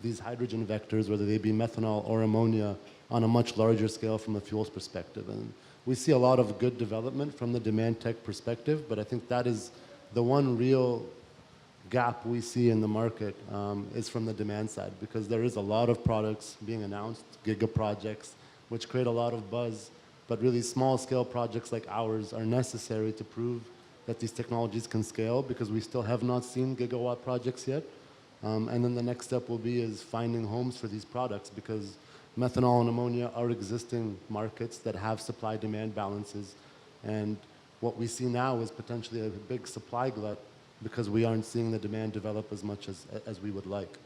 these hydrogen vectors, whether they be methanol or ammonia, on a much larger scale from a fuels perspective. And we see a lot of good development from the demand tech perspective, but I think that is the one real gap we see in the market is from the demand side, because there is a lot of products being announced, giga projects, which create a lot of buzz, but really small scale projects like ours are necessary to prove that these technologies can scale, because we still have not seen gigawatt projects yet. And then the next step will be is finding homes for these products, because methanol and ammonia are existing markets that have supply-demand balances. And what we see now is potentially a big supply glut, because we aren't seeing the demand develop as much as we would like.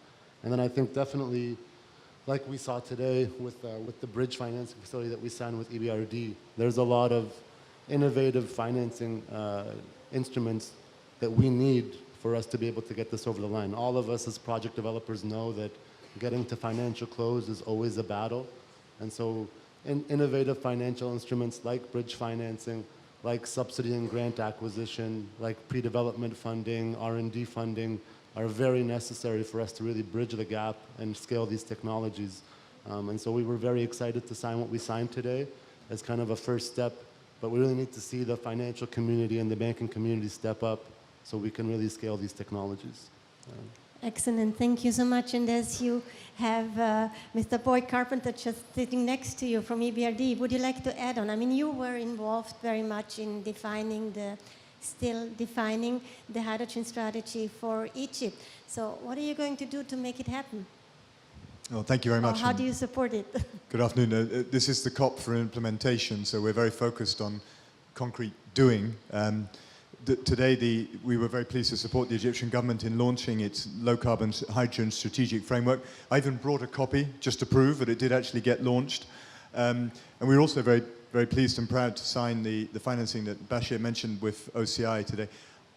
And then I think definitely, like we saw today with the bridge financing facility that we signed with EBRD, there's a lot of innovative financing instruments that we need for us to be able to get this over the line. All of us as project developers know that getting to financial close is always a battle. And so innovative financial instruments like bridge financing, like subsidy and grant acquisition, like pre-development funding, R&D funding, are very necessary for us to really bridge the gap and scale these technologies. And so we were very excited to sign what we signed today as kind of a first step, but we really need to see the financial community and the banking community step up so we can really scale these technologies. Excellent, thank you so much. And as you have Mr. Boyd Carpenter just sitting next to you from EBRD, would you like to add on? I mean, you were involved very much in still defining the hydrogen strategy for Egypt. So what are you going to do to make it happen? Oh, thank you very much. Or how do you support it? Good afternoon. This is the COP for implementation, so we're very focused on concrete doing. Today, we were very pleased to support the Egyptian government in launching its low-carbon hydrogen strategic framework. I even brought a copy just to prove that it did actually get launched. And we were also very, very pleased and proud to sign the financing that Bashir mentioned with OCI today.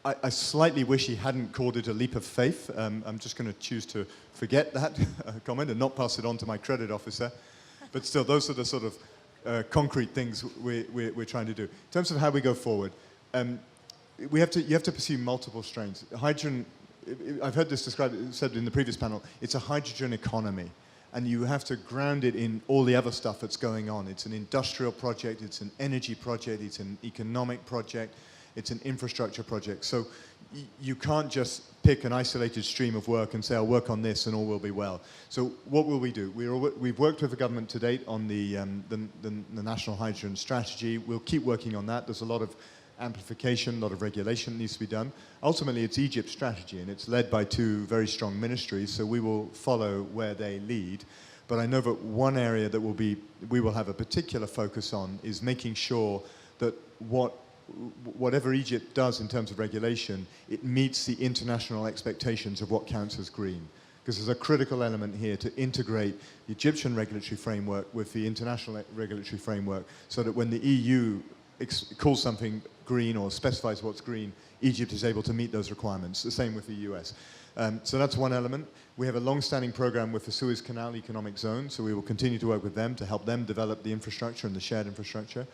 I slightly wish he hadn't called it a leap of faith. I'm just going to choose to forget that comment and not pass it on to my credit officer. But still, those are the sort of concrete things we're trying to do. In terms of how we go forward, you have to pursue multiple strains. Hydrogen, I've heard this said in the previous panel, it's a hydrogen economy. And you have to ground it in all the other stuff that's going on. It's an industrial project, it's an energy project, it's an economic project, it's an infrastructure project. So you can't just pick an isolated stream of work and say, I'll work on this and all will be well. So what will we do? We've worked with the government to date on the National Hydrogen Strategy. We'll keep working on that. There's a lot of amplification, a lot of regulation needs to be done. Ultimately, it's Egypt's strategy, and it's led by two very strong ministries, so we will follow where they lead. But I know that one area that we will have a particular focus on is making sure that whatever Egypt does in terms of regulation, it meets the international expectations of what counts as green. because there's a critical element here to integrate the Egyptian regulatory framework with the international regulatory framework so that when the EU calls something green or specifies what's green, Egypt is able to meet those requirements. The same with the US. So that's one element. We have a long-standing program with the Suez Canal Economic Zone, so we will continue to work with them to help them develop the infrastructure and the shared infrastructure.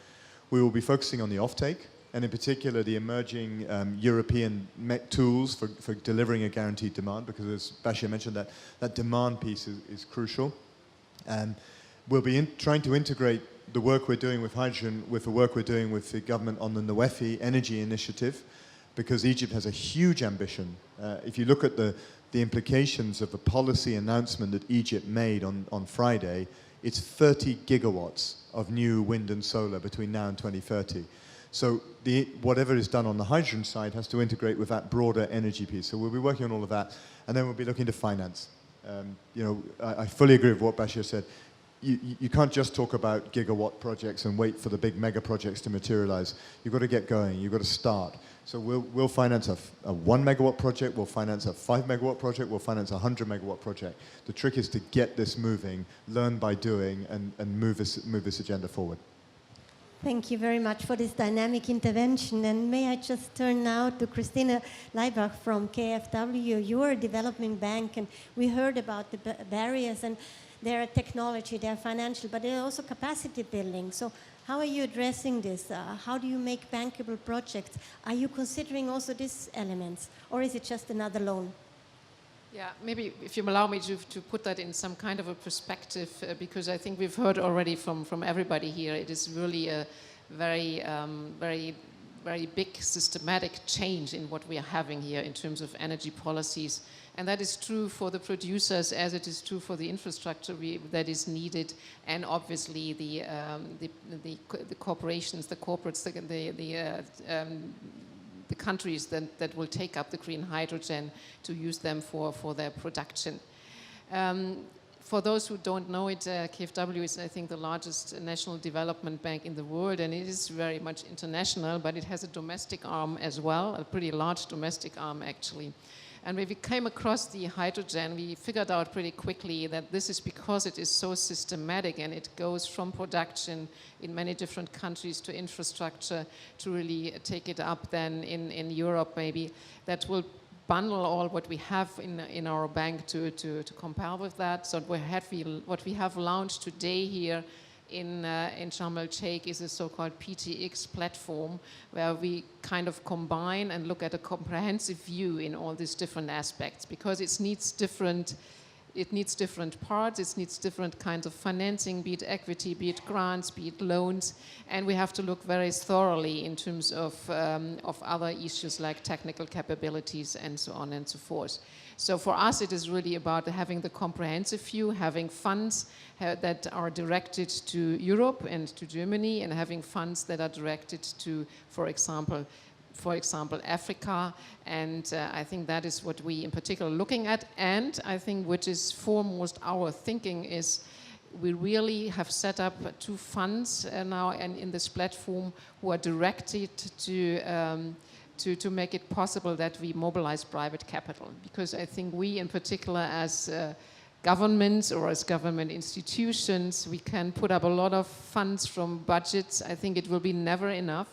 We will be focusing on the offtake, and in particular the emerging European tools for delivering a guaranteed demand, because as Bashir mentioned, that demand piece is crucial. We'll be trying to integrate the work we're doing with hydrogen with the work we're doing with the government on the NWEFI energy initiative, because Egypt has a huge ambition. If you look at the implications of the policy announcement that Egypt made on Friday, it's 30 gigawatts of new wind and solar between now and 2030. So whatever is done on the hydrogen side has to integrate with that broader energy piece. So we'll be working on all of that, and then we'll be looking to finance. I fully agree with what Bashir said. You can't just talk about gigawatt projects and wait for the big mega projects to materialize. You've got to get going. You've got to start. So we'll finance a 1 megawatt project. We'll finance a 5 megawatt project. We'll finance a 100 megawatt project. The trick is to get this moving, learn by doing, and move this agenda forward. Thank you very much for this dynamic intervention. And may I just turn now to Christina Leibach from KfW. You're a development bank, and we heard about the barriers, and they're technology, they're financial, but they're also capacity building. So how are you addressing this? How do you make bankable projects? Are you considering also these elements, or is it just another loan? Yeah, maybe if you allow me to put that in some kind of a perspective, because I think we've heard already from everybody here, it is really a very, very big systematic change in what we are having here in terms of energy policies. And that is true for the producers as it is true for the infrastructure that is needed, and obviously the corporations, the corporates, the countries that will take up the green hydrogen to use them for their production. For those who don't know it, KfW is, I think, the largest national development bank in the world, and it is very much international, but it has a domestic arm as well, a pretty large domestic arm actually. And when we came across the hydrogen, we figured out pretty quickly that this is because it is so systematic and it goes from production in many different countries to infrastructure to really take it up then in Europe maybe, that will bundle all what we have in our bank to compare with that. So what we have launched today here in Sharm el-Sheikh is a so-called PTX platform, where we kind of combine and look at a comprehensive view in all these different aspects, because it needs different parts, it needs different kinds of financing, be it equity, be it grants, be it loans, and we have to look very thoroughly in terms of other issues like technical capabilities and so on and so forth. So for us, it is really about having the comprehensive view, having funds that are directed to Europe and to Germany, and having funds that are directed to, for example, Africa. And I think that is what we in particular are looking at. And I think which is foremost our thinking is we really have set up 2 funds now and in this platform who are directed to make it possible that we mobilize private capital. Because I think we in particular as governments or as government institutions, we can put up a lot of funds from budgets. I think it will be never enough.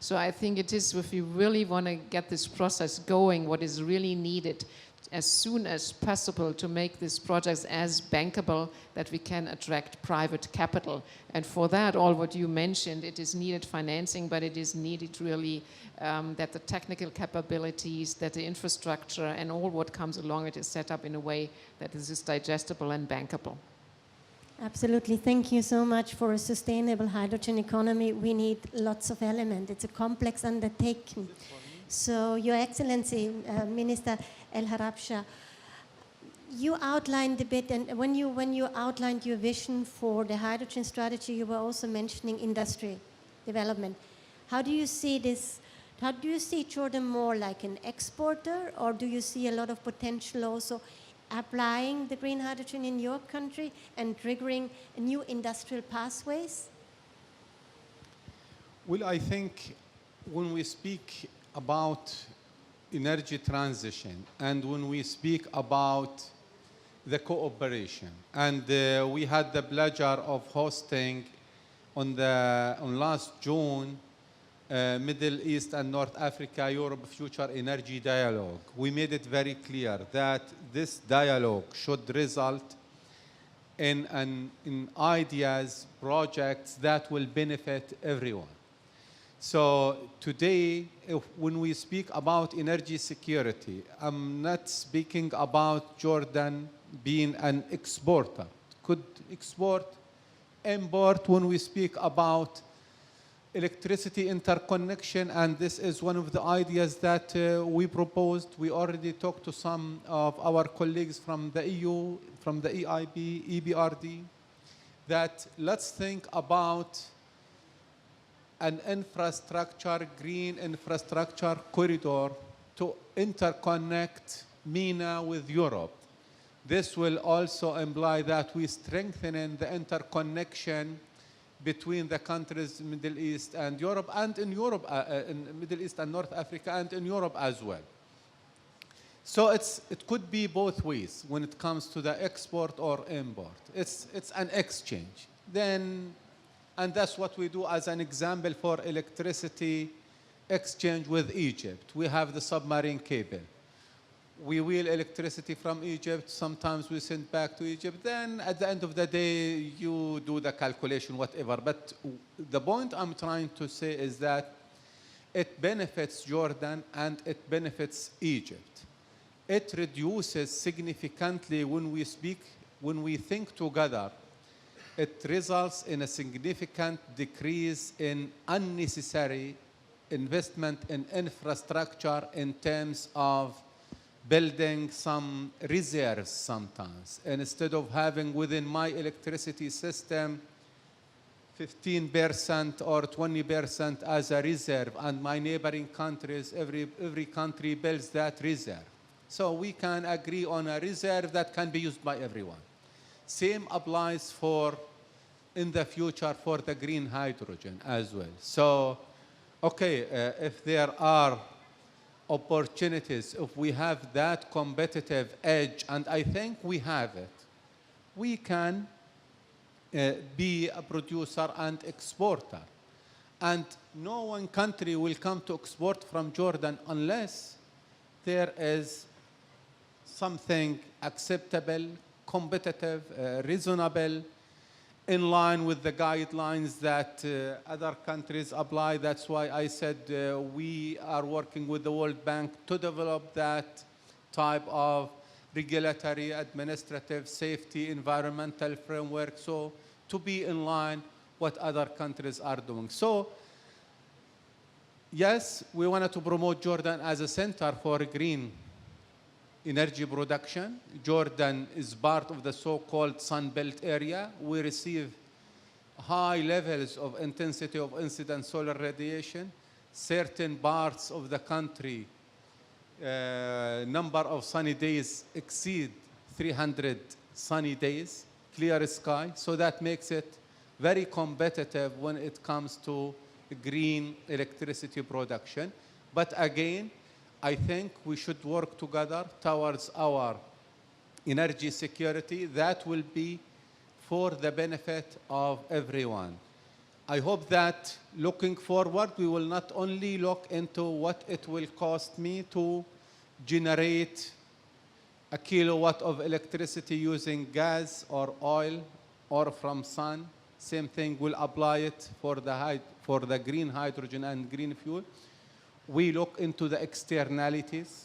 So I think it is, if we really want to get this process going, what is really needed as soon as possible to make these projects as bankable that we can attract private capital. And for that, all what you mentioned, it is needed financing, but it is needed really that the technical capabilities, that the infrastructure and all what comes along it is set up in a way that this is digestible and bankable. Absolutely. Thank you so much. For a sustainable hydrogen economy, we need lots of elements. It's a complex undertaking. So, Your Excellency, Minister El Harabsha, you outlined a bit, and when you outlined your vision for the hydrogen strategy, you were also mentioning industry development. How do you see this? How do you see Jordan more like an exporter, or do you see a lot of potential also applying the green hydrogen in your country and triggering new industrial pathways? Well, I think when we speak about energy transition and when we speak about the cooperation. And we had the pleasure of hosting on last June Middle East and North Africa Europe Future Energy Dialogue. We made it very clear that this dialogue should result in ideas, projects that will benefit everyone. So today, when we speak about energy security, I'm not speaking about Jordan being an exporter. Could export, import when we speak about electricity interconnection, and this is one of the ideas that we proposed. We already talked to some of our colleagues from the EU, from the EIB, EBRD, that let's think about an infrastructure, green infrastructure corridor to interconnect MENA with Europe. This will also imply that we strengthen the interconnection between the countries, Middle East and Europe, and in Europe, in Middle East and North Africa, and in Europe as well. So it could be both ways when it comes to the export or import. It's an exchange. And that's what we do as an example for electricity exchange with Egypt. We have the submarine cable. We wheel electricity from Egypt. Sometimes we send back to Egypt. Then at the end of the day, you do the calculation, whatever. But the point I'm trying to say is that it benefits Jordan and it benefits Egypt. It reduces significantly when we think together. It results in a significant decrease in unnecessary investment in infrastructure in terms of building some reserves sometimes. And instead of having within my electricity system 15% or 20% as a reserve, and my neighboring countries, every country builds that reserve. So we can agree on a reserve that can be used by everyone. Same applies for, in the future, for the green hydrogen as well. So, okay, if there are opportunities, if we have that competitive edge, and I think we have it, we can be a producer and exporter. And no one country will come to export from Jordan unless there is something acceptable, competitive, reasonable, in line with the guidelines that other countries apply. That's why I said we are working with the World Bank to develop that type of regulatory, administrative, safety, environmental framework, so to be in line what other countries are doing. So, yes, we wanted to promote Jordan as a center for green energy production. Jordan is part of the so-called Sun Belt area. We receive high levels of intensity of incident solar radiation. Certain parts of the country, number of sunny days exceed 300 sunny days, clear sky. So that makes it very competitive when it comes to green electricity production. But again, I think we should work together towards our energy security. That will be for the benefit of everyone. I hope that looking forward, we will not only look into what it will cost me to generate a kilowatt of electricity using gas or oil or from sun. Same thing will apply it for the green hydrogen and green fuel. We look into the externalities,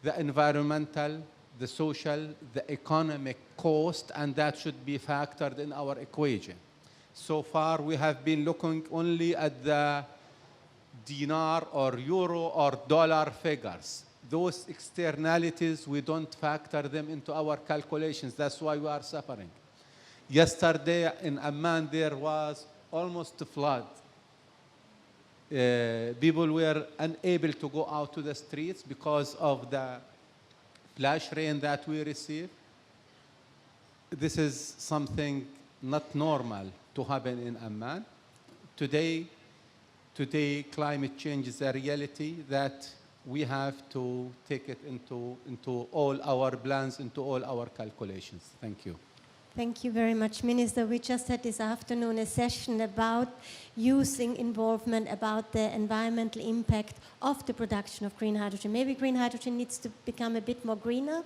the environmental, the social, the economic cost, and that should be factored in our equation. So far, we have been looking only at the dinar or euro or dollar figures. Those externalities, we don't factor them into our calculations. That's why we are suffering. Yesterday in Amman, there was almost a flood. People were unable to go out to the streets because of the flash rain that we received. This is something not normal to happen in Amman. Today, climate change is a reality that we have to take it into all our plans, into all our calculations. Thank you. Thank you very much, Minister. We just had this afternoon a session about using involvement, about the environmental impact of the production of green hydrogen. Maybe green hydrogen needs to become a bit more greener,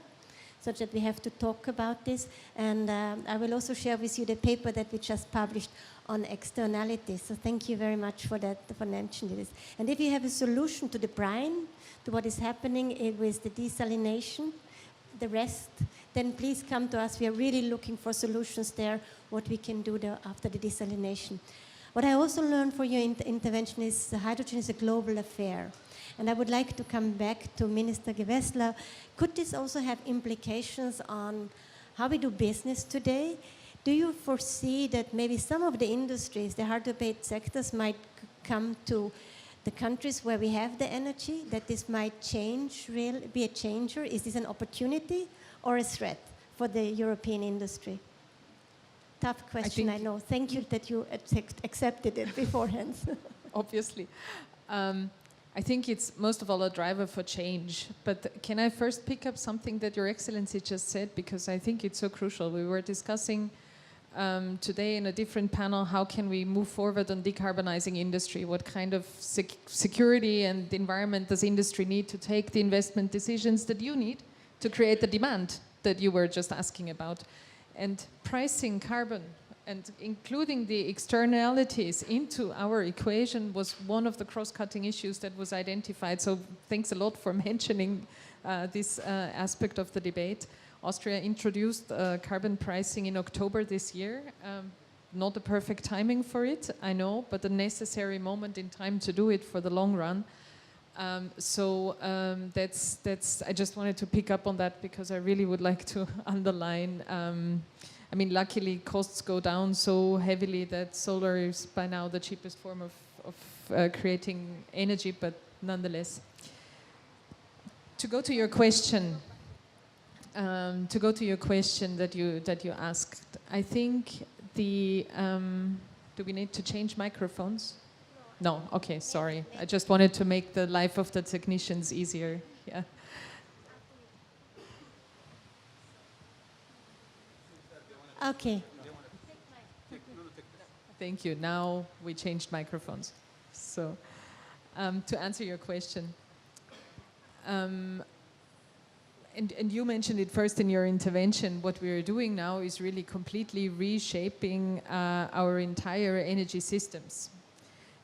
so that we have to talk about this. And I will also share with you the paper that we just published on externalities. So thank you very much for that, for mentioning this. And if you have a solution to the brine, to what is happening with the desalination, the rest, then please come to us. We are really looking for solutions there, what we can do there after the desalination. What I also learned for your intervention is hydrogen is a global affair. And I would like to come back to Minister Gewessler. Could this also have implications on how we do business today? Do you foresee that maybe some of the industries, the hard-to-abate sectors, might come to the countries where we have the energy, that this might be a changer? Is this an opportunity or a threat for the European industry? Tough question, I know. Thank you that you accepted it beforehand. Obviously. I think it's most of all a driver for change. But can I first pick up something that Your Excellency just said, because I think it's so crucial. We were discussing today in a different panel, how can we move forward on decarbonizing industry? What kind of security and environment does industry need to take the investment decisions that you need to create the demand that you were just asking about? And pricing carbon and including the externalities into our equation was one of the cross-cutting issues that was identified. So thanks a lot for mentioning this aspect of the debate. Austria introduced carbon pricing in October this year. Not the perfect timing for it, I know, but a necessary moment in time to do it for the long run. That's I just wanted to pick up on that, because I really would like to underline. I mean, luckily costs go down so heavily that solar is by now the cheapest form of creating energy, but nonetheless. To go to your question, that you asked, I think the do we need to change microphones? No. Okay, sorry. I just wanted to make the life of the technicians easier. Yeah. Okay. Thank you. Now we changed microphones. So, to answer your question, and you mentioned it first in your intervention, what we are doing now is really completely reshaping our entire energy systems.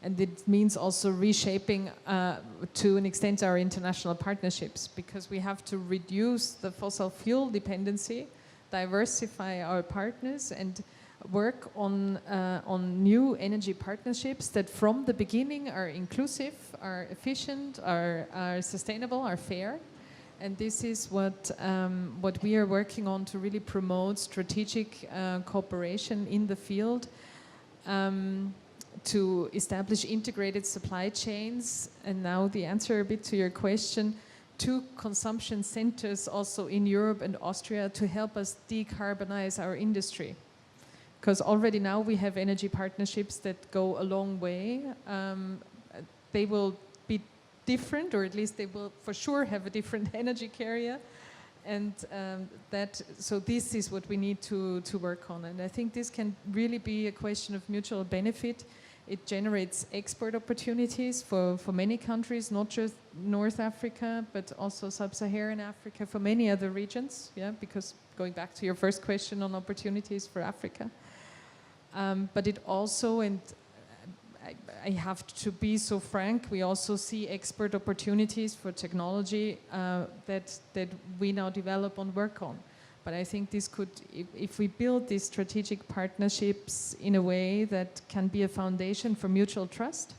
And it means also reshaping, to an extent, our international partnerships, because we have to reduce the fossil fuel dependency, diversify our partners, and work on new energy partnerships that from the beginning are inclusive, are efficient, are sustainable, are fair. And this is what we are working on to really promote strategic cooperation in the field, to establish integrated supply chains. And now the answer a bit to your question, 2 consumption centers also in Europe and Austria to help us decarbonize our industry. Because already now we have energy partnerships that go a long way. They will be different, or at least they will for sure have a different energy carrier. And so this is what we need to work on. And I think this can really be a question of mutual benefit. It generates export opportunities for many countries, not just North Africa, but also Sub-Saharan Africa, for many other regions, yeah, because going back to your first question on opportunities for Africa. But it also, and I have to be so frank, we also see export opportunities for technology that we now develop and work on. But I think this could, if we build these strategic partnerships in a way that can be a foundation for mutual trust,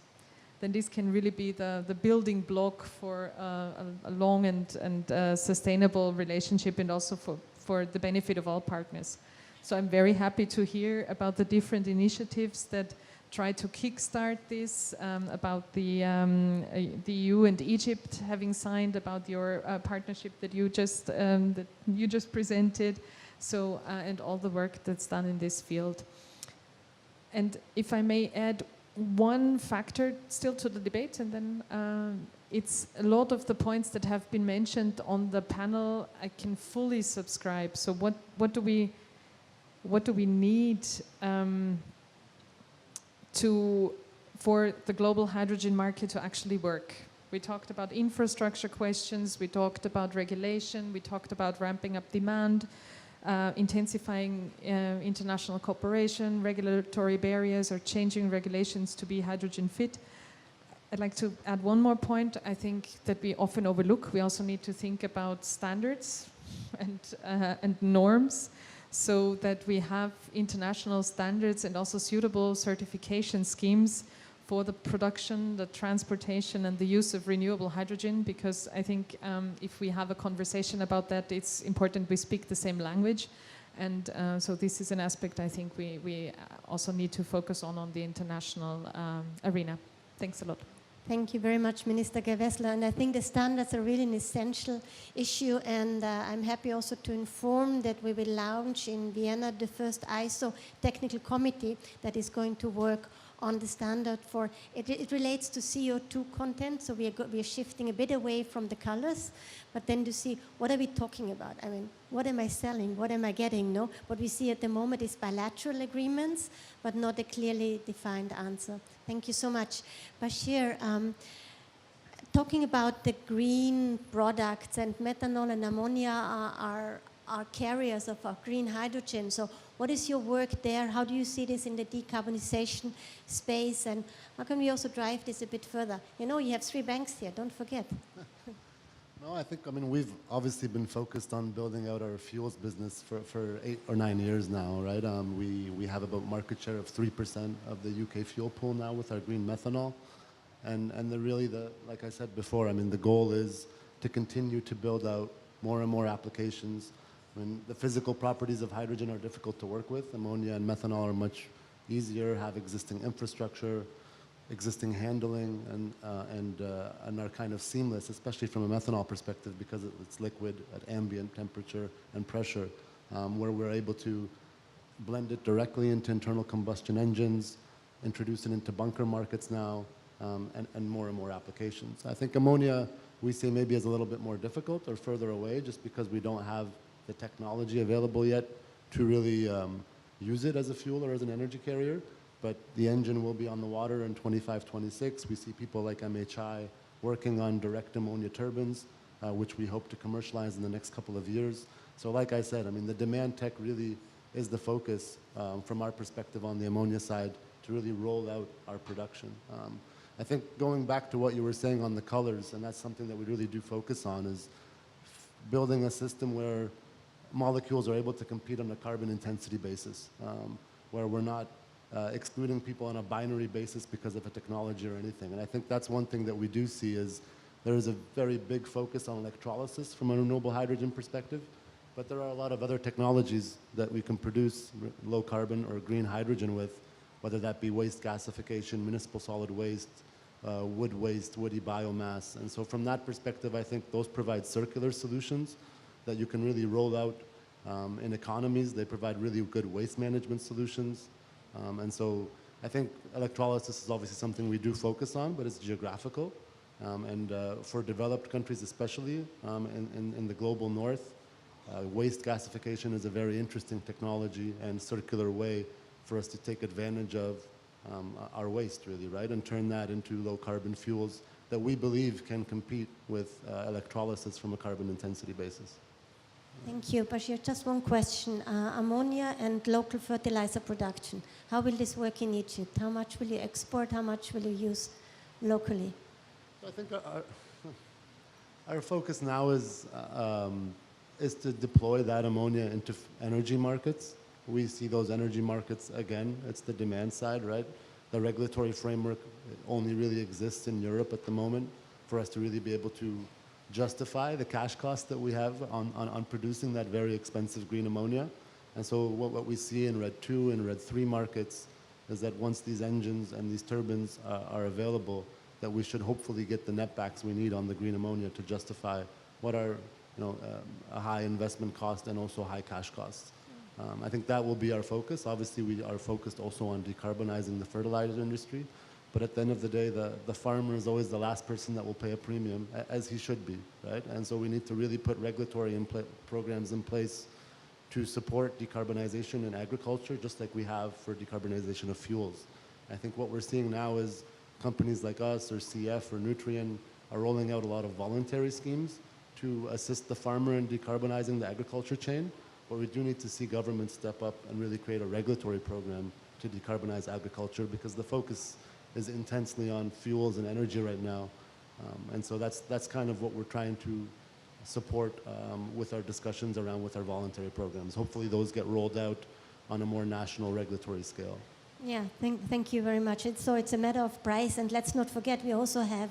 then this can really be the building block for a long and sustainable relationship, and also for the benefit of all partners. So I'm very happy to hear about the different initiatives that try to kickstart this, about the EU and Egypt having signed, about your partnership that you just presented, so and all the work that's done in this field. And if I may add one factor still to the debate, and then it's a lot of the points that have been mentioned on the panel I can fully subscribe. So what do we need for the global hydrogen market to actually work? We talked about infrastructure questions, we talked about regulation, we talked about ramping up demand, intensifying international cooperation, regulatory barriers, or changing regulations to be hydrogen fit. I'd like to add one more point. I think that we often overlook. We also need to think about standards and norms, so that we have international standards and also suitable certification schemes for the production, the transportation, and the use of renewable hydrogen, because I think if we have a conversation about that, it's important we speak the same language. And so this is an aspect I think we also need to focus on the international arena. Thanks a lot. Thank you very much, Minister Gewessler. And I think the standards are really an essential issue. And I'm happy also to inform that we will launch in Vienna the first ISO technical committee that is going to work on the standard for, it relates to CO2 content, so we are shifting a bit away from the colors, but then to see what are we talking about? I mean, what am I selling? What am I getting? No, what we see at the moment is bilateral agreements, but not a clearly defined answer. Thank you so much. Bashir, talking about the green products, and methanol and ammonia are carriers of green hydrogen. So what is your work there? How do you see this in the decarbonization space? And how can we also drive this a bit further? You know, you have 3 banks here, don't forget. No, I mean, we've obviously been focused on building out our fuels business for 8 or 9 years now, right? We have about market share of 3% of the UK fuel pool now with our green methanol. And like I said before, I mean, the goal is to continue to build out more and more applications. I mean, the physical properties of hydrogen are difficult to work with. Ammonia and methanol are much easier, have existing infrastructure, existing handling, and are kind of seamless, especially from a methanol perspective, because it's liquid at ambient temperature and pressure, where we're able to blend it directly into internal combustion engines, introduce it into bunker markets now, and more applications. I think ammonia, we say maybe is a little bit more difficult or further away, just because we don't have the technology available yet to really use it as a fuel or as an energy carrier. But the engine will be on the water in 25, 26. We see people like MHI working on direct ammonia turbines, which we hope to commercialize in the next couple of years. So like I said, I mean, the demand tech really is the focus from our perspective on the ammonia side to really roll out our production. I think going back to what you were saying on the colors, and that's something that we really do focus on, is building a system where molecules are able to compete on a carbon intensity basis, where we're not excluding people on a binary basis because of a technology or anything. And I think that's one thing that we do see is there is a very big focus on electrolysis from a renewable hydrogen perspective, but there are a lot of other technologies that we can produce low carbon or green hydrogen with, whether that be waste gasification, municipal solid waste, wood waste, woody biomass. And so from that perspective, I think those provide circular solutions that you can really roll out in economies. They provide really good waste management solutions. And so I think electrolysis is obviously something we do focus on, but it's geographical. And for developed countries especially, in the global north, waste gasification is a very interesting technology and circular way for us to take advantage of our waste, really, right? And turn that into low carbon fuels that we believe can compete with electrolysis from a carbon intensity basis. Thank you, Bashir. Just one question. Ammonia and local fertilizer production. How will this work in Egypt? How much will you export? How much will you use locally? I think our focus now is to deploy that ammonia into energy markets. We see those energy markets, again, it's the demand side, right? The regulatory framework only really exists in Europe at the moment for us to really be able to justify the cash cost that we have on producing that very expensive green ammonia. And so what we see in RED 2 and RED 3 markets is that once these engines and these turbines are available, that we should hopefully get the netbacks we need on the green ammonia to justify what are a high investment cost and also high cash costs. I think that will be our focus. Obviously, we are focused also on decarbonizing the fertilizer industry, But at the end of the day, the farmer is always the last person that will pay a premium, as he should be, right? And so we need to really put regulatory programs in place to support decarbonization in agriculture, just like we have for decarbonization of fuels. I think what we're seeing now is companies like us or CF or Nutrien are rolling out a lot of voluntary schemes to assist the farmer in decarbonizing the agriculture chain. But we do need to see government step up and really create a regulatory program to decarbonize agriculture, because the focus is intensely on fuels and energy right now. And so that's kind of what we're trying to support with our discussions around with our voluntary programs. Hopefully those get rolled out on a more national regulatory scale. Yeah, thank you very much. So it's a matter of price, and let's not forget we also have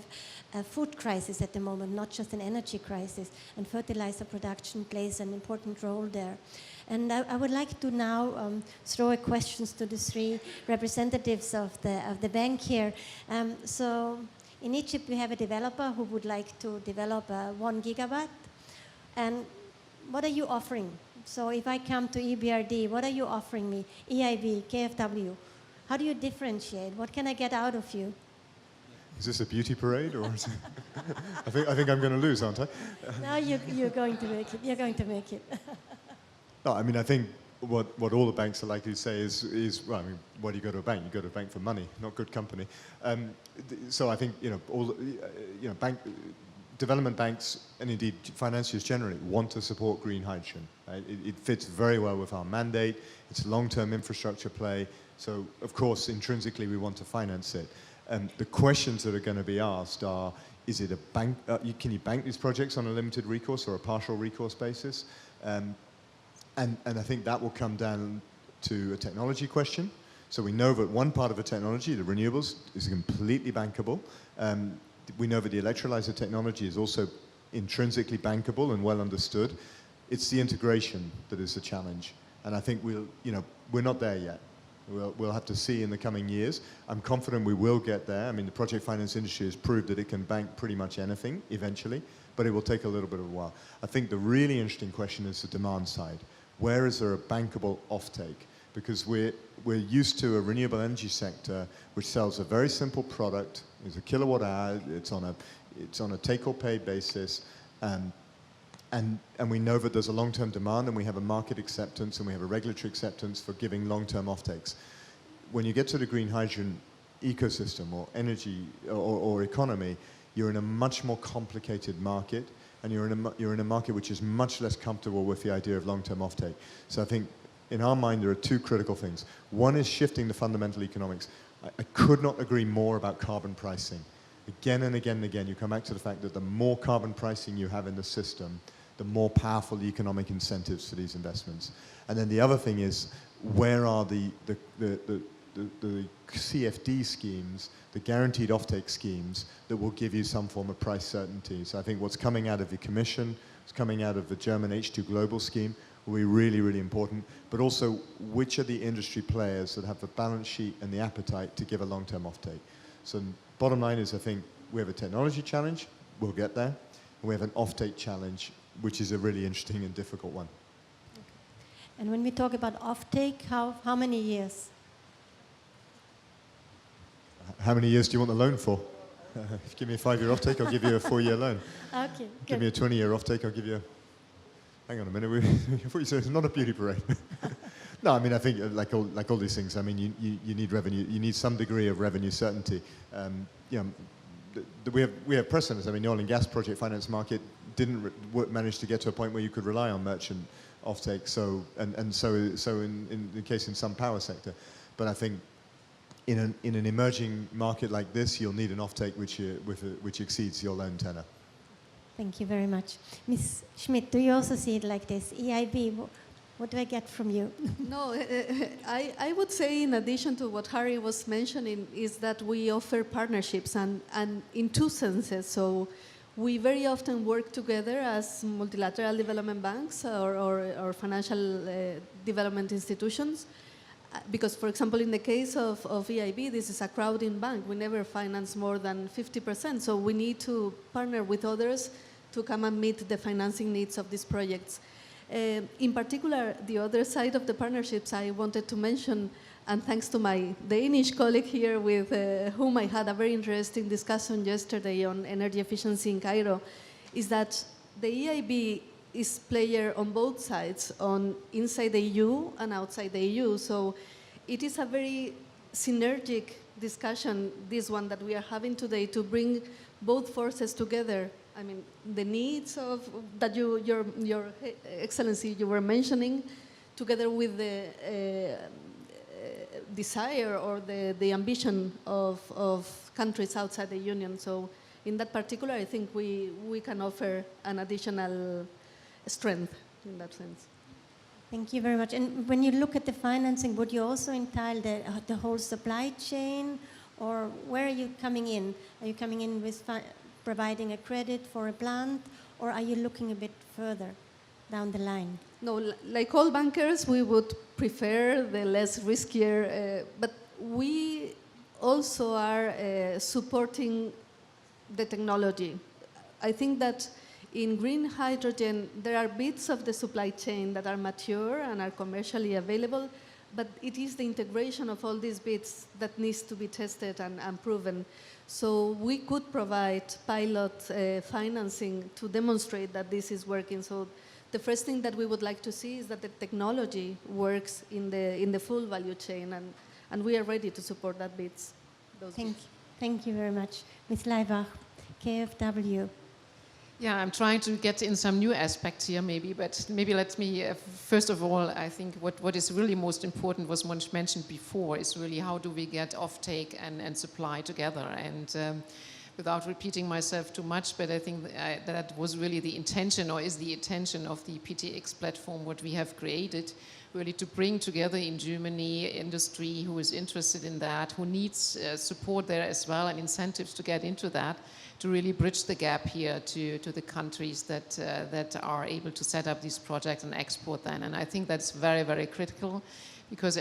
a food crisis at the moment, not just an energy crisis, and fertilizer production plays an important role there. And I would like to now throw a questions to the three representatives of the bank here. So in Egypt we have a developer who would like to develop 1 gigawatt. And what are you offering? So if I come to EBRD, what are you offering me? EIB, KfW. How do you differentiate? What can I get out of you? Is this a beauty parade, or is it I think I'm going to lose, aren't I? No, you're going to make it. You're going to make it. No, I mean, I think what all the banks are likely to say is well, I mean, why do you go to a bank? You go to a bank for money, not good company. So I think development banks and indeed financiers generally want to support green hydrogen. Right? It fits very well with our mandate. It's a long-term infrastructure play. So of course, intrinsically, we want to finance it. The questions that are going to be asked are: is it a bank? Can you bank these projects on a limited recourse or a partial recourse basis? And I think that will come down to a technology question. So we know that one part of the technology, the renewables, is completely bankable. We know that the electrolyzer technology is also intrinsically bankable and well understood. It's the integration that is the challenge. And I think we're not there yet. We'll have to see in the coming years. I'm confident we will get there. I mean, the project finance industry has proved that it can bank pretty much anything eventually, but it will take a little bit of a while. I think the really interesting question is the demand side. Where is there a bankable offtake? Because we're used to a renewable energy sector which sells a very simple product. It's a kilowatt hour. It's on a take or pay basis, and we know that there's a long-term demand, and we have a market acceptance, and we have a regulatory acceptance for giving long-term offtakes. When you get to the green hydrogen ecosystem or energy or economy, you're in a much more complicated market, and you're in a market which is much less comfortable with the idea of long-term offtake. So I think in our mind there are two critical things. One is shifting the fundamental economics. I could not agree more about carbon pricing. Again and again and again, you come back to the fact that the more carbon pricing you have in the system, the more powerful the economic incentives for these investments. And then the other thing is, where are the CFD schemes, the guaranteed offtake schemes, that will give you some form of price certainty? So I think what's coming out of the Commission, what's coming out of the German H2 Global scheme, will be really, really important. But also, which are the industry players that have the balance sheet and the appetite to give a long-term offtake? So bottom line is, I think we have a technology challenge, we'll get there, and we have an offtake challenge, which is a really interesting and difficult one. And when we talk about offtake, how many years? How many years do you want the loan for? If you give me a 5-year offtake, I'll give you a 4-year loan. Okay. Give me a 20-year offtake, I'll give you a... Hang on a minute, I thought you said it's not a beauty parade. No, I mean, I think like all these things, I mean, you need revenue, you need some degree of revenue certainty. We have precedents. I mean, the oil and gas project finance market didn't manage to get to a point where you could rely on merchant offtake. So in the case in some power sector, but I think in an emerging market like this, you'll need an offtake which exceeds your loan tenor. Thank you very much. Ms. Schmidt, do you also see it like this? EIB, what do I get from you? No, I would say, in addition to what Harry was mentioning, is that we offer partnerships and in two senses. So we very often work together as multilateral development banks or financial development institutions. Because, for example, in the case of EIB, this is a crowding bank. We never finance more than 50%. So we need to partner with others to come and meet the financing needs of these projects. In particular, the other side of the partnerships I wanted to mention and thanks to my Danish colleague here with whom I had a very interesting discussion yesterday on energy efficiency in Cairo, is that the EIB is player on both sides, on inside the EU and outside the EU. So it is a very synergic discussion, this one that we are having today, to bring both forces together. I mean, the needs of that your Excellency, you were mentioning, together with the desire or the ambition of countries outside the Union. So in that particular, I think we can offer an additional strength in that sense. Thank you very much. And when you look at the financing, would you also entail the whole supply chain, or where are you coming in? Are you coming in with providing a credit for a plant, or are you looking a bit further down the line? No, like all bankers, we would prefer the less riskier, but we also are supporting the technology. I think that in green hydrogen, there are bits of the supply chain that are mature and are commercially available, but it is the integration of all these bits that needs to be tested and proven. So we could provide pilot financing to demonstrate that this is working. So the first thing that we would like to see is that the technology works in the full value chain, and we are ready to support that bits. Thank you very much. Ms. Leibach, KfW. Yeah, I'm trying to get in some new aspects here maybe, but maybe let me, first of all, I think what is really most important was mentioned before is really how do we get offtake and supply together. And without repeating myself too much, but I think that was really the intention, or is the intention of the PTX platform, what we have created, really to bring together in Germany industry who is interested in that, who needs support there as well and incentives to get into that, to really bridge the gap here to the countries that are able to set up these projects and export them. And I think that's very, very critical, because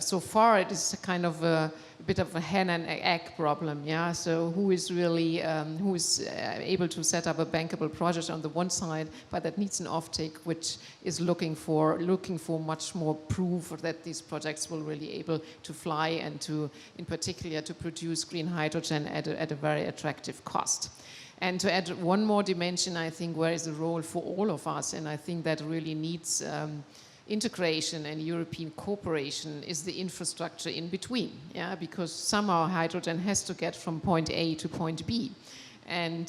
so far it is a kind of a bit of a hen and egg problem, yeah? So who is really, who is able to set up a bankable project on the one side, but that needs an offtake, which is looking for much more proof that these projects will really able to fly and to, in particular, to produce green hydrogen at a very attractive cost. And to add one more dimension, I think, where is the role for all of us, and I think that really needs integration and European cooperation, is the infrastructure in between, yeah, because somehow hydrogen has to get from point A to point B. And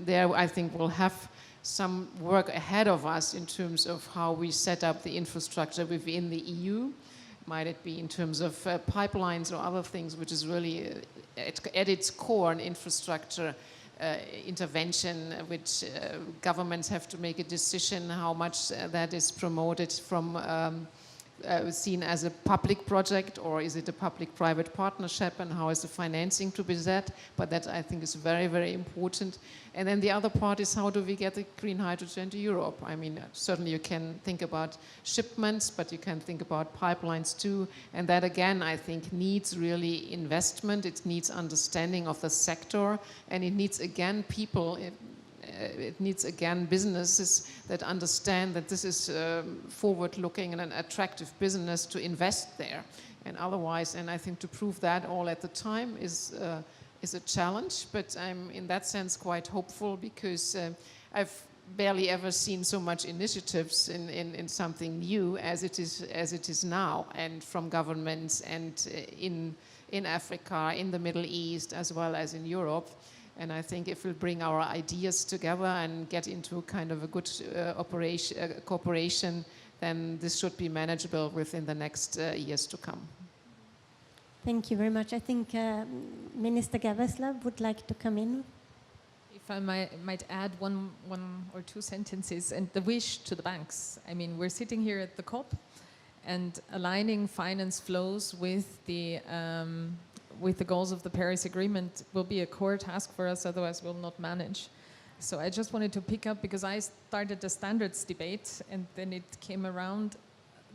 there I think we'll have some work ahead of us in terms of how we set up the infrastructure within the EU. Might it be in terms of pipelines or other things, which is really at its core an infrastructure intervention, which governments have to make a decision how much that is promoted from seen as a public project, or is it a public-private partnership, and how is the financing to be set? But that I think is very, very important. And then the other part is how do we get the green hydrogen to Europe? I mean, certainly you can think about shipments, but you can think about pipelines too. And that again, I think, needs really investment. It needs understanding of the sector, and it needs again people. It needs, again, businesses that understand that this is forward-looking and an attractive business to invest there. And otherwise, and I think to prove that all at the time is a challenge, but I'm in that sense quite hopeful, because I've barely ever seen so much initiatives in something new as it is now, and from governments and in Africa, in the Middle East, as well as in Europe. And I think if we bring our ideas together and get into kind of a good cooperation, then this should be manageable within the next years to come. Thank you very much. I think Minister Gavesla would like to come in. If I might add one or two sentences, and the wish to the banks. I mean, we're sitting here at the COP, and aligning finance flows with the goals of the Paris Agreement will be a core task for us, otherwise we'll not manage. So I just wanted to pick up, because I started the standards debate, and then it came around,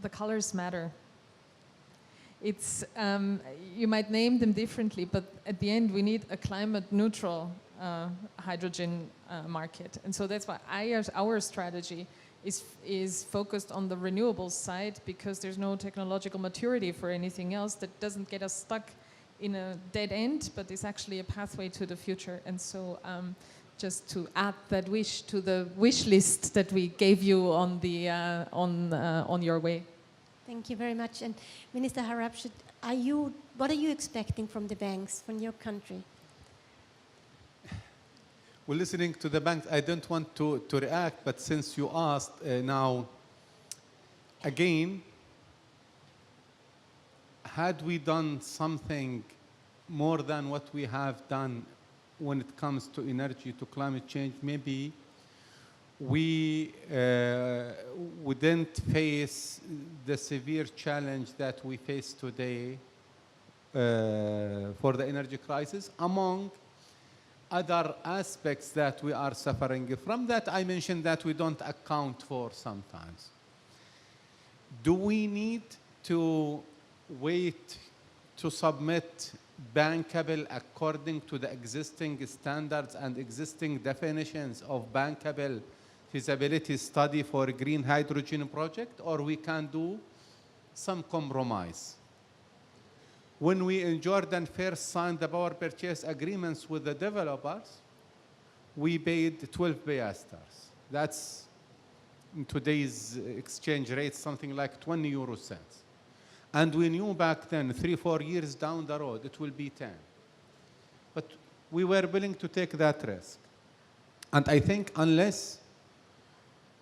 the colors matter. It's, you might name them differently, but at the end we need a climate neutral hydrogen market. And so that's why our strategy is focused on the renewables side because there's no technological maturity for anything else that doesn't get us stuck in a dead end, but is actually a pathway to the future. And so just to add that wish to the wish list that we gave you on the on your way. Thank you very much. And Minister Harabshid, what are you expecting from the banks, from your country? Well, listening to the banks, I don't want to react, but since you asked, now, again, had we done something more than what we have done when it comes to energy, to climate change, maybe we wouldn't face the severe challenge that we face today for the energy crisis, among other aspects that we are suffering from that I mentioned that we don't account for sometimes. Do we need to wait to submit bankable according to the existing standards and existing definitions of bankable feasibility study for a green hydrogen project, or we can do some compromise? When we in Jordan first signed the power purchase agreements with the developers, we paid 12 piasters. That's in today's exchange rate, something like 20 euro cents. And we knew back then, 3-4 years down the road, it will be 10. But we were willing to take that risk. And I think unless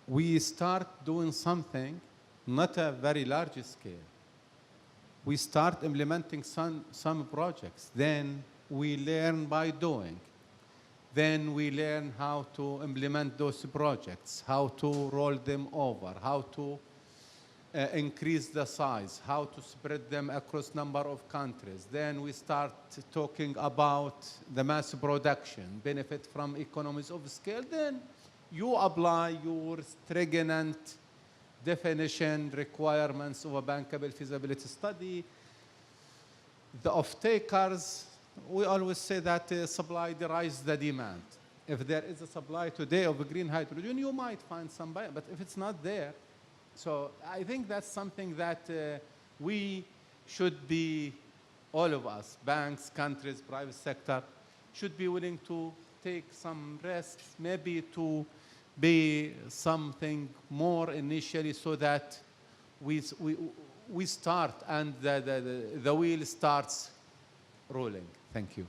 we start doing something, not a very large scale, we start implementing some projects, then we learn by doing. Then we learn how to implement those projects, how to roll them over, how to increase the size, how to spread them across number of countries. Then we start talking about the mass production, benefit from economies of scale. Then you apply your stringent definition requirements of a bankable feasibility study. The off-takers, we always say that supply derives the demand. If there is a supply today of green hydrogen, you might find some buyer, but if it's not there, so I think that's something that we should be, all of us, banks, countries, private sector, should be willing to take some risks, maybe to be something more initially so that we start and the wheel starts rolling. Thank you.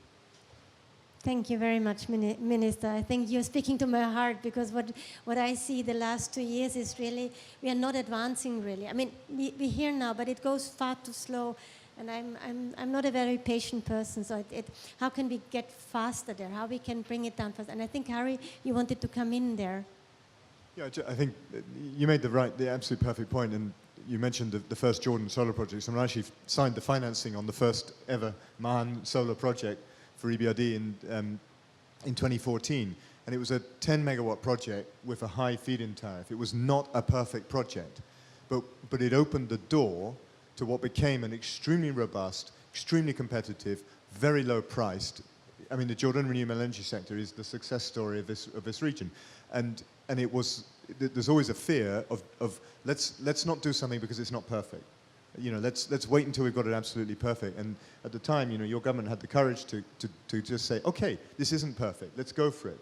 Thank you very much, Minister. I think you're speaking to my heart, because what I see the last 2 years is really, we are not advancing really. I mean, we're here now, but it goes far too slow. And I'm not a very patient person, so how can we get faster there? How we can bring it down faster? And I think, Harry, you wanted to come in there. Yeah, I think you made the absolute perfect point, and you mentioned the first Jordan solar projects, and I actually signed the financing on the first ever Mahan solar project for EBRD in 2014, and it was a 10 megawatt project with a high feed-in tariff. It was not a perfect project, but it opened the door to what became an extremely robust, extremely competitive, very low priced. I mean, the Jordan renewable energy sector is the success story of this region, and it was. There's always a fear of let's not do something because it's not perfect. You know, let's wait until we've got it absolutely perfect. And at the time, you know, your government had the courage to just say, okay, this isn't perfect, let's go for it.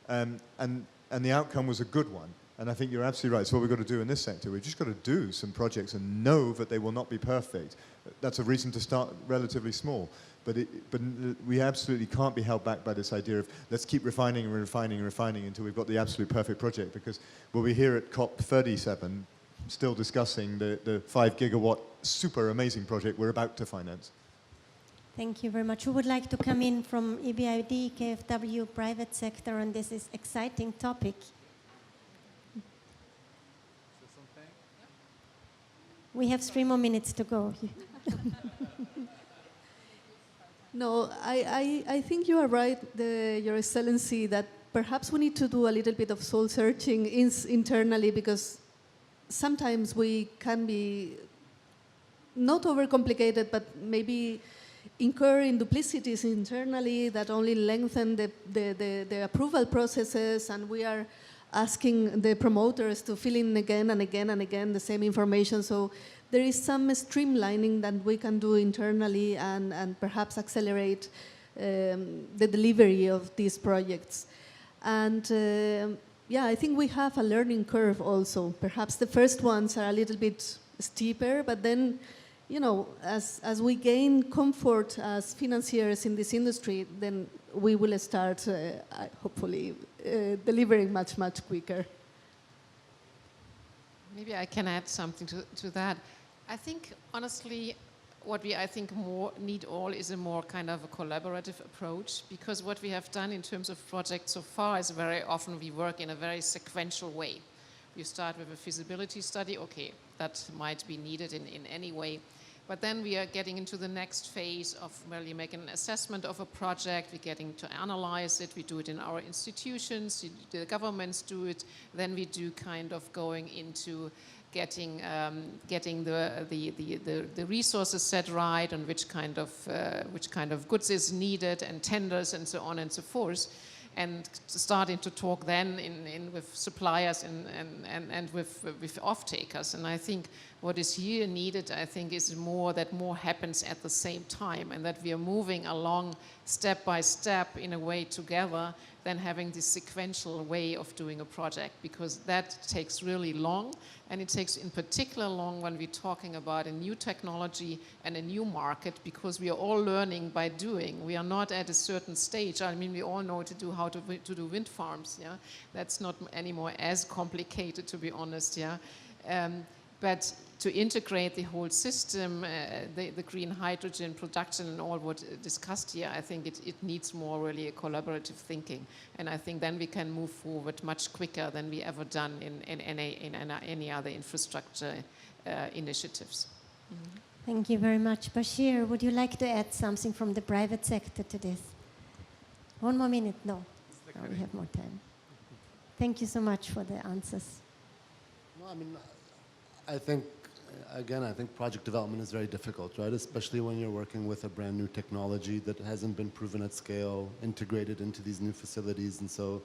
And the outcome was a good one. And I think you're absolutely right. It's what we've got to do in this sector. We've just got to do some projects and know that they will not be perfect. That's a reason to start relatively small. But we absolutely can't be held back by this idea of let's keep refining and refining and refining until we've got the absolute perfect project, because we'll be here at COP37 still discussing the 5 gigawatt super amazing project we're about to finance. Thank you very much. Who would like to come in from EBRD, KfW, private sector on this exciting topic? We have 3 more minutes to go. No, I think you are right, Your Excellency, that perhaps we need to do a little bit of soul searching internally, because sometimes we can be not overcomplicated, but maybe incur in duplicities internally that only lengthen the approval processes, and we are asking the promoters to fill in again and again and again the same information. So there is some streamlining that we can do internally and perhaps accelerate the delivery of these projects. And yeah, I think we have a learning curve also. Perhaps the first ones are a little bit steeper, but then, you know, as we gain comfort as financiers in this industry, then we will start, hopefully, delivering much, much quicker. Maybe I can add something to that. I think, honestly, what we, I think, more need all is a more kind of a collaborative approach, because what we have done in terms of projects so far is very often we work in a very sequential way. You start with a feasibility study, okay, that might be needed in any way. But then we are getting into the next phase of, well, you make an assessment of a project, we're getting to analyze it, we do it in our institutions, the governments do it, then we do kind of going into getting the resources set right, and which kind of goods is needed, and tenders and so on and so forth, and starting to talk then with suppliers and with off-takers. And I think what is here needed, I think, is more that more happens at the same time, and that we are moving along step by step in a way together than having this sequential way of doing a project, because that takes really long, and it takes in particular long when we're talking about a new technology and a new market, because we are all learning by doing. We are not at a certain stage. I mean, we all know how to do wind farms, yeah? That's not anymore as complicated, to be honest, yeah? But to integrate the whole system, the green hydrogen production and all what discussed here, I think it needs more really a collaborative thinking. And I think then we can move forward much quicker than we ever done in any other infrastructure initiatives. Mm-hmm. Thank you very much. Bashir, would you like to add something from the private sector to this? One more minute, no. Oh, we have more time. Thank you so much for the answers. No, I mean, I think, again, I think project development is very difficult, right? Especially when you're working with a brand new technology that hasn't been proven at scale, integrated into these new facilities. And so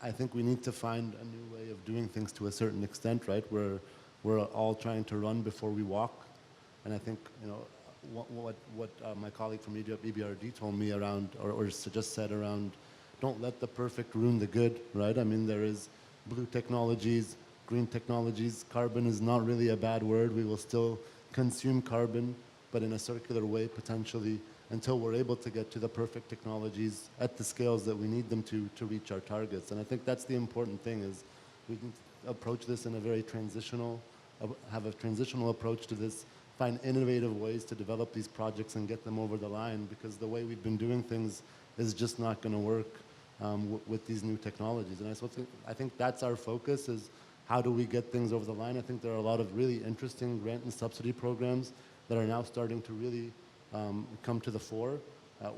I think we need to find a new way of doing things to a certain extent, right? We're all trying to run before we walk. And I think, you know, what my colleague from EBRD told me around, or just said around, don't let the perfect ruin the good, right? I mean, there is blue technologies, green technologies. Carbon is not really a bad word. We will still consume carbon, but in a circular way, potentially, until we're able to get to the perfect technologies at the scales that we need them to reach our targets. And I think that's the important thing, is we can approach this in a very have a transitional approach to this, find innovative ways to develop these projects and get them over the line, because the way we've been doing things is just not going to work with these new technologies. And I think that's our focus, is how do we get things over the line? I think there are a lot of really interesting grant and subsidy programs that are now starting to really come to the fore.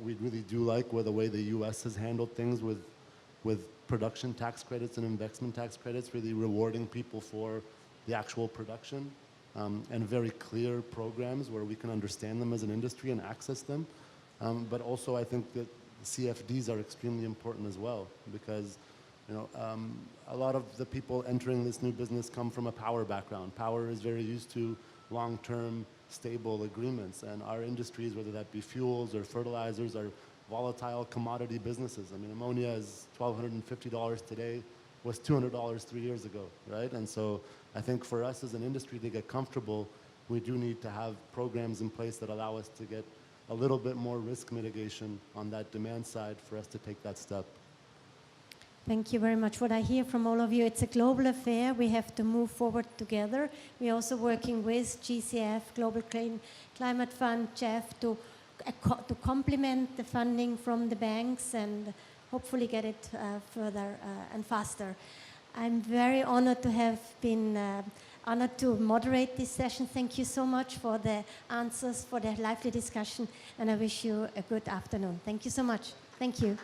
We really do like the way the US has handled things with production tax credits and investment tax credits, really rewarding people for the actual production, and very clear programs where we can understand them as an industry and access them. But also I think that CFDs are extremely important as well, because you know, a lot of the people entering this new business come from a power background. Power is very used to long-term, stable agreements, and our industries, whether that be fuels or fertilizers, are volatile commodity businesses. I mean, ammonia is $1,250 today, was $200 3 years ago, right? And so I think for us as an industry to get comfortable, we do need to have programs in place that allow us to get a little bit more risk mitigation on that demand side for us to take that step. Thank you very much. What I hear from all of you, it's a global affair. We have to move forward together. We're also working with GCF, Global Climate Fund, Jeff, to complement the funding from the banks and hopefully get it further and faster. I'm very honored to have been honored to moderate this session. Thank you so much for the answers, for the lively discussion, and I wish you a good afternoon. Thank you so much. Thank you.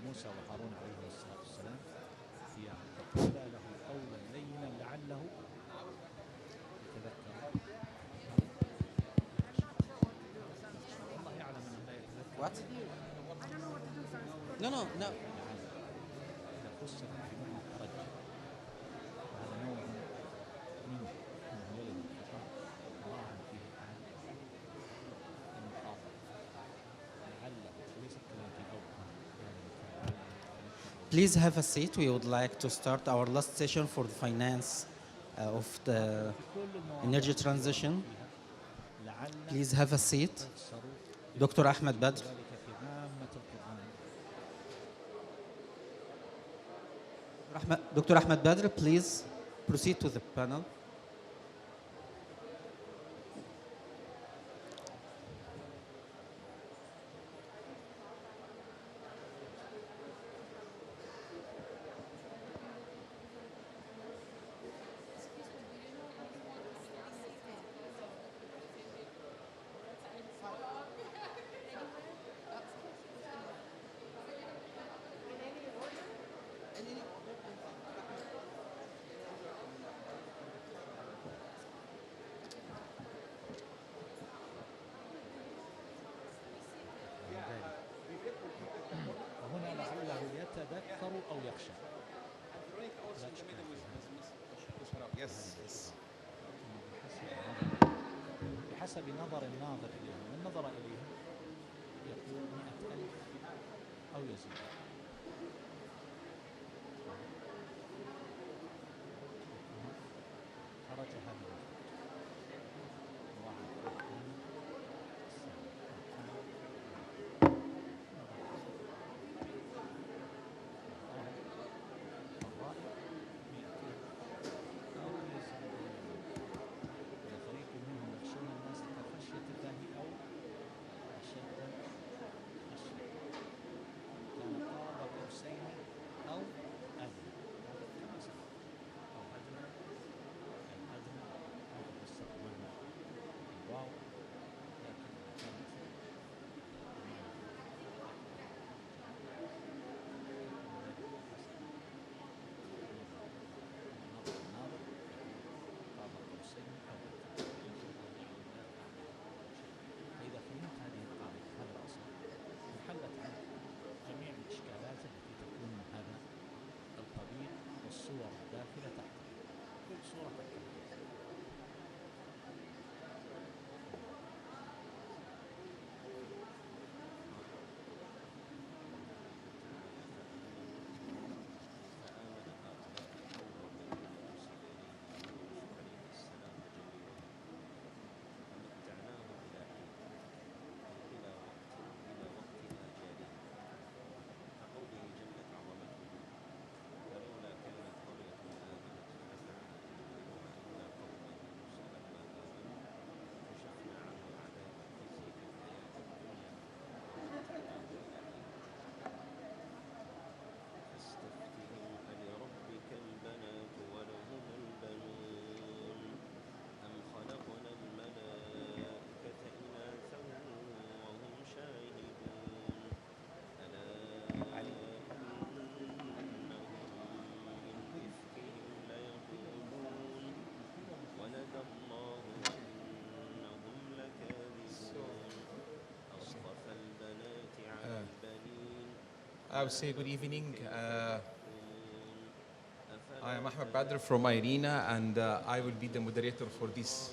موسى وهارون عليهم الصلاة والسلام في فقال له قولا لينا لعله يتذكر. الله يعلم انه لا يتذكر. What? No, no, no. إذا فسر بمعنى الترجي هذا نوع منه انه ولد الخطاب مراعا فيه الآن المخاطب لعله وليس الكلام في الأول. Please have a seat. We would like to start our last session for the finance of the energy transition. Please have a seat. Dr. Ahmed Badr. Dr. Ahmed Badr, please proceed to the panel. وهنا لعله يتذكر أو يخشى. بحسب نظر الناظر إليهم، من نظر إليهم يقول 100,000 أو يزيد. خرج هذا I would say good evening. I am Ahmed Badr from IRENA, and I will be the moderator for this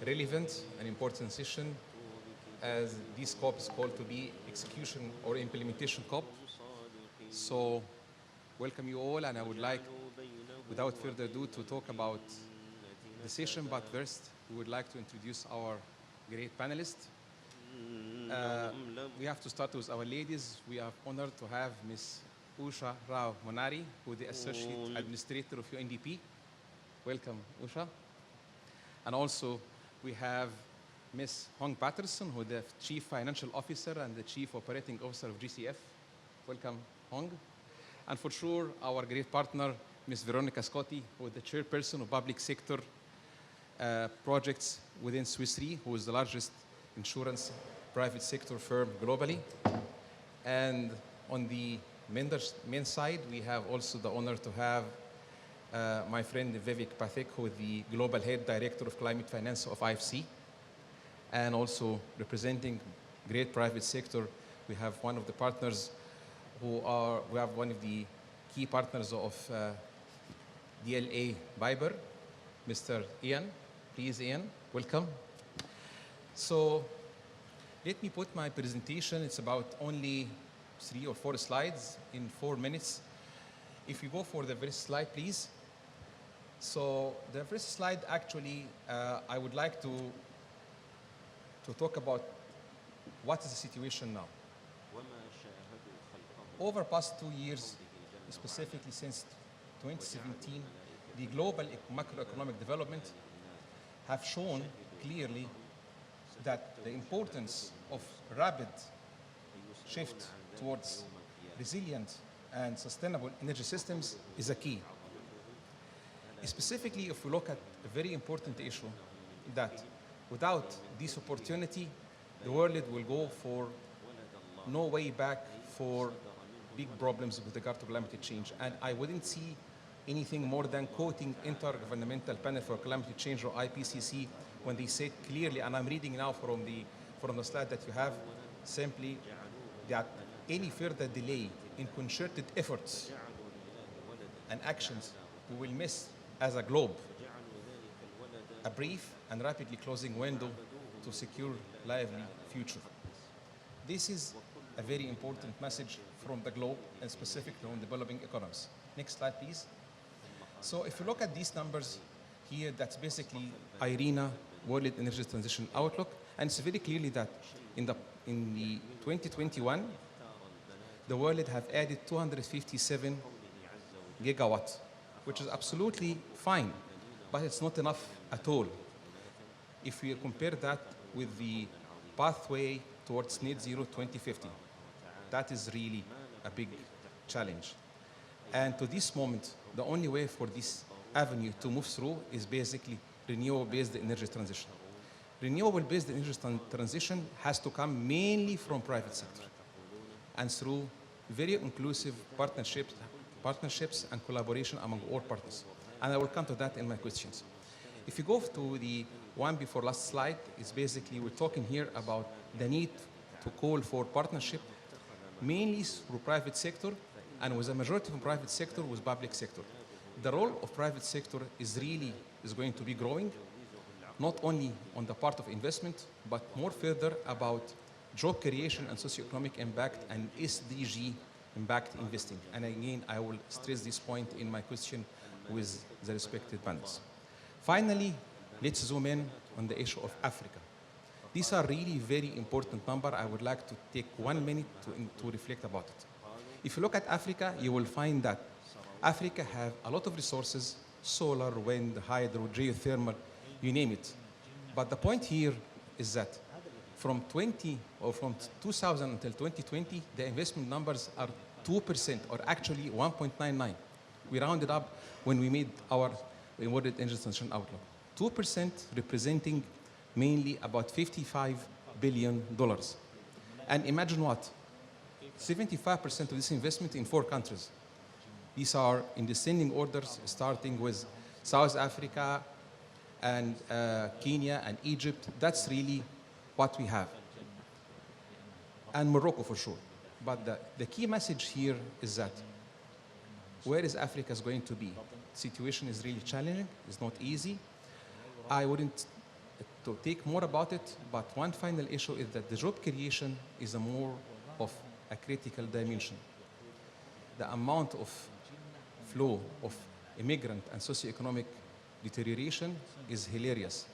relevant and important session, as this COP is called to be Execution or Implementation COP. So, welcome you all, and I would like, without further ado, to talk about the session, but first, we would like to introduce our great panelists. We have to start with our ladies. We are honored to have Ms. Usha Rao Monari, who is the Associate Administrator of UNDP. Welcome, Usha. And also, we have Ms. Hong Patterson, who is the Chief Financial Officer and the Chief Operating Officer of GCF. Welcome, Hong. And for sure, our great partner, Ms. Veronica Scotti, who is the Chairperson of Public Sector Projects within Swiss Re, who is the largest insurance private sector firm globally. And on the men's side, we have also the honor to have my friend Vivek Pathak, who is the Global Head Director of Climate Finance of IFC. And also representing great private sector, we have one of the partners we have one of the key partners of DLA Viber, Mr. Ian. Please, Ian, welcome. So let me put my presentation. It's about only 3 or 4 slides in 4 minutes. If you go for the first slide, please. So the first slide, actually, I would like to talk about what is the situation now. Over past 2 years, specifically since 2017, the global macroeconomic development have shown clearly that the importance of rapid shift towards resilient and sustainable energy systems is a key. Specifically, if we look at a very important issue, that without this opportunity, the world will go for no way back for big problems with regard to climate change. And I wouldn't see anything more than quoting Intergovernmental Panel for Climate Change, or IPCC, when they said clearly, and I'm reading now from the slide that you have, simply that any further delay in concerted efforts and actions, we will miss as a globe a brief and rapidly closing window to secure lively future. This is a very important message from the globe, and specifically on developing economies. Next slide, please. So if you look at these numbers here, that's basically IRENA World Energy Transition Outlook, and it's very clearly that in the 2021, the world have added 257 gigawatts, which is absolutely fine, but it's not enough at all. If we compare that with the pathway towards net zero 2050, that is really a big challenge. And to this moment, the only way for this avenue to move through is basically renewable-based energy transition. Renewable-based energy transition has to come mainly from private sector and through very inclusive partnerships and collaboration among all partners. And I will come to that in my questions. If you go to the one before last slide, it's basically we're talking here about the need to call for partnership, mainly through private sector, and with a majority of private sector with public sector. The role of private sector is going to be growing, not only on the part of investment, but more further about job creation and socioeconomic impact and SDG impact investing. And again, I will stress this point in my question with the respected panels. Finally, let's zoom in on the issue of Africa. These are really very important numbers. I would like to take 1 minute to reflect about it. If you look at Africa, you will find that Africa have a lot of resources, solar, wind, hydro, geothermal, you name it. But the point here is that from 2000 until 2020, the investment numbers are 2%, or actually 1.99. We rounded up when we made our World Energy Transition Outlook. 2% representing mainly about $55 billion. And imagine what? 75% of this investment in 4 countries. These are in descending orders, starting with South Africa and Kenya and Egypt. That's really what we have. And Morocco for sure. But the key message here is that where is Africa going to be? The situation is really challenging. It's not easy. I wouldn't to take more about it, but one final issue is that the job creation is a more of a critical dimension. The amount of flow of immigrant and socioeconomic deterioration is hilarious.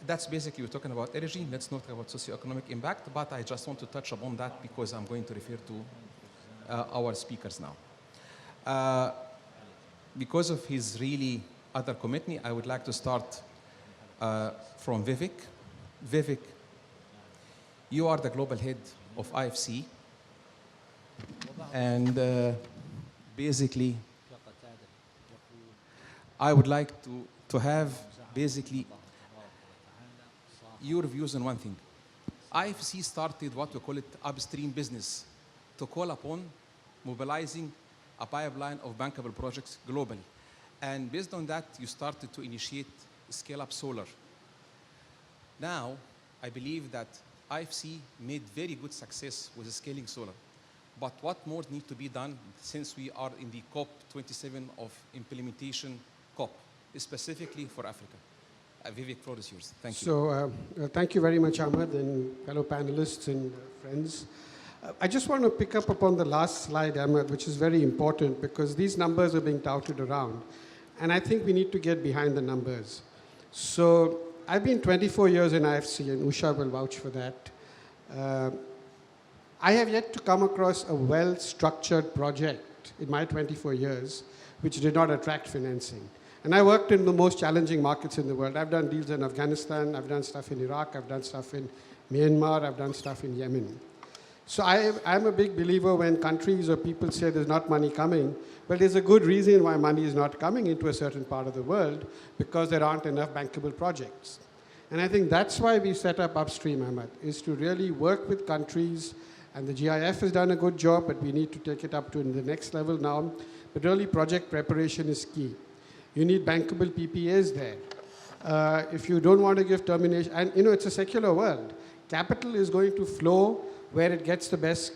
That's basically, we're talking about energy. Let's not talk about socioeconomic impact, but I just want to touch upon that because I'm going to refer to our speakers now. Because of his really other commitment, I would like to start from Vivek. Vivek, you are the global head of IFC. And basically, I would like to have basically your views on one thing. IFC started what we call it upstream business to call upon mobilizing a pipeline of bankable projects globally. And based on that, you started to initiate scale-up solar. Now, I believe that IFC made very good success with scaling solar. But what more needs to be done since we are in the COP27 of implementation COP, specifically for Africa? Vivek, floor is yours. Thank you. So thank you very much, Ahmed, and fellow panelists and friends. I just want to pick up upon the last slide, Ahmed, which is very important because these numbers are being touted around. And I think we need to get behind the numbers. So I've been 24 years in IFC, and Usha will vouch for that. I have yet to come across a well-structured project in my 24 years which did not attract financing. And I worked in the most challenging markets in the world. I've done deals in Afghanistan, I've done stuff in Iraq, I've done stuff in Myanmar, I've done stuff in Yemen. So I'm a big believer when countries or people say there's not money coming, but there's a good reason why money is not coming into a certain part of the world, because there aren't enough bankable projects. And I think that's why we set up Upstream, Ahmed, is to really work with countries, and the GIF has done a good job, but we need to take it up to the next level now. But really project preparation is key. You need bankable PPAs there. If you don't want to give termination, and it's a secular world. Capital is going to flow where it gets the best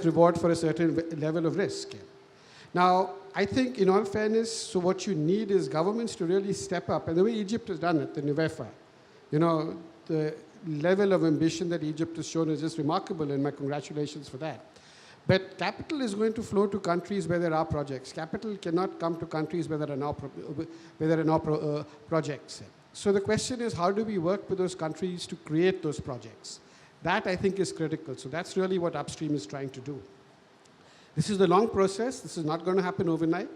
reward for a certain level of risk. Now, I think in all fairness, so what you need is governments to really step up. And the way Egypt has done it, the NUVEFA, the level of ambition that Egypt has shown is just remarkable, and my congratulations for that. But capital is going to flow to countries where there are projects. Capital cannot come to countries where there are no projects. So the question is, how do we work with those countries to create those projects? That, I think, is critical. So that's really what Upstream is trying to do. This is a long process. This is not going to happen overnight.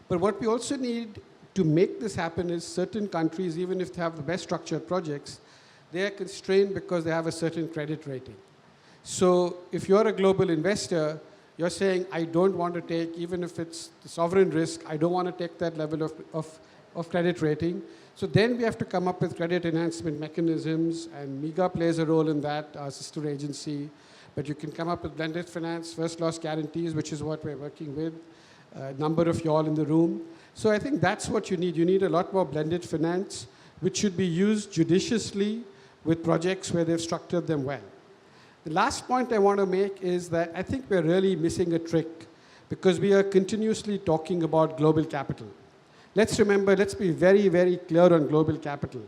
But what we also need to make this happen is certain countries, even if they have the best structured projects, they are constrained because they have a certain credit rating. So if you're a global investor, you're saying, I don't want to take, even if it's the sovereign risk, I don't want to take that level of credit rating. So then we have to come up with credit enhancement mechanisms, and MIGA plays a role in that, our sister agency. But you can come up with blended finance, first loss guarantees, which is what we're working with, a number of y'all in the room. So I think that's what you need. You need a lot more blended finance, which should be used judiciously with projects where they've structured them well. The last point I want to make is that I think we're really missing a trick because we are continuously talking about global capital. Let's remember, let's be very, very clear on global capital.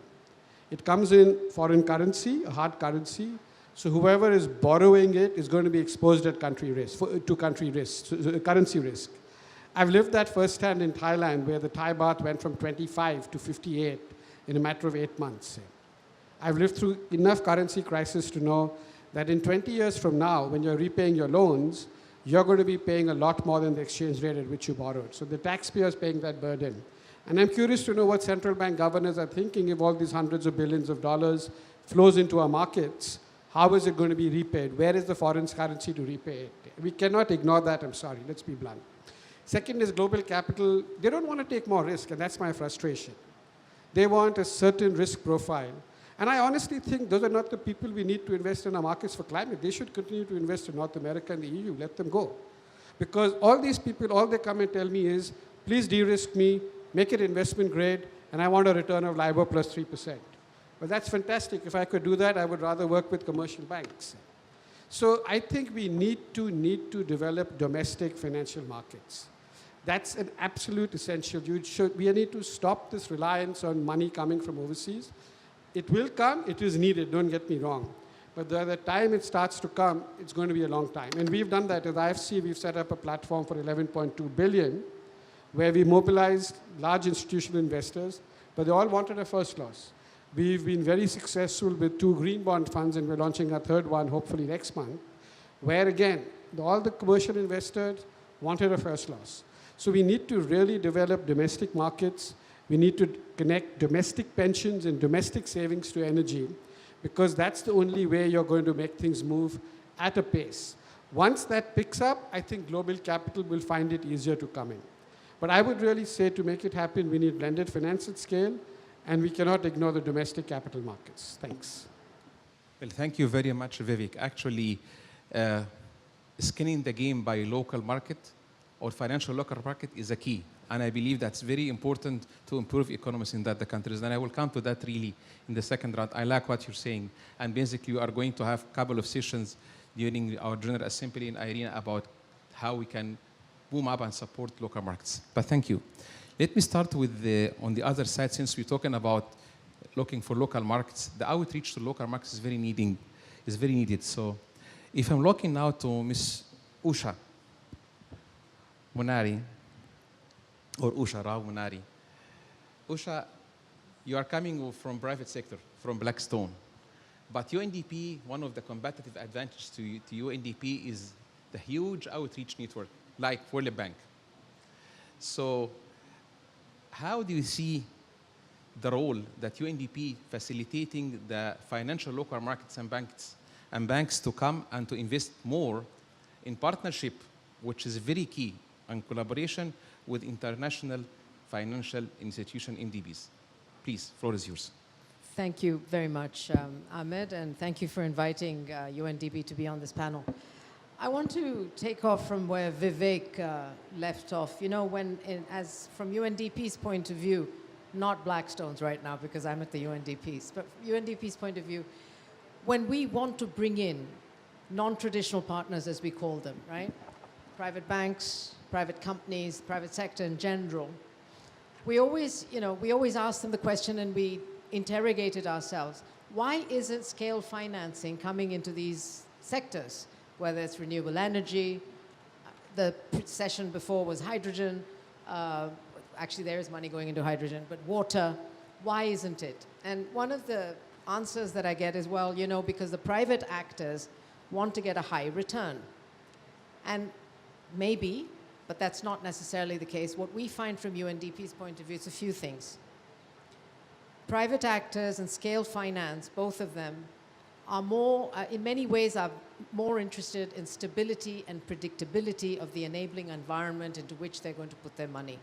It comes in foreign currency, a hard currency. So whoever is borrowing it is going to be exposed at country risk, to country risk, to currency risk. I've lived that firsthand in Thailand, where the Thai baht went from 25 to 58 in a matter of 8 months. I've lived through enough currency crisis to know that in 20 years from now, when you're repaying your loans, you're going to be paying a lot more than the exchange rate at which you borrowed. So the taxpayer is paying that burden. And I'm curious to know what central bank governors are thinking if all these hundreds of billions of dollars flows into our markets. How is it going to be repaid? Where is the foreign currency to repay it? We cannot ignore that, I'm sorry, let's be blunt. Second is global capital. They don't want to take more risk, and that's my frustration. They want a certain risk profile. And I honestly think those are not the people we need to invest in our markets for climate. They should continue to invest in North America and the EU. Let them go. Because all these people, all they come and tell me is, please de-risk me, make it investment grade, and I want a return of LIBOR plus 3%. Well, that's fantastic. If I could do that, I would rather work with commercial banks. So I think we need to develop domestic financial markets. That's an absolute essential. We need to stop this reliance on money coming from overseas. It will come, it is needed, don't get me wrong. But by the time it starts to come, it's going to be a long time. And we've done that. At the IFC, we've set up a platform for 11.2 billion, where we mobilized large institutional investors, but they all wanted a first loss. We've been very successful with 2 green bond funds, and we're launching our 3rd one, hopefully next month, where again, all the commercial investors wanted a first loss. So we need to really develop domestic markets. We need to connect domestic pensions and domestic savings to energy, because that's the only way you're going to make things move at a pace. Once that picks up, I think global capital will find it easier to come in. But I would really say to make it happen, we need blended finance at scale, and we cannot ignore the domestic capital markets. Thanks. Well, thank you very much, Vivek. Actually, skinning the game by local market or financial local market is a key. And I believe that's very important to improve economies in the countries. And I will come to that really in the second round. I like what you're saying. And basically, we are going to have a couple of sessions during our General Assembly in Irina about how we can boom up and support local markets. But thank you. Let me start with on the other side, since we're talking about looking for local markets, the outreach to local markets is very needed. So if I'm looking now to Ms. Usha Munari, or Usha Rao Munari. Usha, you are coming from private sector, from Blackstone. But UNDP, one of the competitive advantages to UNDP is the huge outreach network, like World Bank. So how do you see the role that UNDP facilitating the financial local markets and banks to come and to invest more in partnership, which is very key, and collaboration with international financial institution MDBs. Please, floor is yours. Thank you very much, Ahmed, and thank you for inviting UNDP to be on this panel. I want to take off from where Vivek left off. You know, as from UNDP's point of view, not Blackstone's right now because I'm at the UNDP's, but UNDP's point of view, when we want to bring in non-traditional partners, as we call them, right? Private banks, private companies, private sector in general, we always ask them the question, and we interrogated ourselves, why isn't scale financing coming into these sectors, whether it's renewable energy, the session before was hydrogen, actually there is money going into hydrogen, but water, why isn't it? And one of the answers that I get is, well, you know, because the private actors want to get a high return. And maybe, but that's not necessarily the case. What we find from UNDP's point of view is a few things. Private actors and scale finance, both of them, are more, in many ways, are more interested in stability and predictability of the enabling environment into which they're going to put their money.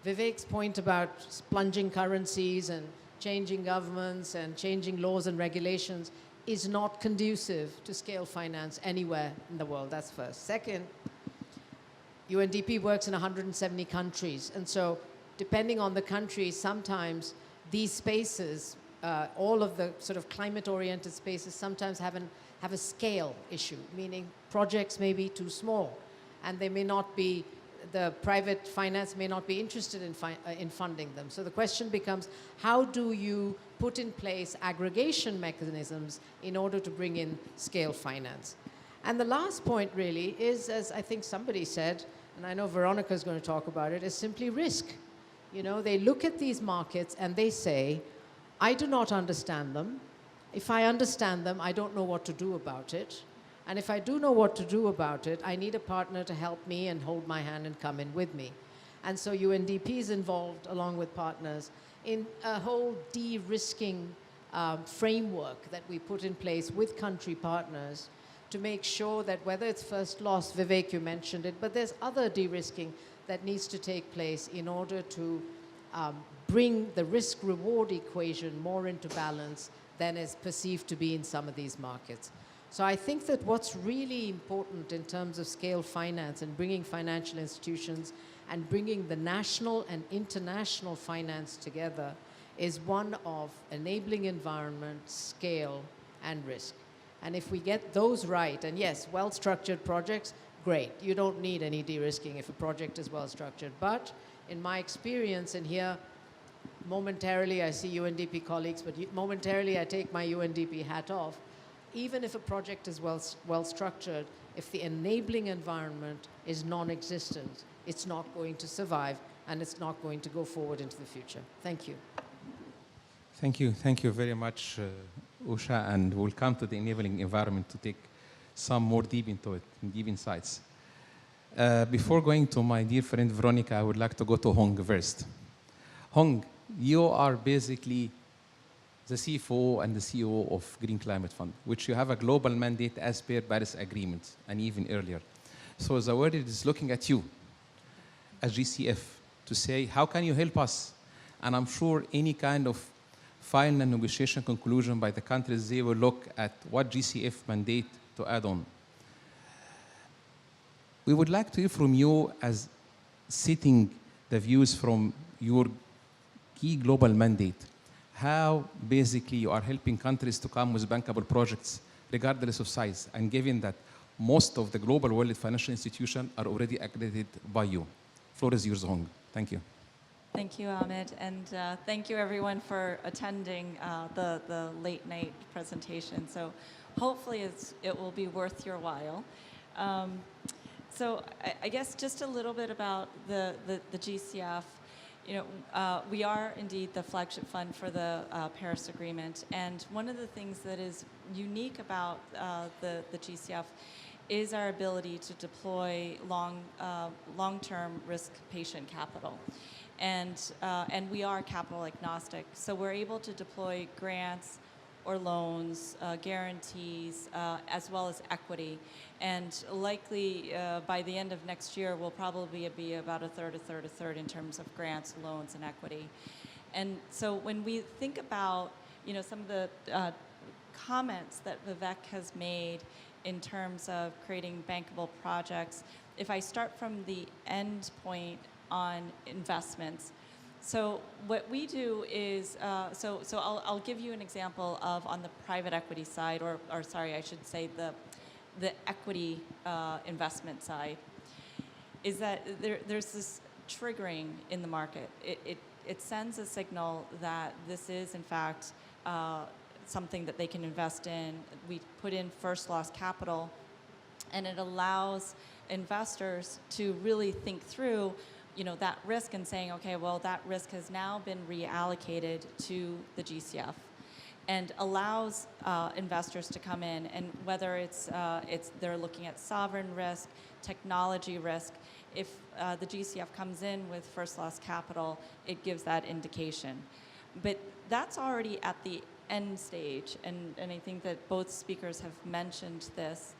Vivek's point about plunging currencies and changing governments and changing laws and regulations is not conducive to scale finance anywhere in the world. That's first. Second, UNDP works in 170 countries. And so depending on the country, sometimes these spaces, all of the sort of climate-oriented spaces sometimes have a scale issue, meaning projects may be too small and they may not be, the private finance may not be interested in funding them. So the question becomes, how do you put in place aggregation mechanisms in order to bring in scale finance? And the last point really is, as I think somebody said, and I know Veronica's going to talk about it, is simply risk. You know, they look at these markets and they say, I do not understand them. If I understand them, I don't know what to do about it. And if I do know what to do about it, I need a partner to help me and hold my hand and come in with me. And so UNDP is involved, along with partners, in a whole de-risking framework that we put in place with country partners to make sure that whether it's first loss, Vivek, you mentioned it, but there's other de-risking that needs to take place in order to bring the risk-reward equation more into balance than is perceived to be in some of these markets. So I think that what's really important in terms of scale finance and bringing financial institutions and bringing the national and international finance together is one of enabling environment, scale, and risk. And if we get those right, and yes, well-structured projects, great. You don't need any de-risking if a project is well-structured. But in my experience, and here momentarily I see UNDP colleagues, but momentarily I take my UNDP hat off, even if a project is well-structured, if the enabling environment is non-existent, it's not going to survive and it's not going to go forward into the future. Thank you. Thank you very much, Usha, and we'll come to the enabling environment to take some more deep into it, deep insights. Before going to my dear friend Veronica, I would like to go to Hong first. Hong, you are basically the CFO and the CEO of Green Climate Fund, which you have a global mandate as per Paris Agreement and even earlier. So the world is looking at you as GCF to say, how can you help us? And I'm sure any kind of final negotiation conclusion by the countries, they will look at what GCF mandate to add on. We would like to hear from you as setting the views from your key global mandate, how basically you are helping countries to come with bankable projects regardless of size, and given that most of the global world financial institutions are already accredited by you. Floor is yours, Hong. Thank you. Thank you, Ahmed, and thank you everyone for attending the late night presentation. So hopefully it will be worth your while. So I guess just a little bit about the GCF. You know, we are indeed the flagship fund for the Paris Agreement, and one of the things that is unique about the GCF is our ability to deploy long-term risk patient capital. And we are capital agnostic, so we're able to deploy grants or loans, guarantees, as well as equity. And likely by the end of next year, we'll probably be about a third in terms of grants, loans, and equity. And so when we think about, you know, some of the comments that Vivek has made in terms of creating bankable projects, if I start from the end point on investments. So what we do is, so I'll give you an example of on the private equity side, or sorry, I should say the equity investment side, is that there's this triggering in the market. It sends a signal that this is in fact something that they can invest in. We put in first loss capital, and it allows investors to really think through, you know, that risk and saying, okay, well, that risk has now been reallocated to the GCF, and allows investors to come in, and whether it's they're looking at sovereign risk, technology risk, if the GCF comes in with first loss capital, it gives that indication. But that's already at the end stage, and I think that both speakers have mentioned this.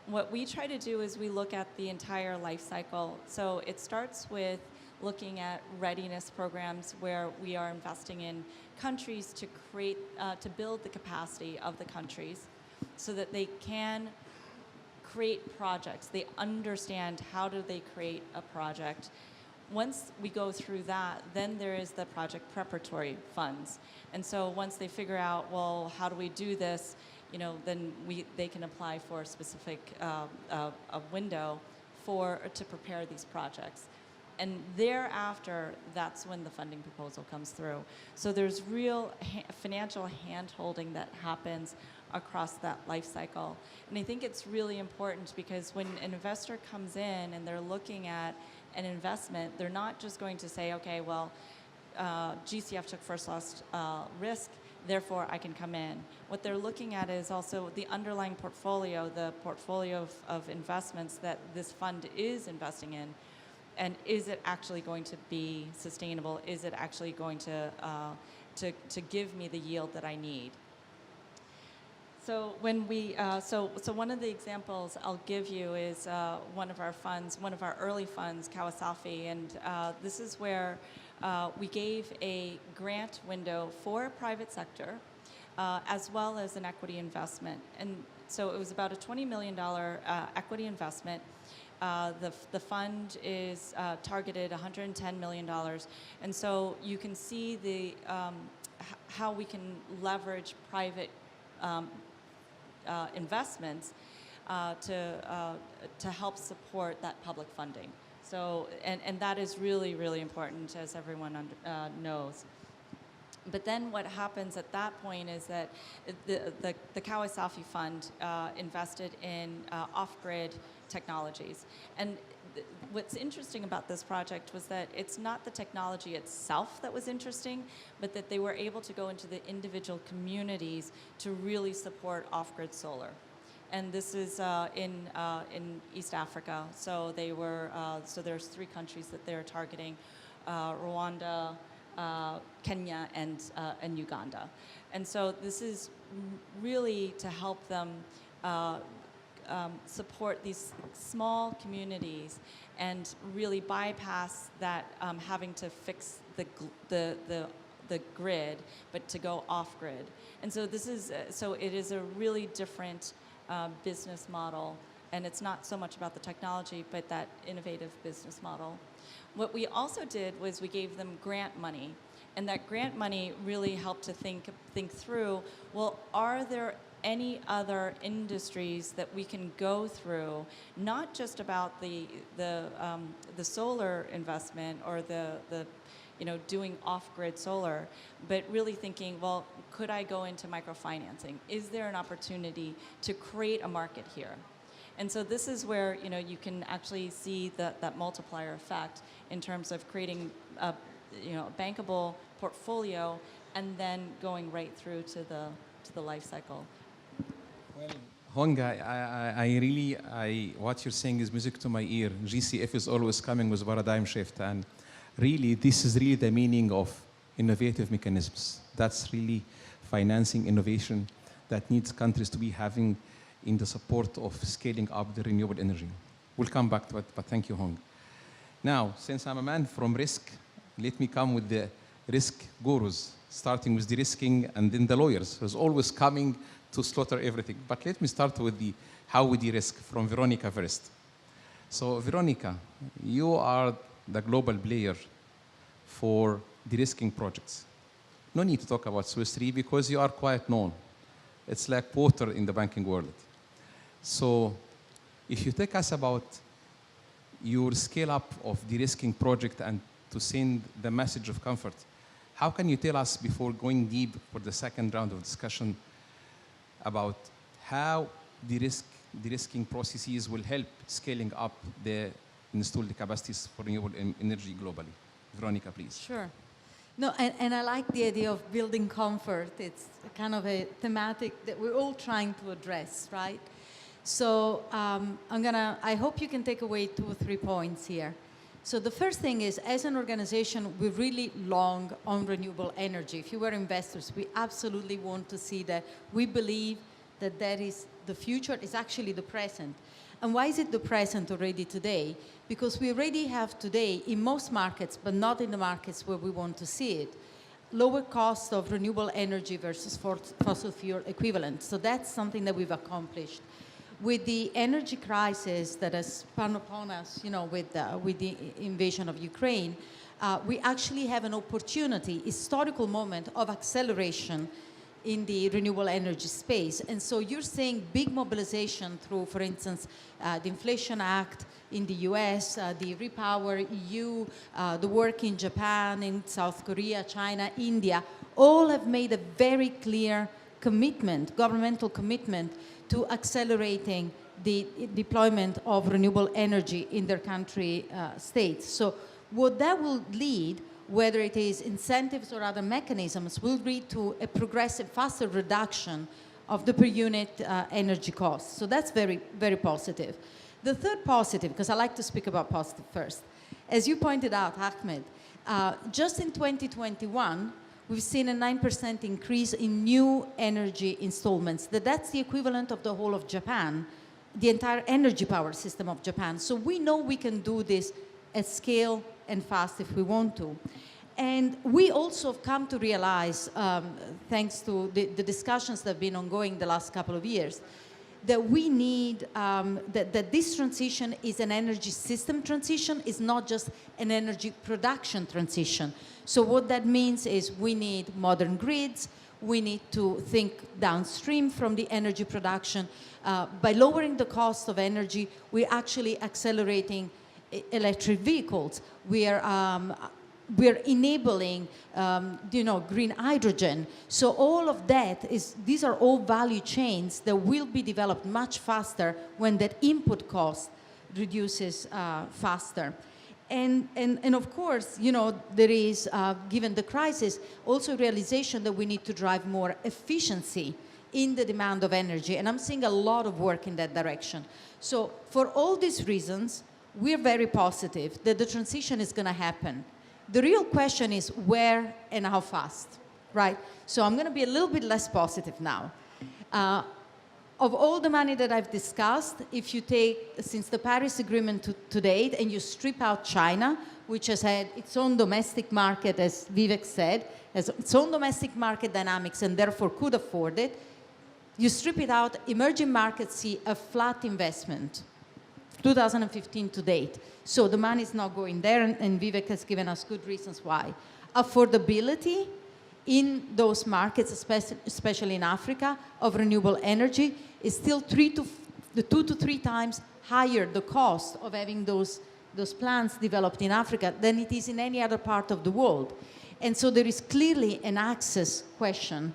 What we try to do is we look at the entire life cycle. So it starts with looking at readiness programs where we are investing in countries to create, to build the capacity of the countries so that they can create projects. They understand how do they create a project. Once we go through that, then there is the project preparatory funds. And so once they figure out, well, how do we do this? You know, then they can apply for a specific a window to prepare these projects. And thereafter, that's when the funding proposal comes through. So there's real financial hand-holding that happens across that life cycle. And I think it's really important because when an investor comes in and they're looking at an investment, they're not just going to say, okay, well, GCF took first loss risk, therefore I can come in. What they're looking at is also the underlying portfolio, the portfolio of investments that this fund is investing in, and is it actually going to be sustainable? Is it actually going to give me the yield that I need? So when we, so one of the examples I'll give you is one of our funds, one of our early funds, Kawasafi, and this is where we gave a grant window for private sector as well as an equity investment. And so it was about a $20 million equity investment. The fund is targeted $110 million. And so you can see the, how we can leverage private investments to help support that public funding. So, and that is really, really important, as everyone knows. But then what happens at that point is that the Kawasaki Fund invested in off-grid technologies. And what's interesting about this project was that it's not the technology itself that was interesting, but that they were able to go into the individual communities to really support off-grid solar. And this is in East Africa. So they were, so there's 3 countries that they're targeting, Rwanda, Kenya, and Uganda. And so this is really to help them support these small communities and really bypass that having to fix the grid, but to go off grid. And so this is, so it is a really different business model, and it's not so much about the technology, but that innovative business model. What we also did was we gave them grant money, and that grant money really helped to think through, well, are there any other industries that we can go through, not just about the solar investment or the doing off-grid solar, but really thinking, well, could I go into microfinancing? Is there an opportunity to create a market here? And so this is where you can actually see that multiplier effect in terms of creating a bankable portfolio and then going right through to the life cycle. Well, Hong, what you're saying is music to my ear. GCF is always coming with paradigm shift, and really, this is really the meaning of innovative mechanisms. That's really financing innovation that needs countries to be having in the support of scaling up the renewable energy. We'll come back to it, but thank you, Hong. Now, since I'm a man from risk, let me come with the risk gurus, starting with de-risking and then the lawyers, who's always coming to slaughter everything. But let me start with how we de-risk, from Veronica first. So Veronica, you are the global player for de-risking projects. No need to talk about Swiss Re because you are quite known. It's like water in the banking world. So if you take us about your scale up of de-risking project and to send the message of comfort, how can you tell us, before going deep for the second round of discussion, about how de-risking processes will help scaling up the installed capacities for renewable energy globally? Veronica, please. Sure. No, and I like the idea of building comfort. It's kind of a thematic that we're all trying to address, right? So I hope you can take away 2 or 3 points here. So the first thing is, as an organization, we're really long on renewable energy. If you were investors, we absolutely want to see that. We believe that that is the future, is actually the present. And why is it the present already today? Because we already have today, in most markets, but not in the markets where we want to see it, lower cost of renewable energy versus fossil fuel equivalent. So that's something that we've accomplished. With the energy crisis that has spun upon us, with the invasion of Ukraine, we actually have an opportunity, historical moment of acceleration in the renewable energy space. And so you're seeing big mobilization through, for instance, the Inflation Act in the US, the Repower EU, the work in Japan, in South Korea, China, India, all have made a very clear commitment, governmental commitment, to accelerating the deployment of renewable energy in their country states. So what that will lead, whether it is incentives or other mechanisms, will lead to a progressive, faster reduction of the per unit energy costs. So that's very, very positive. The third positive, because I like to speak about positive first, as you pointed out, Ahmed, just in 2021, we've seen a 9% increase in new energy installments. That's the equivalent of the whole of Japan, the entire energy power system of Japan. So we know we can do this at scale and fast if we want to. And we also have come to realize, thanks to the discussions that have been ongoing the last couple of years, that we need, that this transition is an energy system transition, is not just an energy production transition. So what that means is we need modern grids, we need to think downstream from the energy production. By lowering the cost of energy, we're actually accelerating electric vehicles. We're enabling, green hydrogen. So all of that these are all value chains that will be developed much faster when that input cost reduces faster. And of course, there is, given the crisis, also realization that we need to drive more efficiency in the demand of energy. And I'm seeing a lot of work in that direction. So for all these reasons, we're very positive that the transition is going to happen. The real question is where and how fast, right? So I'm going to be a little bit less positive now. Of all the money that I've discussed, if you take, since the Paris Agreement to date, and you strip out China, which has had its own domestic market, as Vivek said, has its own domestic market dynamics and therefore could afford it, you strip it out, emerging markets see a flat investment, 2015 to date. So the money is not going there, and Vivek has given us good reasons why. Affordability in those markets, especially in Africa, of renewable energy is still 2 to 3 times higher the cost of having those plants developed in Africa than it is in any other part of the world. And so there is clearly an access question.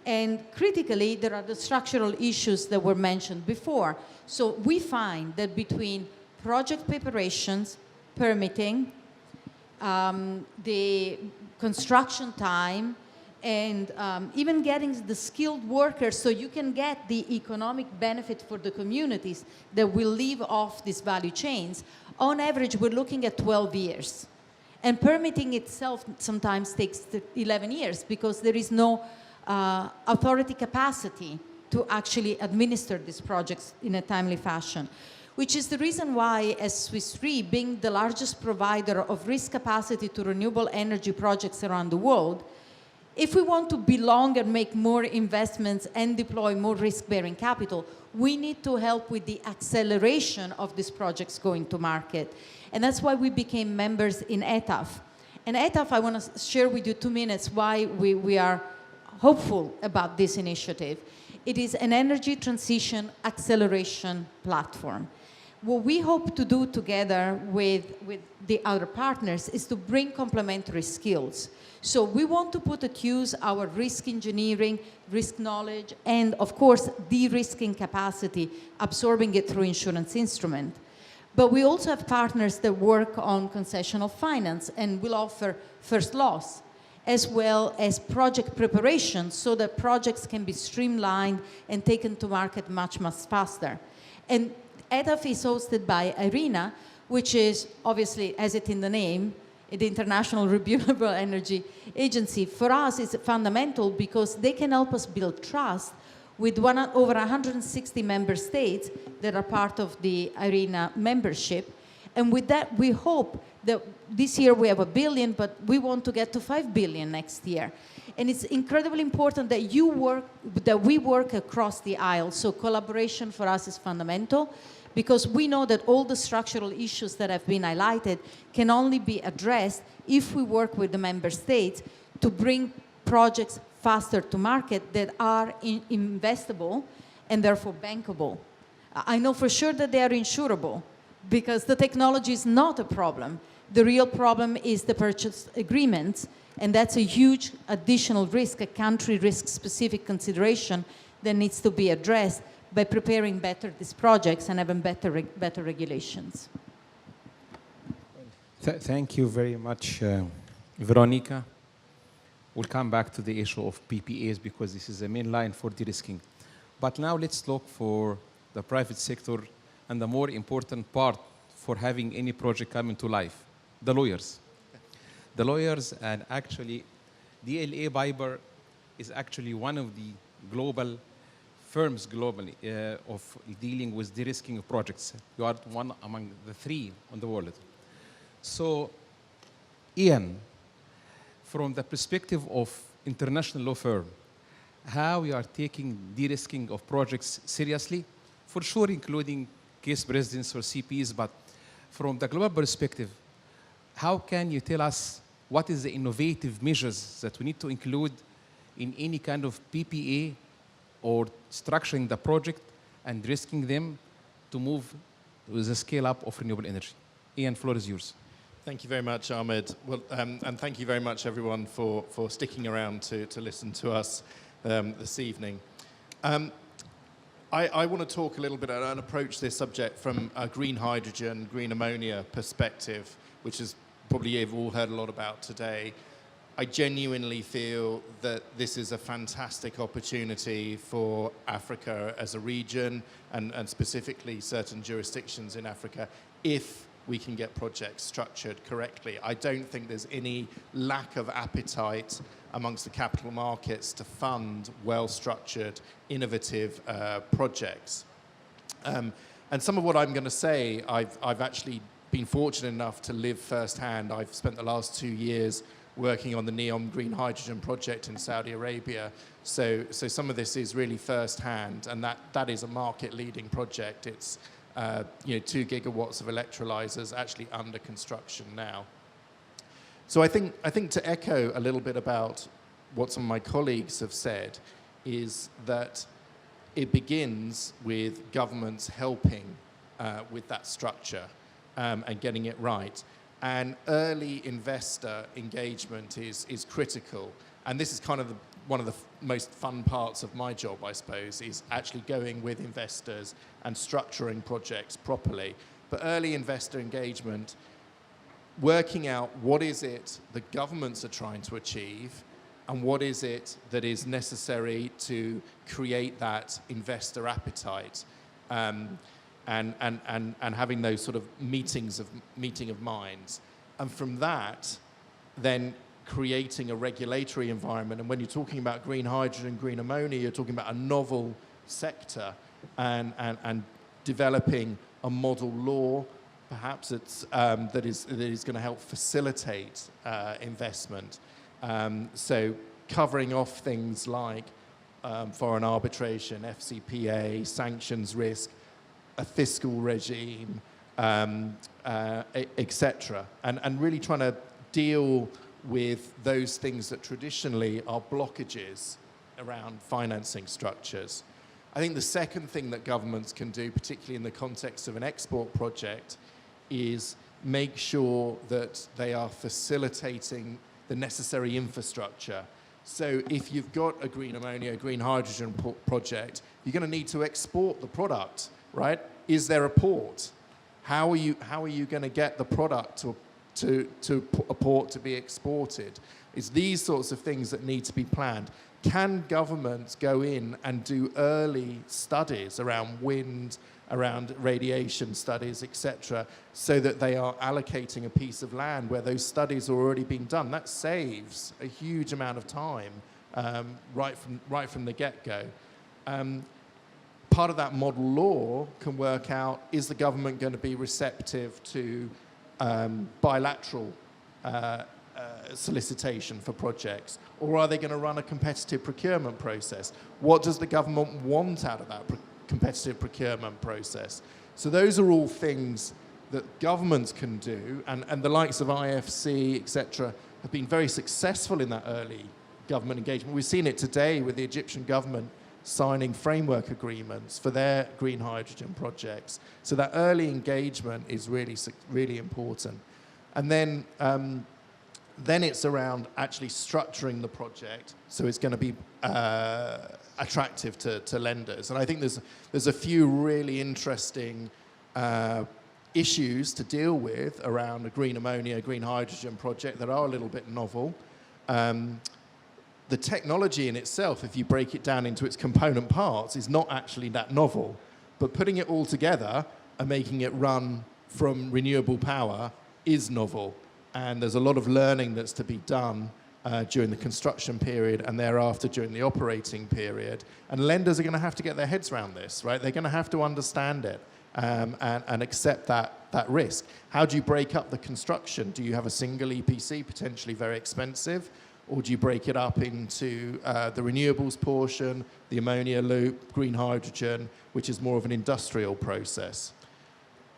And critically, there are the structural issues that were mentioned before. So we find that between project preparations, permitting, the construction time, and even getting the skilled workers so you can get the economic benefit for the communities that will live off these value chains, on average, we're looking at 12 years. And permitting itself sometimes takes 11 years because there is no authority capacity to actually administer these projects in a timely fashion, which is the reason why, as Swiss Re, being the largest provider of risk capacity to renewable energy projects around the world, if we want to belong and make more investments and deploy more risk-bearing capital, we need to help with the acceleration of these projects going to market. And that's why we became members in ETAF. And ETAF, I want to share with you 2 minutes why we are hopeful about this initiative. It is an energy transition acceleration platform. What we hope to do together with the other partners is to bring complementary skills. So we want to put at use our risk engineering, risk knowledge, and of course, de-risking capacity, absorbing it through insurance instrument. But we also have partners that work on concessional finance and will offer first loss, as well as project preparation so that projects can be streamlined and taken to market much, much faster. And EDAF is hosted by IRENA, which is obviously, as it in the name, the International Renewable Energy Agency. For us, it's fundamental because they can help us build trust with over 160 member states that are part of the IRENA membership. And with that, we hope that this year we have $1 billion, but we want to get to $5 billion next year. And it's incredibly important that we work across the aisle. So collaboration for us is fundamental, because we know that all the structural issues that have been highlighted can only be addressed if we work with the member states to bring projects faster to market that are investable and therefore bankable. I know for sure that they are insurable because the technology is not a problem. The real problem is the purchase agreements, and that's a huge additional risk, a country risk-specific consideration that needs to be addressed by preparing better these projects and having better regulations. Thank you very much, Veronica. We'll come back to the issue of PPAs because this is the main line for de-risking. But now let's look for the private sector and the more important part for having any project coming to life, the lawyers. The lawyers, and actually DLA Piper is actually one of the global firms globally of dealing with de-risking of projects. You are one among the 3 on the world. So, Ian, from the perspective of international law firm, how we are taking de-risking of projects seriously, for sure including case presidents or CPs, but from the global perspective, how can you tell us what is the innovative measures that we need to include in any kind of PPA or structuring the project and risking them to move with the scale up of renewable energy. Ian, floor is yours. Thank you very much, Ahmed. Well, and thank you very much, everyone, for sticking around to listen to us this evening. I want to talk a little bit and approach this subject from a green hydrogen, green ammonia perspective, which is probably you've all heard a lot about today. I genuinely feel that this is a fantastic opportunity for Africa as a region and specifically certain jurisdictions in Africa if we can get projects structured correctly. I don't think there's any lack of appetite amongst the capital markets to fund well-structured, innovative projects. And some of what I'm going to say, I've actually been fortunate enough to live firsthand. I've spent the last 2 years working on the NEOM Green Hydrogen project in Saudi Arabia. So some of this is really firsthand, and that is a market-leading project. It's 2 gigawatts of electrolyzers actually under construction now. So I think to echo a little bit about what some of my colleagues have said is that it begins with governments helping with that structure and getting it right. And early investor engagement is critical. And this is kind of one of the most fun parts of my job, I suppose, is actually going with investors and structuring projects properly. But early investor engagement, working out what is it the governments are trying to achieve and what is it that is necessary to create that investor appetite, and having those sort of meeting of minds. And from that, then creating a regulatory environment. And when you're talking about green hydrogen, green ammonia, you're talking about a novel sector and developing a model law, perhaps it's, that is going to help facilitate investment. So covering off things like foreign arbitration, FCPA, sanctions risk, a fiscal regime, etc. And really trying to deal with those things that traditionally are blockages around financing structures. I think the second thing that governments can do, particularly in the context of an export project, is make sure that they are facilitating the necessary infrastructure. So if you've got a green ammonia, green hydrogen project, you're going to need to export the product, right? Is there a port? How are you going to get the product to a port to be exported? It's these sorts of things that need to be planned. Can governments go in and do early studies around wind, around radiation studies, etc., so that they are allocating a piece of land where those studies are already being done? That saves a huge amount of time right from the get-go. Part of that model law can work out, is the government going to be receptive to bilateral solicitation for projects, or are they going to run a competitive procurement process? What does the government want out of that competitive procurement process? So those are all things that governments can do, and the likes of IFC, etc., have been very successful in that early government engagement. We've seen it today with the Egyptian government signing framework agreements for their green hydrogen projects. So that early engagement is really, really important. And then it's around actually structuring the project so it's going to be attractive to lenders. And I think there's a few really interesting issues to deal with around a green ammonia, green hydrogen project that are a little bit novel. The technology in itself, if you break it down into its component parts, is not actually that novel. But putting it all together and making it run from renewable power is novel. And there's a lot of learning that's to be done during the construction period and thereafter during the operating period. And lenders are going to have to get their heads around this, right? They're going to have to understand it and accept that risk. How do you break up the construction? Do you have a single EPC, potentially very expensive? Or do you break it up into the renewables portion, the ammonia loop, green hydrogen, which is more of an industrial process?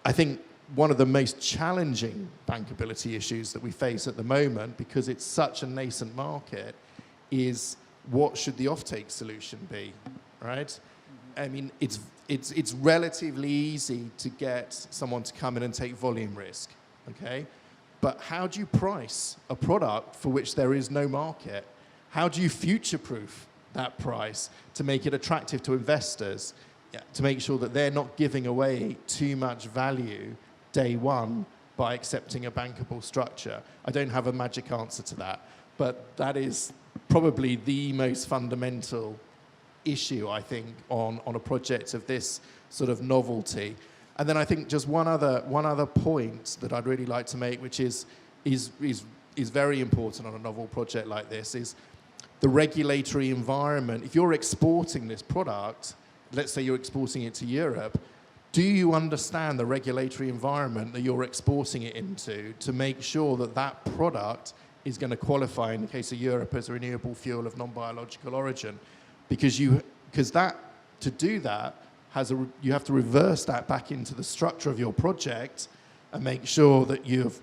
I think one of the most challenging bankability issues that we face at the moment, because it's such a nascent market, is what should the offtake solution be, right? I mean, it's relatively easy to get someone to come in and take volume risk, okay? But how do you price a product for which there is no market? How do you future-proof that price to make it attractive to investors, to make sure that they're not giving away too much value day one by accepting a bankable structure? I don't have a magic answer to that, but that is probably the most fundamental issue, I think, on a project of this sort of novelty. And then I think just one other point that I'd really like to make, which is very important on a novel project like this, is the regulatory environment. If you're exporting this product, let's say you're exporting it to Europe, do you understand the regulatory environment that you're exporting it into to make sure that that product is going to qualify, in the case of Europe, as a renewable fuel of non-biological origin? Because to do that, you have to reverse that back into the structure of your project and make sure that you've,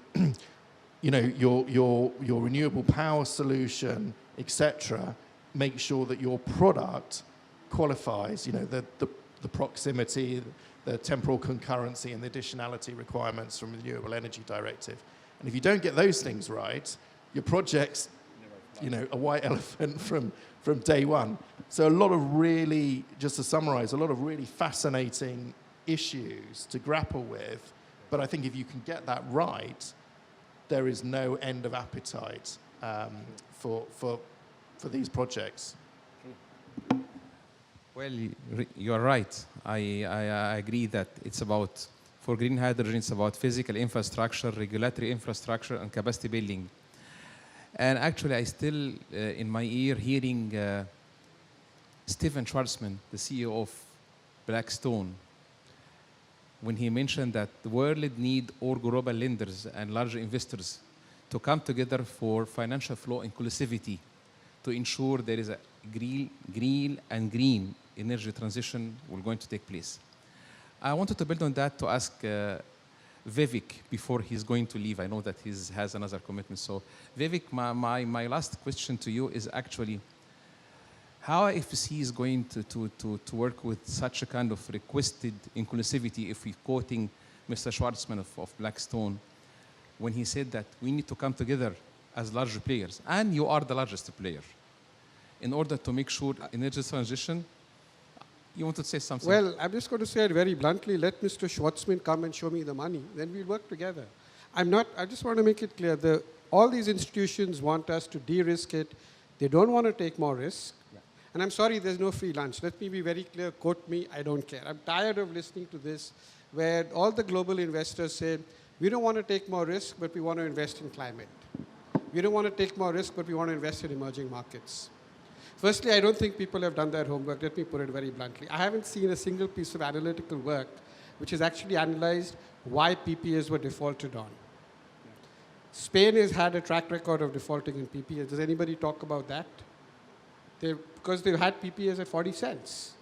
your renewable power solution, etc., make sure that your product qualifies, the proximity, the temporal concurrency, and the additionality requirements from the Renewable Energy Directive. And if you don't get those things right, your project's, a white elephant from day one. So a lot of really, just to summarize, a lot of really fascinating issues to grapple with. But I think if you can get that right, there is no end of appetite for these projects. Well, you're right. I agree that it's about, for green hydrogen, it's about physical infrastructure, regulatory infrastructure, and capacity building. And actually, I still, in my ear, hearing Stephen Schwarzman, the CEO of Blackstone, when he mentioned that the world need all global lenders and larger investors to come together for financial flow inclusivity to ensure there is a green energy transition will going to take place. I wanted to build on that to ask Vivek before he's going to leave. I know that he has another commitment. So Vivek, my last question to you is actually, how IFC is going to work with such a kind of requested inclusivity, if we're quoting Mr. Schwarzman of Blackstone, when he said that we need to come together as larger players, and you are the largest player, in order to make sure energy transition. You want to say something? Well, I'm just going to say it very bluntly. Let Mr. Schwarzman come and show me the money. Then we'll work together. I just want to make it clear. All these institutions want us to de-risk it. They don't want to take more risk. Yeah. And I'm sorry, there's no free lunch. Let me be very clear. Quote me, I don't care. I'm tired of listening to this, where all the global investors say, we don't want to take more risk, but we want to invest in climate. We don't want to take more risk, but we want to invest in emerging markets. Firstly, I don't think people have done their homework. Let me put it very bluntly. I haven't seen a single piece of analytical work which has actually analyzed why PPAs were defaulted on. Spain has had a track record of defaulting in PPAs. Does anybody talk about that? Because they've had PPAs at 40 cents.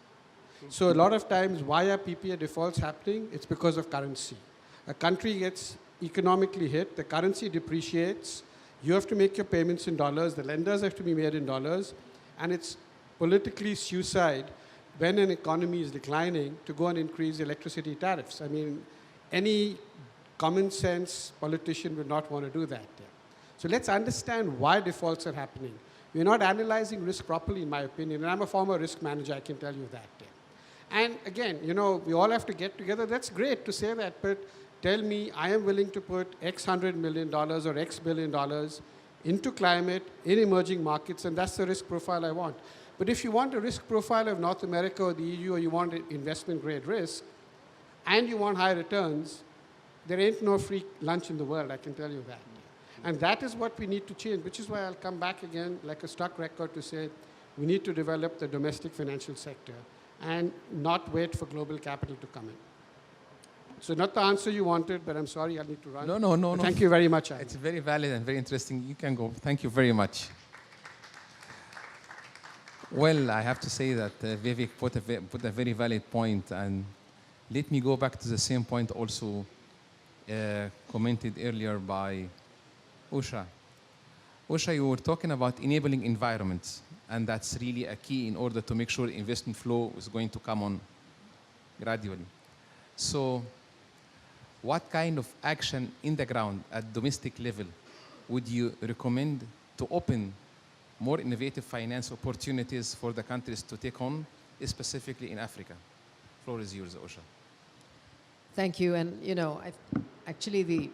So a lot of times, why are PPA defaults happening? It's because of currency. A country gets economically hit, the currency depreciates, you have to make your payments in dollars, the lenders have to be made in dollars, and it's politically suicide when an economy is declining to go and increase electricity tariffs. I mean, any common sense politician would not want to do that. Yeah. So let's understand why defaults are happening. We're not analyzing risk properly, in my opinion, and I'm a former risk manager, I can tell you that. Yeah. And again, we all have to get together. That's great to say that, but tell me, I am willing to put X $100 million or X billion into climate in emerging markets, and that's the risk profile I want. But if you want a risk profile of North America or the EU, or you want investment grade risk, and you want high returns, there ain't no free lunch in the world, I can tell you that. And that is what we need to change, which is why I'll come back again like a stuck record to say we need to develop the domestic financial sector and not wait for global capital to come in. So not the answer you wanted, but I'm sorry, I need to run. No. Thank you very much. It's very valid and very interesting. You can go. Thank you very much. Well, I have to say that Vivek put a very valid point, and let me go back to the same point also commented earlier by Usha. Usha, you were talking about enabling environments, And that's really a key in order to make sure investment flow is going to come on gradually. So what kind of action in the ground at domestic level would you recommend to open more innovative finance opportunities for the countries to take on, specifically in Africa? Floor is yours, Osha. Thank you. And, you know, actually the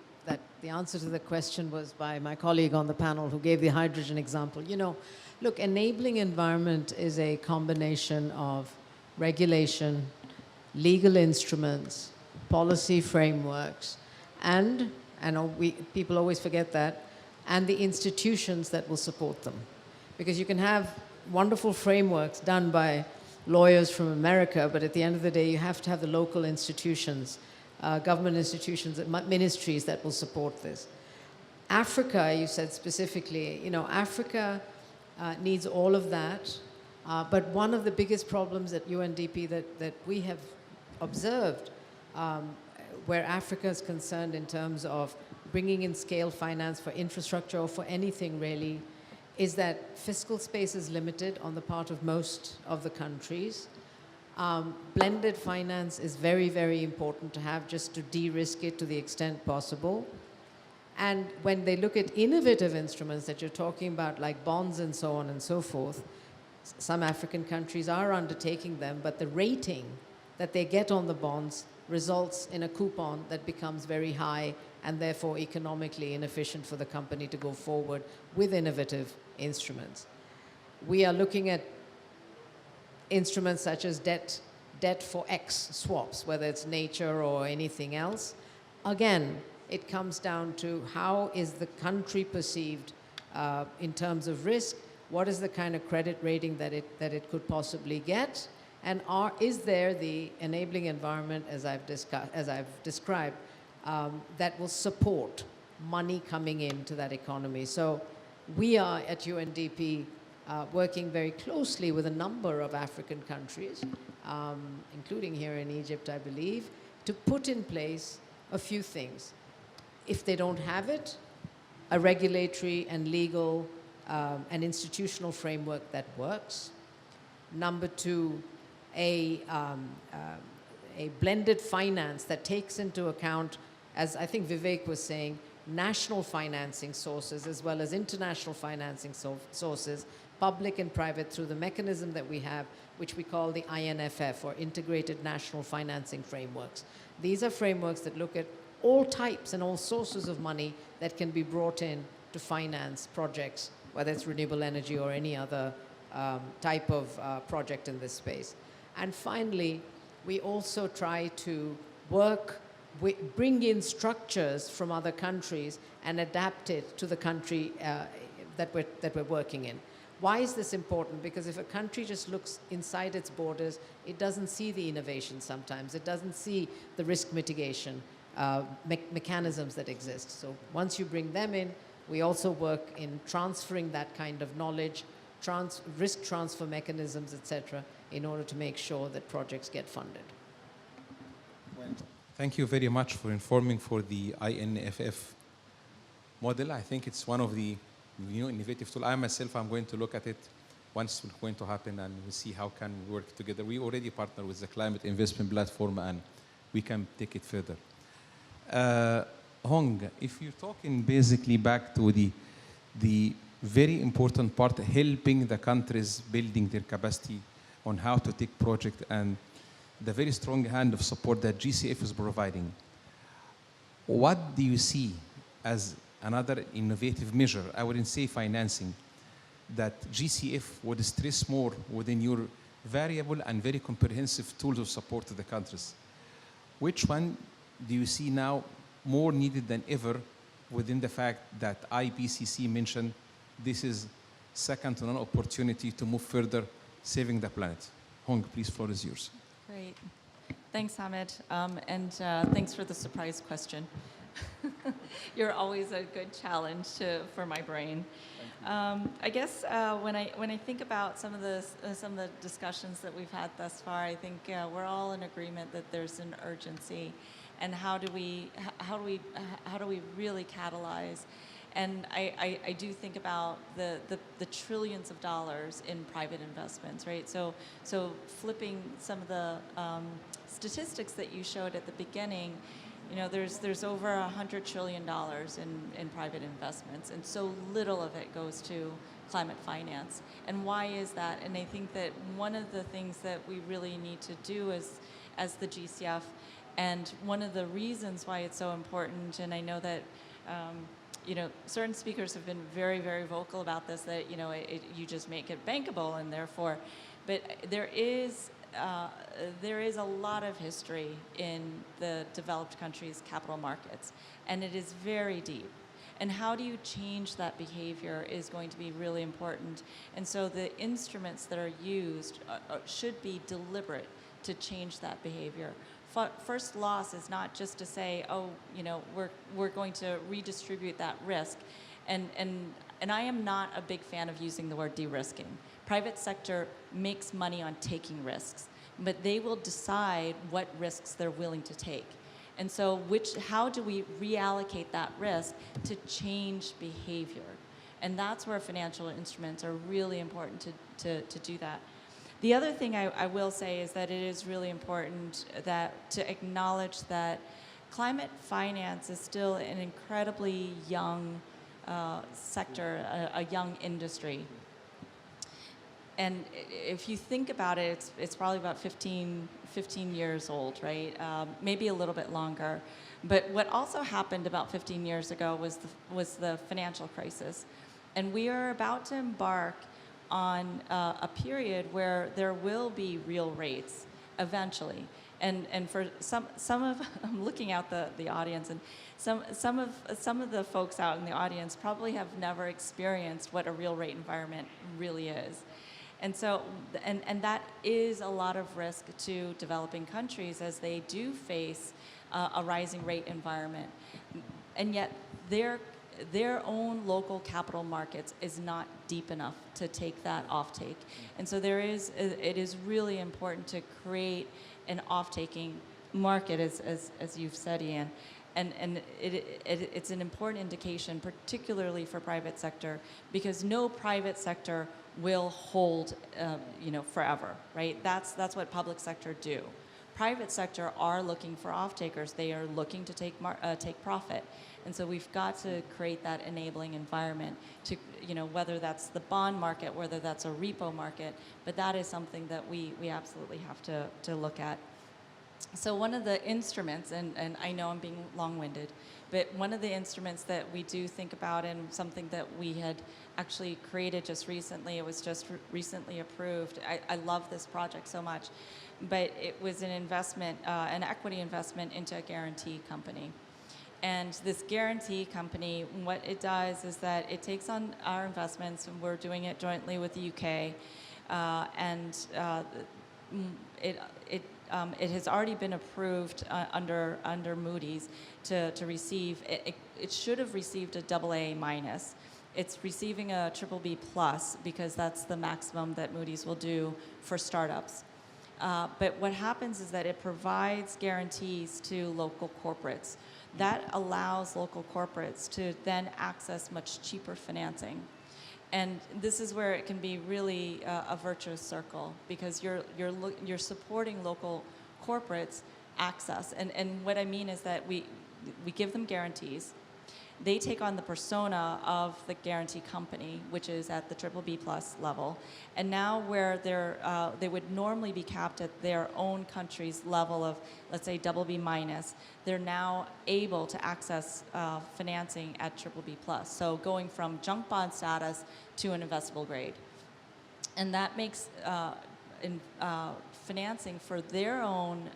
answer to the question was by my colleague on the panel who gave the hydrogen example. You know, look, enabling environment is a combination of regulation, legal instruments, policy frameworks, and people always forget that, and the institutions that will support them. Because you can have wonderful frameworks done by lawyers from America, but at the end of the day, you have to have the local institutions, government institutions, ministries that will support this. Africa, you said specifically, you know, Africa needs all of that, but one of the biggest problems at UNDP that we have observed where Africa is concerned in terms of bringing in scale finance for infrastructure or for anything really, is that fiscal space is limited on the part of most of the countries. Blended finance is very, very important to have just to de-risk it to the extent possible. And when they look at innovative instruments that you're talking about, like bonds and so on and so forth, some African countries are undertaking them, but the rating that they get on the bonds results in a coupon that becomes very high and therefore economically inefficient for the company to go forward with innovative instruments. We are looking at instruments such as debt for X swaps, whether it's nature or anything else. Again, it comes down to how is the country perceived in terms of risk, what is the kind of credit rating that it could possibly get, and is there the enabling environment, as I've described, that will support money coming into that economy. So we are at UNDP working very closely with a number of African countries, including here in Egypt, I believe, to put in place a few things. If they don't have it, a regulatory and legal and institutional framework that works. Number two, a blended finance that takes into account, as I think Vivek was saying, national financing sources as well as international financing sources, public and private, through the mechanism that we have, which we call the INFF, or Integrated National Financing Frameworks. These are frameworks that look at all types and all sources of money that can be brought in to finance projects, whether it's renewable energy or any other type of project in this space. And finally, we also try to bring in structures from other countries and adapt it to the country that we're working in. Why is this important? Because if a country just looks inside its borders, it doesn't see the innovation sometimes. It doesn't see the risk mitigation mechanisms that exist. So once you bring them in, we also work in transferring that kind of knowledge, risk transfer mechanisms, etc., in order to make sure that projects get funded. Thank you very much for informing for the INFF model. I think it's one of the new innovative tools. I myself, I'm going to look at it once it's going to happen, and we'll see how can we work together. We already partner with the Climate Investment Platform, and we can take it further. Hong, if you're talking basically back to the very important part, helping the countries building their capacity on how to take project and the very strong hand of support that GCF is providing, what do you see as another innovative measure, I wouldn't say financing, that GCF would stress more within your variable and very comprehensive tools of support to the countries? Which one do you see now more needed than ever, within the fact that IPCC mentioned this is second to none opportunity to move further, saving the planet? Hong, please, floor is yours. Great. Thanks, Hamid. And thanks for the surprise question. You're always a good challenge for my brain. I guess when I think about some of the discussions that we've had thus far, I think we're all in agreement that there's an urgency, and how do we really catalyze And I do think about the trillions of dollars in private investments, right? So flipping some of the statistics that you showed at the beginning, you know, there's over $100 trillion in private investments, and so little of it goes to climate finance. And why is that? And I think that one of the things that we really need to do as the GCF, and one of the reasons why it's so important, and I know that you know, certain speakers have been very, very vocal about this, that, you know, you just make it bankable, and therefore, but there is a lot of history in the developed countries' capital markets, and it is very deep. And how do you change that behavior is going to be really important. And so the instruments that are used should be deliberate to change that behavior. First loss is not just to say, oh, you know, we're going to redistribute that risk. And I am not a big fan of using the word de-risking. Private sector makes money on taking risks, but they will decide what risks they're willing to take. And so how do we reallocate that risk to change behavior? And that's where financial instruments are really important to do that. The other thing I will say is that it is really important to acknowledge that climate finance is still an incredibly young sector, a young industry. And if you think about it, it's probably about 15 years old, right? Maybe a little bit longer. But what also happened about 15 years ago was the financial crisis. And we are about to embark on a period where there will be real rates eventually. And for some of, I'm looking out the audience, and some of the folks out in the audience probably have never experienced what a real rate environment really is. And so, and that is a lot of risk to developing countries as they do face a rising rate environment. And yet their own local capital markets is not deep enough to take that offtake. And so it is really important to create an off-taking market, as you've said, Ian. And it's an important indication, particularly for private sector, because no private sector will hold, you know, forever, right? That's what public sector do. Private sector are looking for off-takers. They are looking to take profit. And so we've got to create that enabling environment to, you know, whether that's the bond market, whether that's a repo market, but that is something that we absolutely have to look at. So one of the instruments, and I know I'm being long-winded, but one of the instruments that we do think about, and something that we had actually created just recently, it was just recently approved. I love this project so much, but it was an investment, an equity investment into a guarantee company. And this guarantee company, what it does is that it takes on our investments, and we're doing it jointly with the UK, and it has already been approved under Moody's to receive. It should have received a AA minus. It's receiving a BBB plus because that's the maximum that Moody's will do for startups. But what happens is that it provides guarantees to local corporates. That allows local corporates to then access much cheaper financing. And this is where it can be really a virtuous circle, because you're supporting local corporates access. And what I mean is that we give them guarantees. They take on the persona of the guarantee company, which is at the BBB plus level. And now where they would normally be capped at their own country's level of, let's say, BB minus, they're now able to access financing at BBB plus. So going from junk bond status to an investable grade. And that makes financing for their own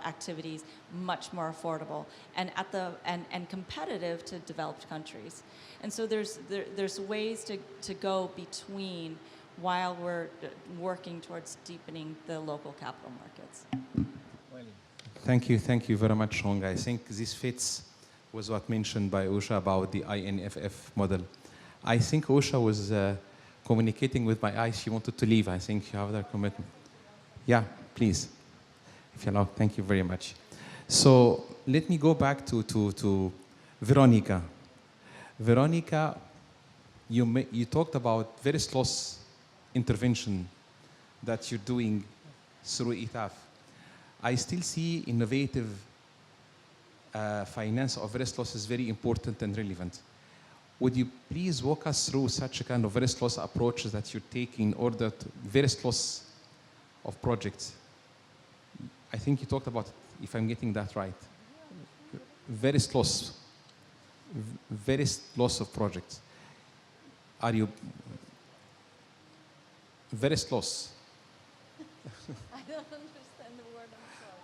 activities much more affordable and competitive to developed countries. And so there's ways to go between while we're working towards deepening the local capital markets. Thank you very much, Hong. I think this fits with what mentioned by Usha about the INFF model. I think Usha was communicating with my eyes. She wanted to leave. I think you have that commitment. Yeah, please. If you allow, thank you very much. So let me go back to Veronica. Veronica, you talked about various loss intervention that you're doing through ETAF. I still see innovative finance of various loss is very important and relevant. Would you please walk us through such a kind of various loss approaches that you're taking in order to various loss of projects? I think you talked about it, if I'm getting that right. Various loss of projects. Are you various loss? I don't understand the word, I'm sorry.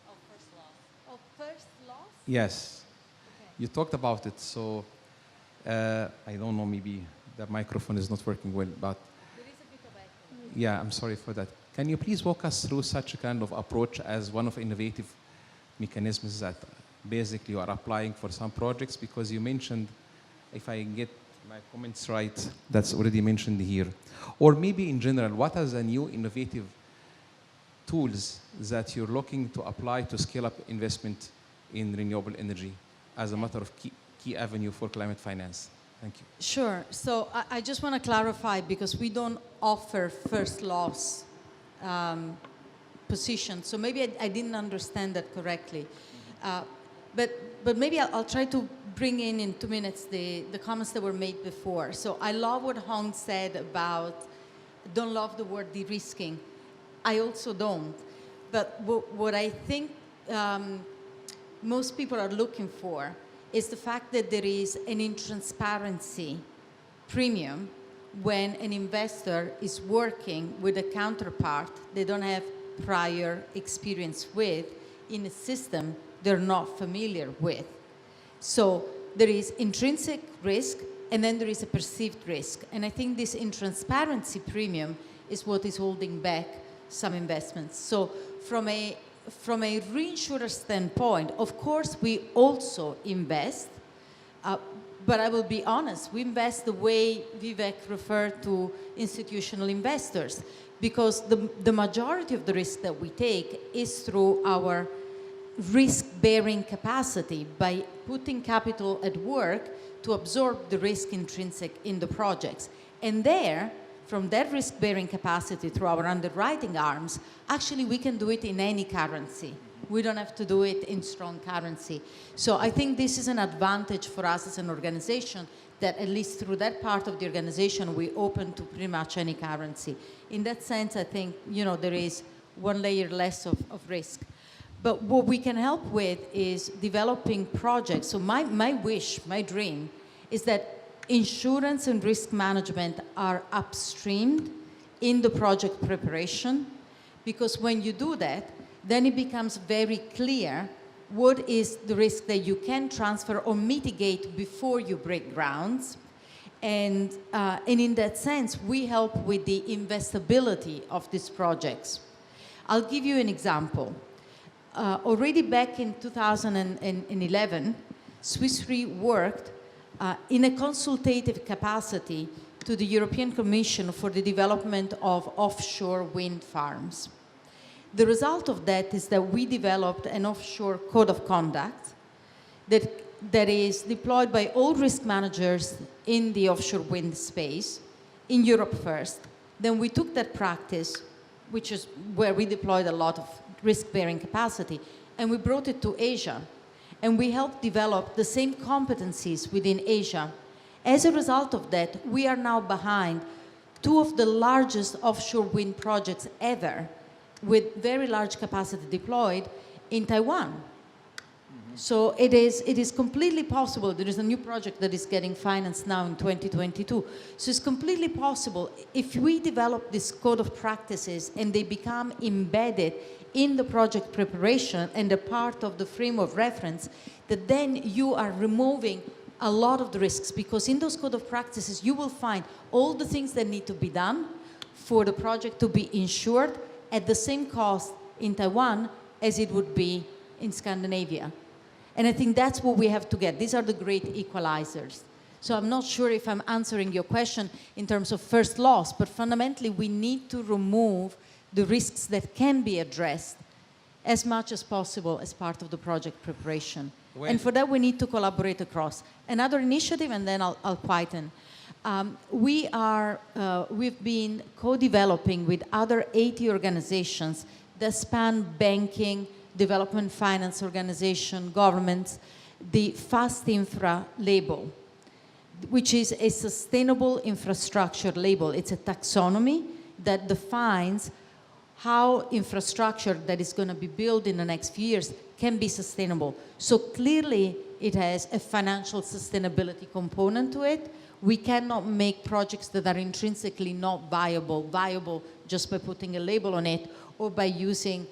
Oh, first loss. Oh, first loss? Yes. Okay. You talked about it, so I don't know, maybe the microphone is not working well, but there is a bit of echo. yeah, I'm sorry for that. Can you please walk us through such a kind of approach as one of innovative mechanisms that basically you are applying for some projects? Because you mentioned, if I get my comments right, that's already mentioned here. Or maybe in general, what are the new innovative tools that you're looking to apply to scale up investment in renewable energy as a matter of key avenue for climate finance? Thank you. Sure. So I just want to clarify, because we don't offer first loss position. So maybe I didn't understand that correctly. But maybe I'll try to bring in 2 minutes the comments that were made before. So I love what Hong said about don't love the word de-risking. I also don't. But what I think most people are looking for is the fact that there is an intransparency premium when an investor is working with a counterpart they don't have prior experience with in a system they're not familiar with. So there is intrinsic risk, and then there is a perceived risk. And I think this intransparency premium is what is holding back some investments. So from a reinsurer standpoint, of course, we also invest, but I will be honest, we invest the way Vivek referred to institutional investors, because the majority of the risk that we take is through our risk-bearing capacity by putting capital at work to absorb the risk intrinsic in the projects. And there, from that risk-bearing capacity through our underwriting arms, actually we can do it in any currency. We don't have to do it in strong currency. So I think this is an advantage for us as an organization, that at least through that part of the organization, we open to pretty much any currency. In that sense, I think, there is one layer less of risk. But what we can help with is developing projects. So my wish, my dream, is that insurance and risk management are upstreamed in the project preparation, because when you do that, then it becomes very clear what is the risk that you can transfer or mitigate before you break grounds. And in that sense, we help with the investability of these projects. I'll give you an example. Already back in 2011, Swiss Re worked in a consultative capacity to the European Commission for the development of offshore wind farms. The result of that is that we developed an offshore code of conduct that is deployed by all risk managers in the offshore wind space, in Europe first. Then we took that practice, which is where we deployed a lot of risk-bearing capacity, and we brought it to Asia. And we helped develop the same competencies within Asia. As a result of that, we are now behind 2 of the largest offshore wind projects ever, with very large capacity deployed in Taiwan. So it is completely possible. There is a new project that is getting financed now in 2022. So it's completely possible, if we develop this code of practices and they become embedded in the project preparation and a part of the frame of reference, that then you are removing a lot of the risks, because in those code of practices you will find all the things that need to be done for the project to be insured at the same cost in Taiwan as it would be in Scandinavia. And I think that's what we have to get. These are the great equalizers. So I'm not sure if I'm answering your question in terms of first loss, but fundamentally we need to remove the risks that can be addressed as much as possible as part of the project preparation. Well, and for that, we need to collaborate across. Another initiative, and then I'll quieten. We've been co-developing with other 80 organizations that span banking, development finance organization, governments, the Fast Infra label, which is a sustainable infrastructure label. It's a taxonomy that defines how infrastructure that is going to be built in the next few years can be sustainable. So clearly it has a financial sustainability component to it. We cannot make projects that are intrinsically not viable just by putting a label on it or by using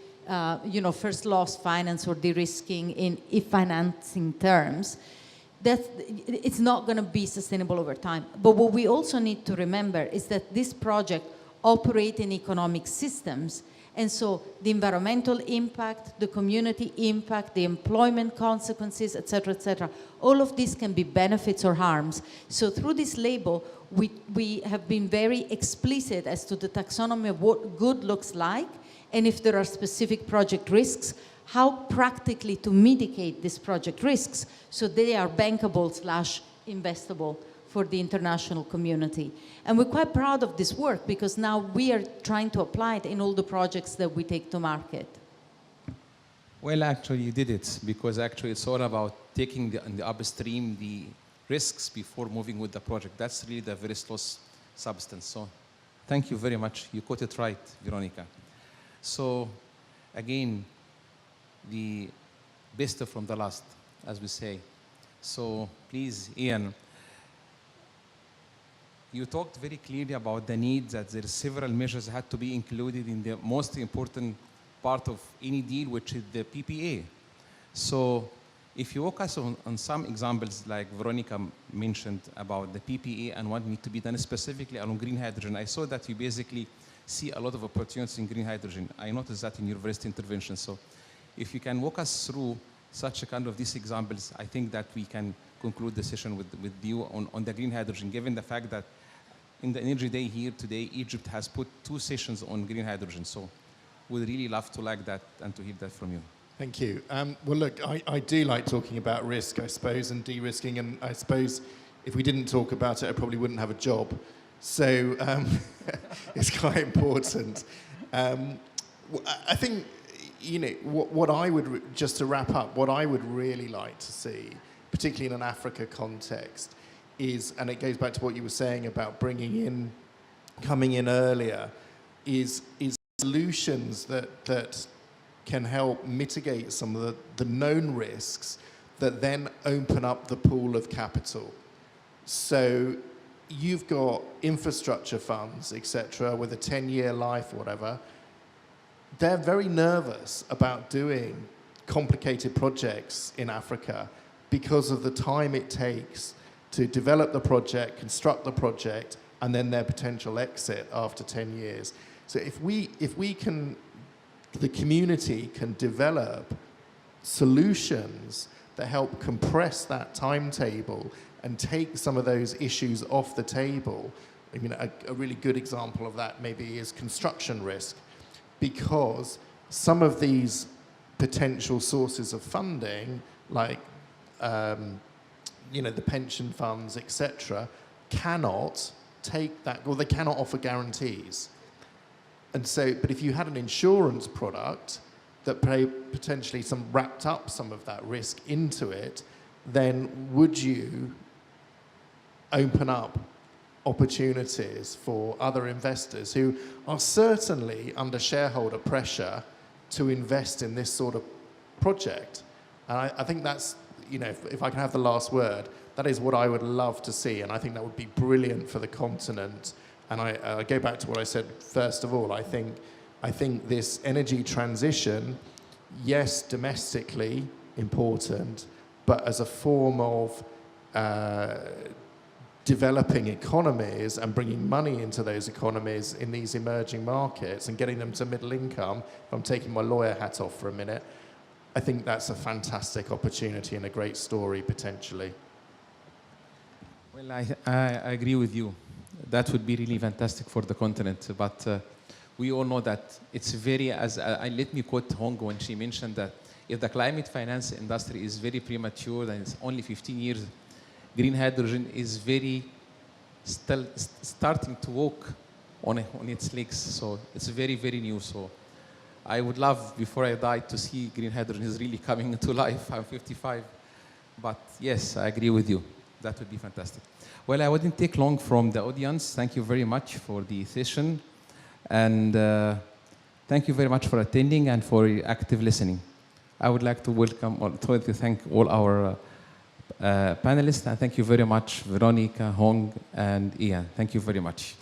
first loss finance or de-risking in financing terms. It's not going to be sustainable over time. But what we also need to remember is that this project operates in economic systems. And so the environmental impact, the community impact, the employment consequences, et cetera, all of these can be benefits or harms. So through this label, we have been very explicit as to the taxonomy of what good looks like, and if there are specific project risks, how practically to mitigate these project risks so they are bankable/investable for the international community. And we're quite proud of this work because now we are trying to apply it in all the projects that we take to market. Well, actually, you did it because actually it's all about taking the upstream the risks before moving with the project. That's really the very slow substance. So thank you very much. You got it right, Veronica. So again, the best from the last, as we say. So please, Ian, you talked very clearly about the need that there are several measures that had to be included in the most important part of any deal, which is the PPA. So if you focus on some examples like Veronica mentioned about the PPA and what needs to be done specifically on green hydrogen, I saw that you basically see a lot of opportunities in green hydrogen. I noticed that in your first intervention. So if you can walk us through such a kind of these examples, I think that we can conclude the session with you on the green hydrogen, given the fact that in the Energy Day here today, Egypt has put 2 sessions on green hydrogen. So we'd really love to like that and to hear that from you. Thank you. Well, look, I do like talking about risk, I suppose, and de-risking, and I suppose if we didn't talk about it, I probably wouldn't have a job. So it's quite important. I think, what I would, just to wrap up, what I would really like to see, particularly in an Africa context, is, and it goes back to what you were saying about coming in earlier, is solutions that can help mitigate some of the known risks that then open up the pool of capital. So you've got infrastructure funds, etc., with a 10-year life or whatever. They're very nervous about doing complicated projects in Africa because of the time it takes to develop the project, construct the project, and then their potential exit after 10 years. So if the community can develop solutions that help compress that timetable and take some of those issues off the table, I mean, a really good example of that maybe is construction risk, because some of these potential sources of funding, like the pension funds, etc., cannot take that, or they cannot offer guarantees. And so, but if you had an insurance product that potentially wrapped up some of that risk into it, then would you open up opportunities for other investors who are certainly under shareholder pressure to invest in this sort of project? And I think that's, if I can have the last word, that is what I would love to see, and I think that would be brilliant for the continent. And I go back to what I said first of all. I think this energy transition, yes, domestically important, but as a form of developing economies and bringing money into those economies in these emerging markets and getting them to middle income, if I'm taking my lawyer hat off for a minute, I think that's a fantastic opportunity and a great story potentially. Well, I agree with you. That would be really fantastic for the continent. But we all know that it's very, let me quote Hong when she mentioned that if the climate finance industry is very premature and it's only 15 years, green hydrogen is very still starting to walk on its legs. So it's very, very new. So I would love, before I die, to see green hydrogen is really coming to life. I'm 55. But yes, I agree with you. That would be fantastic. Well, I wouldn't take long from the audience. Thank you very much for the session. And thank you very much for attending and for your active listening. I would like to to thank all our panelists. And thank you very much, Veronica, Hong, and Ian. Thank you very much.